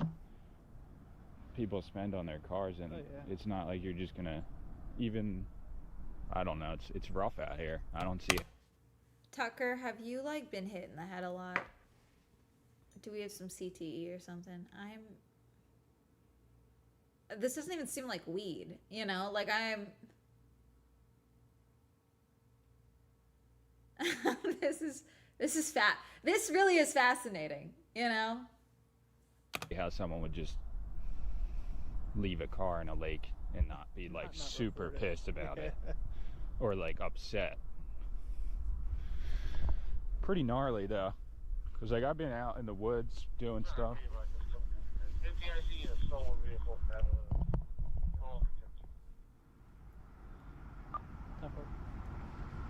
people spend on their cars, and it's not like you're just gonna even. I don't know. It's rough out here. I don't see it. Tucker, have you like been hit in the head a lot? Do we have some CTE or something? This doesn't even seem like weed, you know? Like this really is fascinating, you know? How someone would just leave a car in a lake and not be like super pissed about it or like upset. Pretty gnarly though, because like I've been out in the woods doing stuff.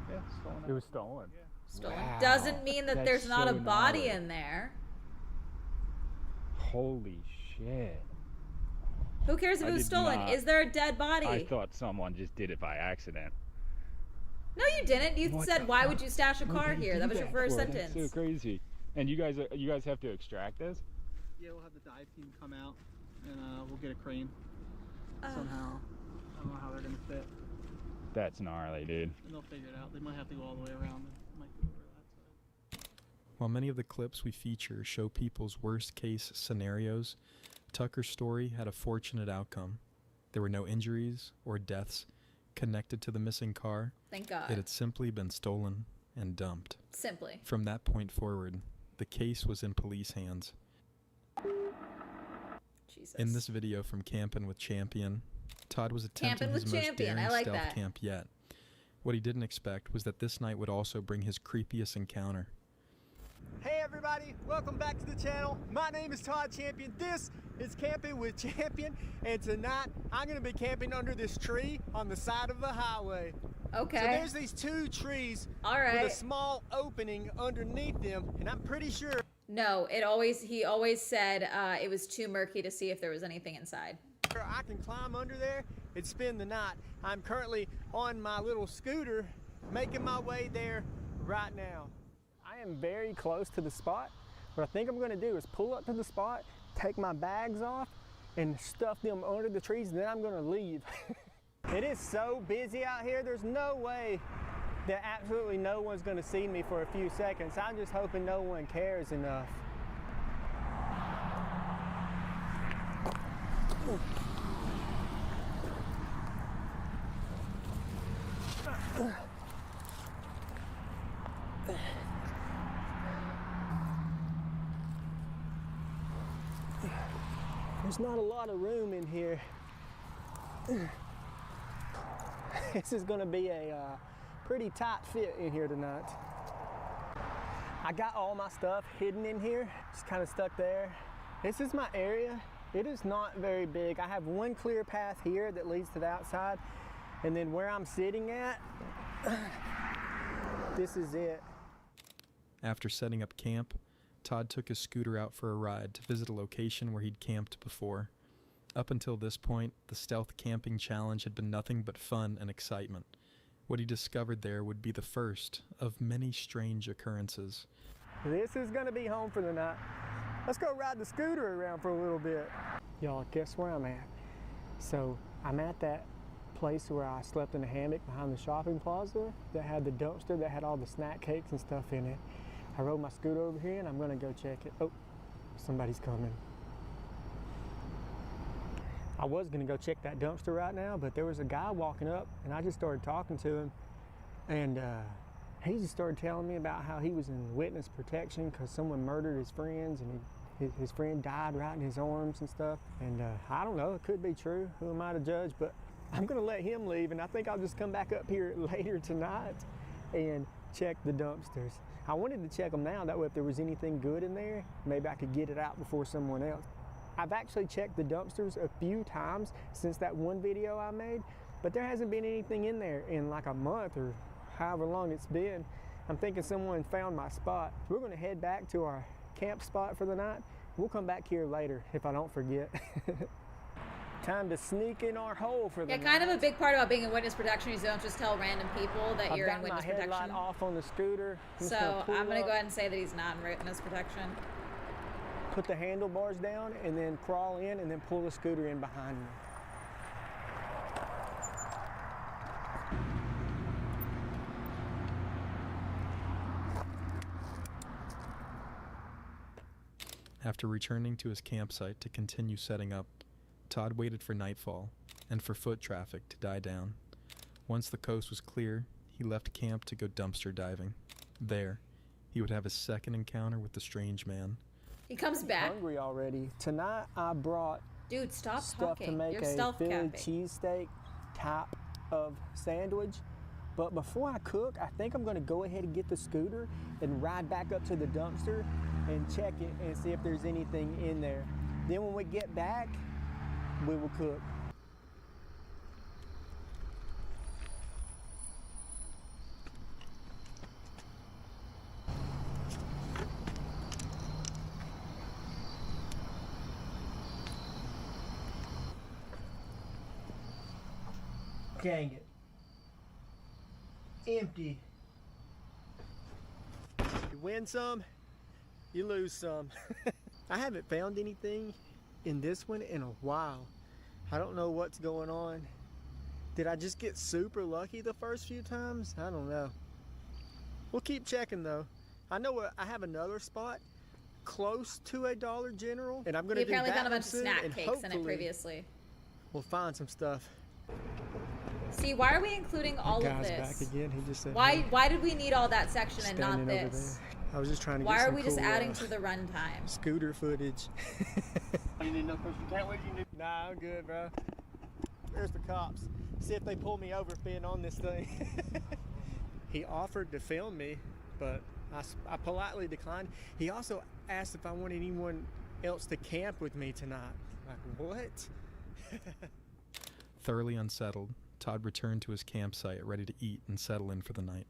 Yeah, stolen. It was stolen. Stolen. Wow. Doesn't mean that That's there's not so a body gnarly. in there. Holy shit. Who cares if I it was did stolen? not- Is there a dead body? I thought someone just did it by accident. No, you didn't. You What said, the "Why fuck? would you stash a What car did you here?" do That was your that first for? sentence. That's so crazy. And you guys have to extract this? Yeah, we'll have the dive team come out and we'll get a crane somehow. I don't know how they're gonna fit. That's gnarly, dude. And they'll figure it out. They might have to go all the way around. They might go over that side. While many of the clips we feature show people's worst case scenarios, Tucker's story had a fortunate outcome. There were no injuries or deaths connected to the missing car. Thank God. It had simply been stolen and dumped. Simply. From that point forward, the case was in police hands. Jesus. In this video from Campin' with Champion, Todd was attempting Campin' his with most Champion, daring I like stealth that. camp yet. What he didn't expect was that this night would also bring his creepiest encounter. Hey everybody, welcome back to the channel. My name is Todd Champion. This is Camping with Champion, and tonight I'm gonna be camping under this tree on the side of the highway. Okay. So there's these two trees All right. with a small opening underneath them, and I'm pretty sure No, he always said it was too murky to see if there was anything inside. I can climb under there and spend the night. I'm currently on my little scooter making my way there right now. I am very close to the spot. What I think I'm gonna do is pull up to the spot, take my bags off, and stuff them under the trees, and then I'm gonna leave. It is so busy out here, there's no way that absolutely no one's gonna see me for a few seconds. I'm just hoping no one cares enough. There's not a lot of room in here. This is gonna be a pretty tight fit in here tonight. I got all my stuff hidden in here, just kind of stuck there. This is my area. It is not very big. I have one clear path here that leads to the outside, and then where I'm sitting at, this is it. After setting up camp, Todd took his scooter out for a ride to visit a location where he'd camped before. Up until this point, the stealth camping challenge had been nothing but fun and excitement. What he discovered there would be the first of many strange occurrences. This is gonna be home for the night. Let's go ride the scooter around for a little bit. Y'all, guess where I'm at? So I'm at that place where I slept in a hammock behind the shopping plaza that had the dumpster that had all the snack cakes and stuff in it. I rode my scooter over here and I'm gonna go check it. Oh, somebody's coming. I was gonna go check that dumpster right now, but there was a guy walking up and I just started talking to him, and he just started telling me about how he was in witness protection because someone murdered his friends, and his friend died right in his arms and stuff. And I don't know, it could be true. Who am I to judge? But I'm gonna let him leave, and I think I'll just come back up here later tonight and check the dumpsters. I wanted to check them now, that way if there was anything good in there, maybe I could get it out before someone else. I've actually checked the dumpsters a few times since that one video I made, but there hasn't been anything in there in like a month or however long it's been. I'm thinking someone found my spot. We're gonna head back to our camp spot for the night. We'll come back here later if I don't forget. Time to sneak in our hole for the night. Yeah, kind of a big part about being in witness protection is you don't just tell random people that you're in witness I've got my protection. headlight off on the scooter. So I'm gonna go ahead and say that he's not in witness protection. Put the handlebars down and then crawl in and then pull the scooter in behind me. After returning to his campsite to continue setting up, Todd waited for nightfall and for foot traffic to die down. Once the coast was clear, he left camp to go dumpster diving. There, he would have his second encounter with the strange man. He comes back. Hungry already. Tonight I brought Dude, stop stuff talking. to make You're a stealth Philly capping. cheesesteak type of sandwich. But before I cook, I think I'm going to go ahead and get the scooter and ride back up to the dumpster and check it and see if there's anything in there. Then when we get back, we will cook. Dang it. Empty. You win some, you lose some. I haven't found anything in this one in a while. I don't know what's going on. Did I just get super lucky the first few times? I don't know. We'll keep checking though. I know I have another spot close to a Dollar General, and I'm gonna We do apparently that found a one bunch of soon, snack and cakes in it hopefully previously. We'll find some stuff. See, why are we including all of Guy's this? back again. He just said, Why "Hey." why did we need all that section and not Standing over this? there. I was just trying to Why get are some we just cool, adding to the runtime? scooter footage. You need no question. Can't wait. You need. Nah, I'm good, bro. There's the cops. See if they pull me over for being on this thing. He offered to film me, but I politely declined. He also asked if I wanted anyone else to camp with me tonight. Like, what? Thoroughly unsettled, Todd returned to his campsite ready to eat and settle in for the night.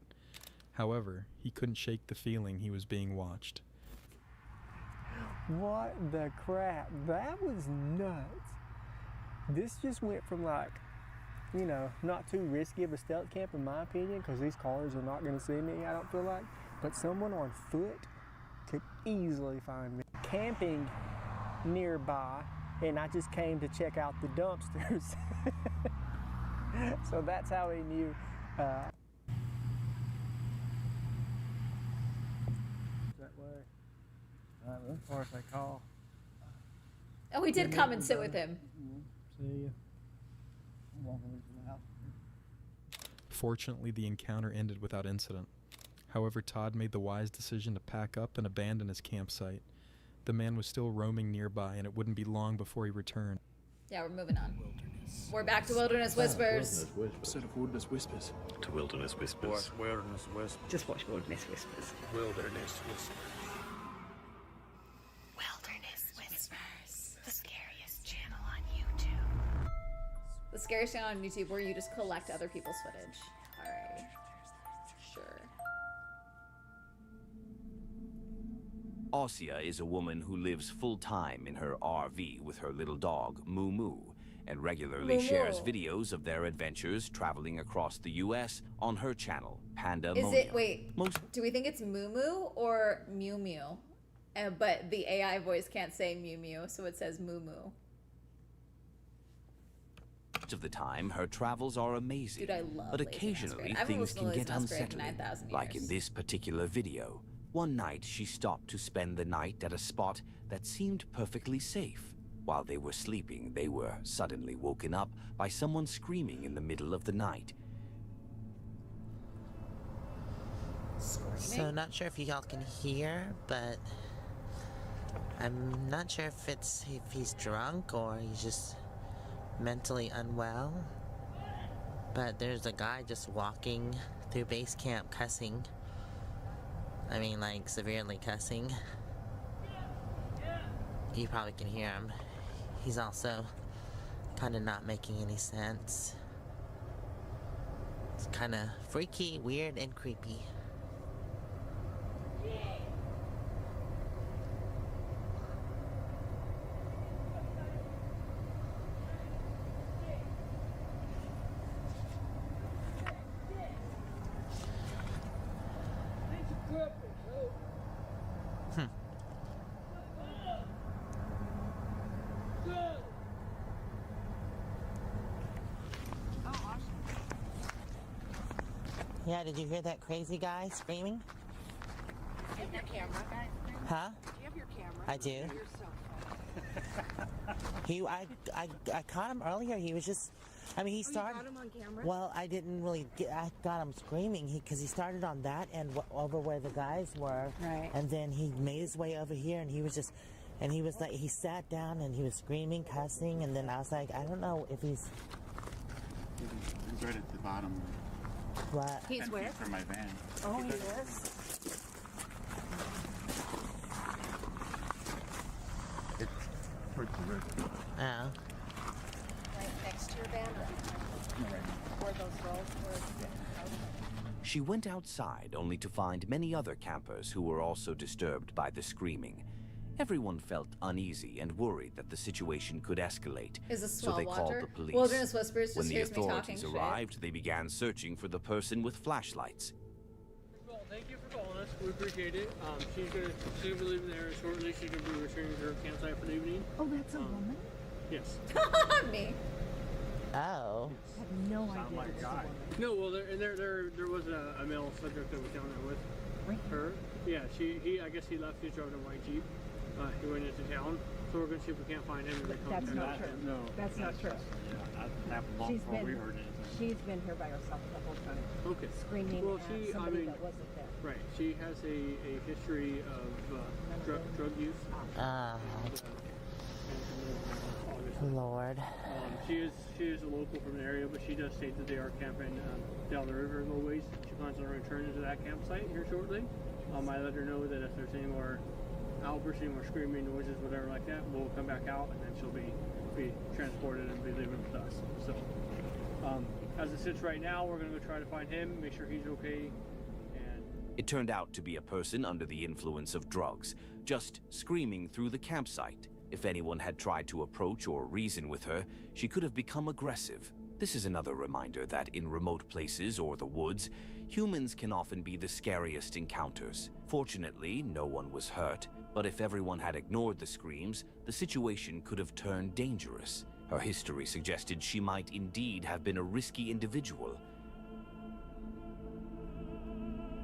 However, he couldn't shake the feeling he was being watched. What the crap? That was nuts. This just went from like, you know, not too risky of a stealth camp in my opinion, because these cars are not going to see me, I don't feel like. But someone on foot could easily find me. Camping nearby, and I just came to check out the dumpsters. So that's how he knew. That way. Or if they call. Oh, we did come and sit with him. See ya. Fortunately, the encounter ended without incident. However, Todd made the wise decision to pack up and abandon his campsite. The man was still roaming nearby, and it wouldn't be long before he returned. Yeah, we're moving on. We're back to Wilderness Whispers. Instead of Wilderness Whispers. To Wilderness Whispers. Wilderness Whispers. Just watch Wilderness Whispers. Wilderness Whispers. Wilderness Whispers, the scariest channel on YouTube. The scariest channel on YouTube where you just collect other people's footage. Alright. Sure. Ossia is a woman who lives full-time in her RV with her little dog, Moo Moo, and regularly Moo shares Moo. videos of their adventures traveling across the U.S. on her channel, Panda Is it, wait, do we think it's Moo Moo or Mew Mew? But the AI voice can't say Mew Mew, so it says Moo Moo. Most of the time, her travels are amazing, Dude, I love but Lazy occasionally Masquerade. I haven't things listened can to get Lazy Masquerade for unsettling, 9,000 like in years. this particular video. One night, she stopped to spend the night at a spot that seemed perfectly safe. While they were sleeping, they were suddenly woken up by someone screaming in the middle of the night. So not sure if you all can hear, but I'm not sure if he's drunk or he's just mentally unwell. But there's a guy just walking through base camp cussing. I mean, like, severely cussing. You probably can hear him. He's also kind of not making any sense. It's kind of freaky, weird, and creepy. Yeah, did you hear that crazy guy screaming? Do you have your camera, guys? Huh? Do you have your camera? I do. You're so I caught him earlier. He was just, I mean, he started. You got him on camera? Well, I didn't really I got him screaming because he started on that end over where the guys were. Right. And then he made his way over here and he was just, and he was like, he sat down and he was screaming, cussing, and then I was like, I don't know if he's. He's right at the bottom. What? He's 10 where? feet from my van. Oh, he is? It's towards the river. Oh. Right next to your van? Where those roads were? She went outside only to find many other campers who were also disturbed by the screaming. Everyone felt uneasy and worried that the situation could escalate. Is this so they Swell called Water? the police. Wilderness Whispers just When the hears me authorities talking arrived, they began searching for the person with flashlights. Well, thank you for calling us. We appreciate it. She's gonna be leaving there shortly. She's gonna be returning to her campsite for the evening. Oh, that's a woman? Yes. Me. Oh. I have no idea. like this is a a guy. woman. No, well, there was a male subject that was down there with her. Yeah, I guess he left. He's driving a white Jeep. He went into town, so we're gonna see if we can't find him. That's not true. No, That's not true. Yeah, that happened long before we heard anything. She's been here by herself the whole time. Okay. Screaming Well, at somebody that wasn't there. Right. She has a history of drug use. Lord. She is a local from the area, but she does state that they are camping down the river a little ways. She plans on returning to that campsite here shortly. I let her know that if there's any more outbursts, any more screaming noises, whatever like that, we'll come back out and then she'll be transported and be living with us. So, as it sits right now, we're going to go try to find him, make sure he's okay. It turned out to be a person under the influence of drugs, just screaming through the campsite. If anyone had tried to approach or reason with her, she could have become aggressive. This is another reminder that in remote places or the woods, humans can often be the scariest encounters. Fortunately, no one was hurt, but if everyone had ignored the screams, the situation could have turned dangerous. Her history suggested she might indeed have been a risky individual.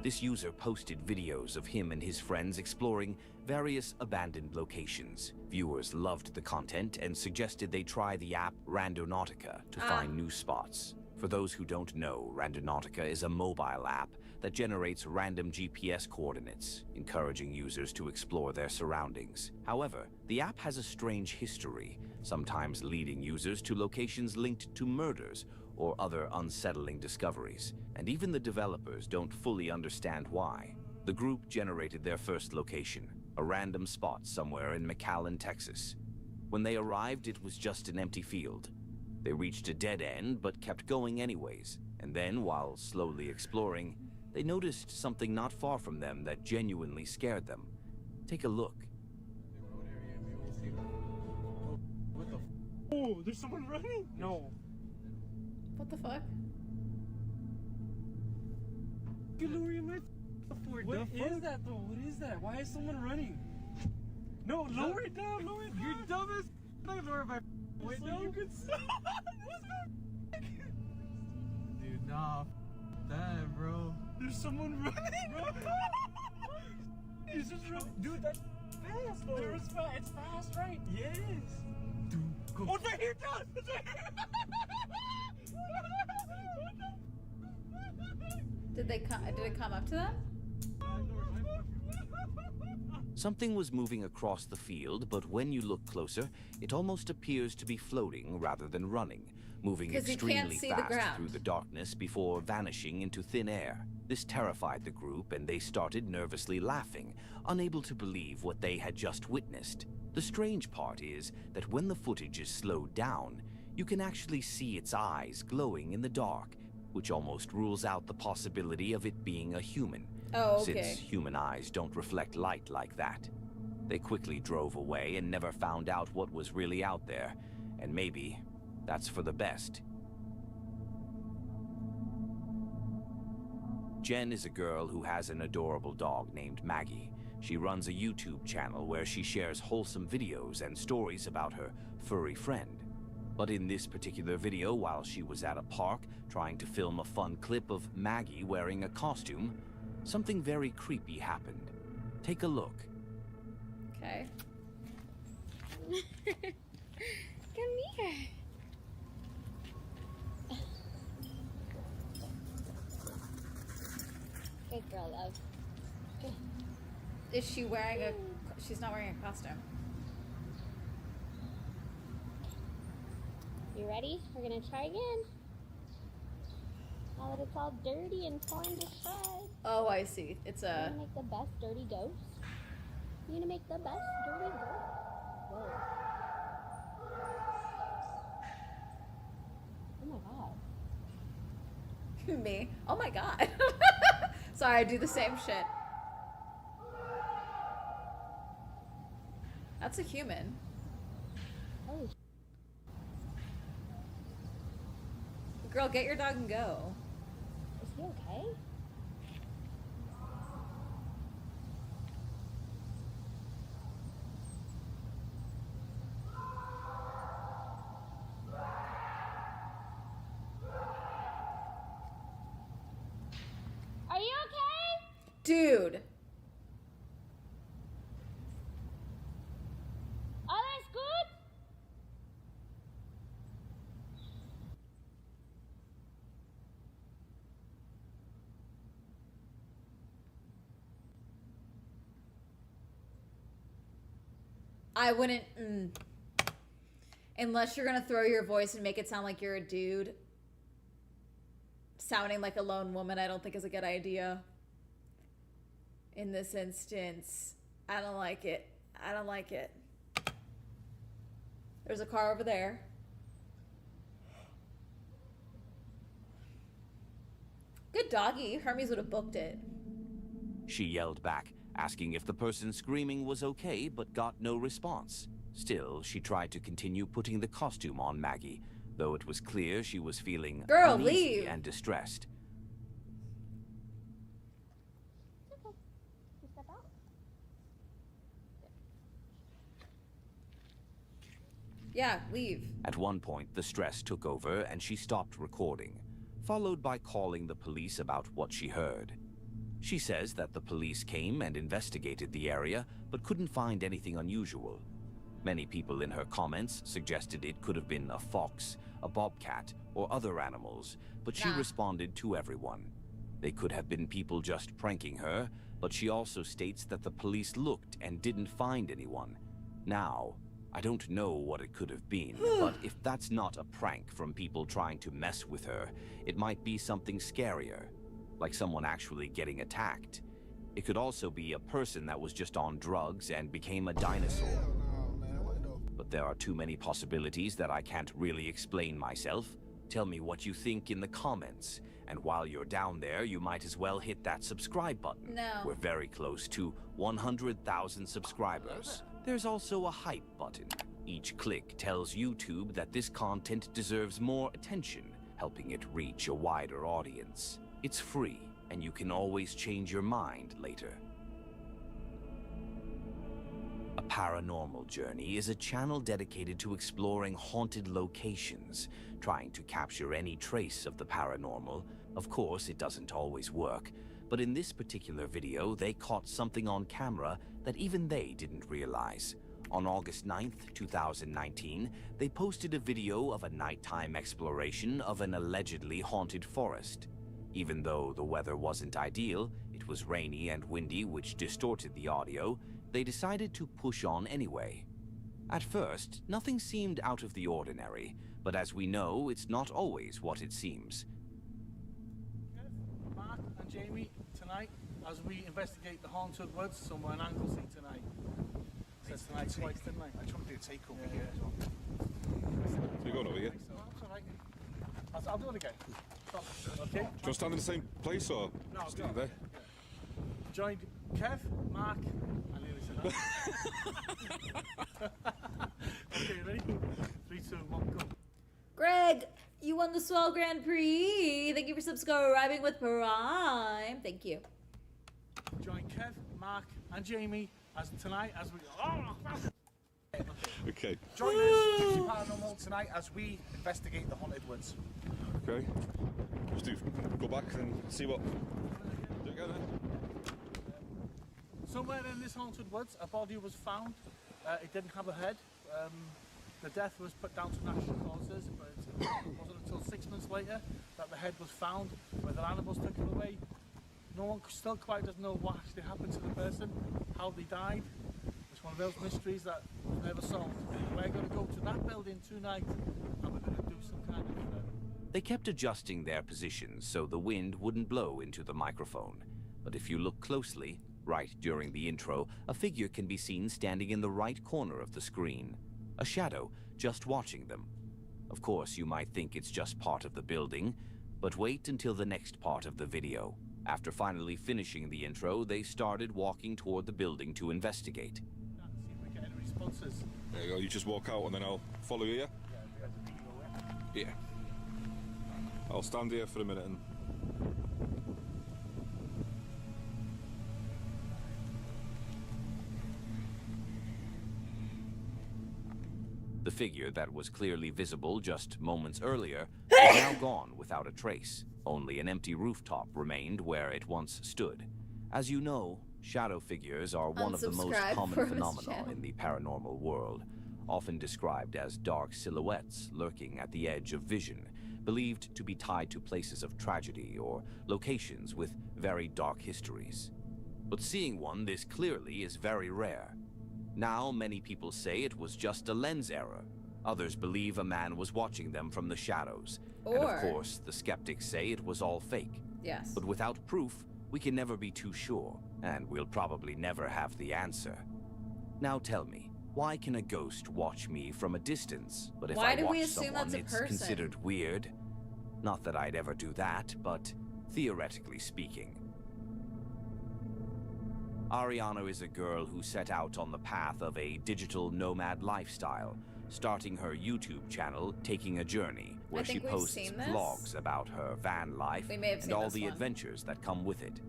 This user posted videos of him and his friends exploring various abandoned locations. Viewers loved the content and suggested they try the app Randonautica to find new spots. For those who don't know, Randonautica is a mobile app that generates random GPS coordinates, encouraging users to explore their surroundings. However, the app has a strange history, sometimes leading users to locations linked to murders or other unsettling discoveries, and even the developers don't fully understand why. The group generated their first location, a random spot somewhere in McAllen, Texas. When they arrived, it was just an empty field. They reached a dead end, but kept going anyways, and then, while slowly exploring, they noticed something not far from them that genuinely scared them. Take a look. What the Oh, there's someone running? No. What the fuck? What is that though? What is that? Why is someone running? No, lower it down, lower it down. You're dumb as lower my window. You can see. Dude, nah. That, bro. There's someone running. He's just running. Dude, that's fast though. It's fast, right? Yes. Dude, go. Oh, it's right here, John. It's right here. Did it come up to them? Something was moving across the field, but when you look closer, it almost appears to be floating rather than running, moving 'Cause you can't extremely see the fast ground. through the darkness before vanishing into thin air. This terrified the group, and they started nervously laughing, unable to believe what they had just witnessed. The strange part is that when the footage is slowed down, you can actually see its eyes glowing in the dark, which almost rules out the possibility of it being a human. Oh, okay. Since human eyes don't reflect light like that. They quickly drove away and never found out what was really out there, and maybe that's for the best. Jen is a girl who has an adorable dog named Maggie. She runs a YouTube channel where she shares wholesome videos and stories about her furry friend. But in this particular video, while she was at a park trying to film a fun clip of Maggie wearing a costume, something very creepy happened. Take a look. Okay. Come here. Good girl, love. Good. Is she wearing a... She's not wearing a costume. You ready? We're gonna try again. Now that it's all dirty and torn to shreds. Oh, I see. It's You're a... gonna make the best dirty ghost. You're gonna make the best dirty ghost. Whoa. Oh my god. Me. Oh my god. Sorry, I do the same shit. That's a human. Holy Girl, get your dog and go. Is he okay? Are you okay? Dude. Others good? I wouldn't... Unless you're gonna throw your voice and make it sound like you're a dude. Sounding like a lone woman, I don't think is a good idea. In this instance, I don't like it. I don't like it. There's a car over there. Good doggy. Hermes would have booked it. She yelled back, asking if the person screaming was okay, but got no response. Still, she tried to continue putting the costume on Maggie, though it was clear she was feeling Girl, uneasy leave. and distressed. Okay. You step out. Yeah, leave. At one point, the stress took over and she stopped recording, followed by calling the police about what she heard. She says that the police came and investigated the area, but couldn't find anything unusual. Many people in her comments suggested it could have been a fox, a bobcat, or other animals, but she responded to everyone. They could have been people just pranking her, but she also states that the police looked and didn't find anyone. Now, I don't know what it could have been, but if that's not a prank from people trying to mess with her, it might be something scarier, like someone actually getting attacked. It could also be a person that was just on drugs and became a dinosaur. But there are too many possibilities that I can't really explain myself. Tell me what you think in the comments. And while you're down there, you might as well hit that subscribe button. No. We're very close to 100,000 subscribers. There's also a hype button. Each click tells YouTube that this content deserves more attention, helping it reach a wider audience. It's free, and you can always change your mind later. A Paranormal Journey is a channel dedicated to exploring haunted locations, trying to capture any trace of the paranormal. Of course, it doesn't always work, but in this particular video, they caught something on camera that even they didn't realize. On August 9th, 2019, they posted a video of a nighttime exploration of an allegedly haunted forest. Even though the weather wasn't ideal, it was rainy and windy, which distorted the audio, they decided to push on anyway. At first, nothing seemed out of the ordinary, but as we know, it's not always what it seems. Mark and Jamie, tonight, as we investigate the haunted woods, somewhere in Anglesey tonight. Said tonight twice, didn't I? I tried to do a take over here as well. So you're going over here? That's all right. I'll do it again. Okay? Do you want to stand in the same place or stay there? Joined Kev, Mark, I nearly said that. Okay, ready? 3, 2, 1, go. Greg, you won the Swell Grand Prix. Thank you for subscribing with Prime. Thank you. Join Kev, Mark, and Jamie as tonight as we. Okay. Join us, Gypsy Paranormal, tonight as we investigate the haunted woods. Okay. Just go back and see what. Do it again then. Somewhere in this haunted woods, a body was found. It didn't have a head. The death was put down to natural causes, but it wasn't until 6 months later that the head was found, whether animals took it away. No one still quite doesn't know what actually happened to the person, how they died. It's one of those mysteries that was never solved. We're going to go to that building tonight, and we're going to do some kind of... They kept adjusting their positions so the wind wouldn't blow into the microphone. But if you look closely, right during the intro, a figure can be seen standing in the right corner of the screen. A shadow, just watching them. Of course, you might think it's just part of the building, but wait until the next part of the video. After finally finishing the intro, they started walking toward the building to investigate. See if we get any responses. There you go, you just walk out and then I'll follow you, yeah? Yeah. I'll stand here for a minute and... The figure that was clearly visible just moments earlier is now gone without a trace. Only an empty rooftop remained where it once stood. As you know, shadow figures are one of the most common phenomena in the paranormal world, often described as dark silhouettes lurking at the edge of vision, believed to be tied to places of tragedy or locations with very dark histories. But seeing one this clearly is very rare. Now, many people say it was just a lens error. Others believe a man was watching them from the shadows. And of course, the skeptics say it was all fake. Yes. But without proof, we can never be too sure, and we'll probably never have the answer. Now tell me, why can a ghost watch me from a distance, but if I watch someone, it's considered weird? Not that I'd ever do that, but theoretically speaking. Ariana is a girl who set out on the path of a digital nomad lifestyle, starting her YouTube channel, Taking a Journey, where she posts vlogs about her van life and all the adventures that come with it.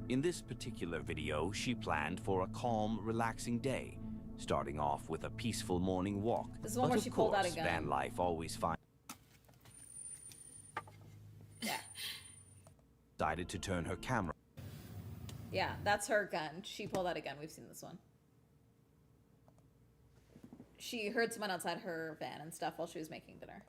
In this particular video, she planned for a calm, relaxing day, starting off with a peaceful morning walk. This is one where she pulled out a gun. Van life always finds... Yeah. Decided to turn her camera. Yeah, that's her gun. She pulled out a gun. We've seen this one. She heard someone outside her van and stuff while she was making dinner.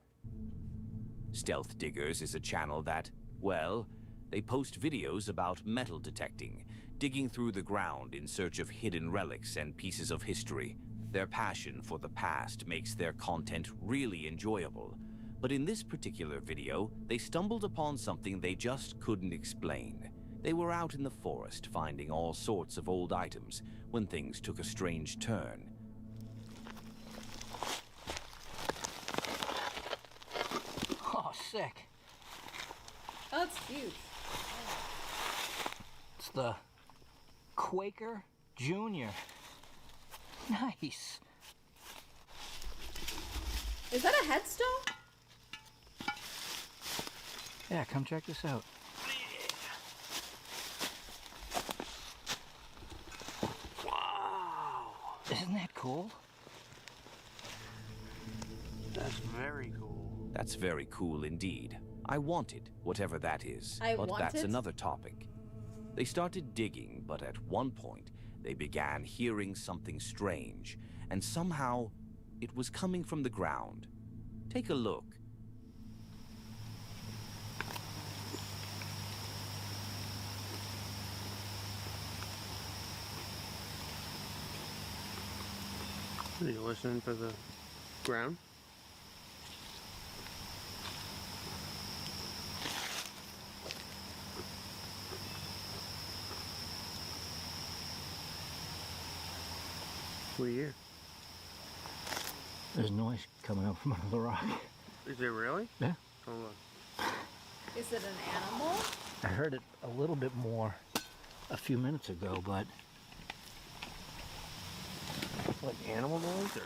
Stealth Diggers is a channel that, well, they post videos about metal detecting, digging through the ground in search of hidden relics and pieces of history. Their passion for the past makes their content really enjoyable. But in this particular video, they stumbled upon something they just couldn't explain. They were out in the forest finding all sorts of old items when things took a strange turn. Oh, sick. Oh, that's huge. It's the Quaker Jr. Nice. Is that a headstone? Yeah, come check this out. Isn't that cool? That's very cool. That's very cool indeed. I want it, whatever that is. But that's another topic. They started digging, but at one point, they began hearing something strange, and somehow, it was coming from the ground. Take a look. Are you listening for the ground? What do you hear? There's noise coming up from under the rock. Is it really? Yeah. Oh, look. Is it an animal? I heard it a little bit more a few minutes ago, but Like animal noise or?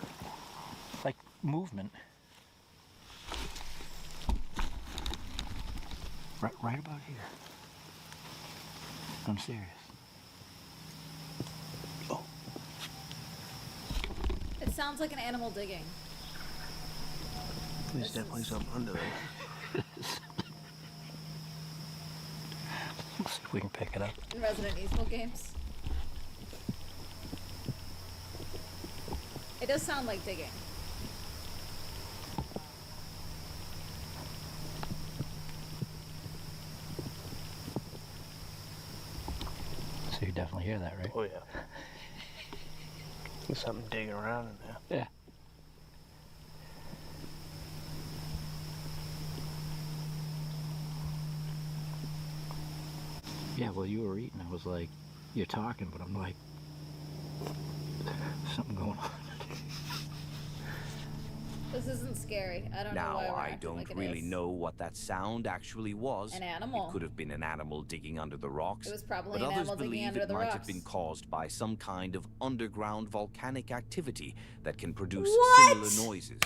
like movement. Right about here. I'm serious. It sounds like an animal digging. There's definitely something under there. Let's see if we can pick it up. In Resident Evil games. It does sound like digging. So you definitely hear that, right? Oh yeah. There's something digging around in there. Yeah. Yeah, well, you were eating. I was like, you're talking, but I'm like, something going on. This isn't scary. I don't know why Now, we're I acting don't like it really is. know what that sound actually was. An animal. It could have been an animal digging under the rocks. It was probably but an others animal digging believe under it the might have rocks. been caused by some kind of underground volcanic activity that can produce What? similar noises.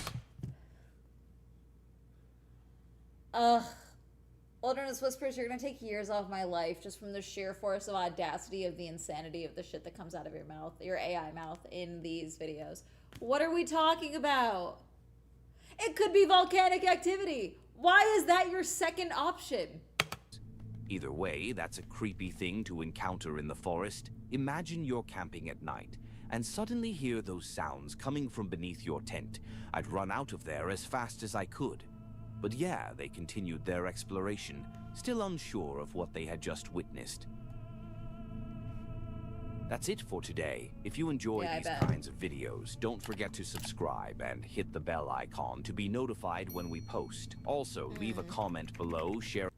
Ugh. Wilderness Whispers, you're gonna take years off my life just from the sheer force of audacity of the insanity of the shit that comes out of your mouth, your AI mouth, in these videos. What are we talking about? It could be volcanic activity. Why is that your second option? Either way, that's a creepy thing to encounter in the forest. Imagine you're camping at night and suddenly hear those sounds coming from beneath your tent. I'd run out of there as fast as I could. But yeah, they continued their exploration, still unsure of what they had just witnessed. That's it for today. If you enjoy Yeah, I these bet. kinds of videos, don't forget to subscribe and hit the bell icon to be notified when we post. Also, leave a comment below, share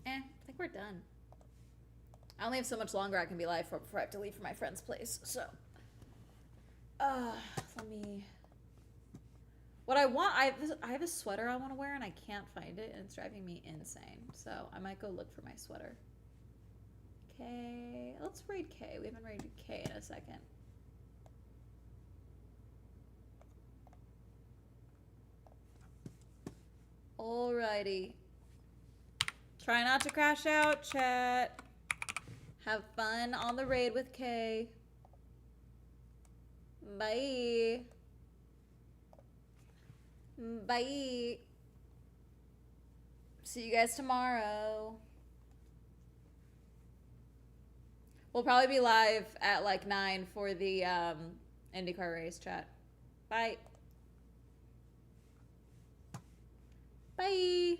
I think we're done. I only have so much longer I can be live for before I have to leave for my friend's place, so. Let me. What I want, I have a sweater I want to wear and I can't find it and it's driving me insane. So I might go look for my sweater. K. Let's raid K. We haven't raided K in a second. Alrighty. Try not to crash out, chat. Have fun on the raid with Kay. Bye. Bye. See you guys tomorrow. We'll probably be live at like 9 for the IndyCar race, chat. Bye. Bye.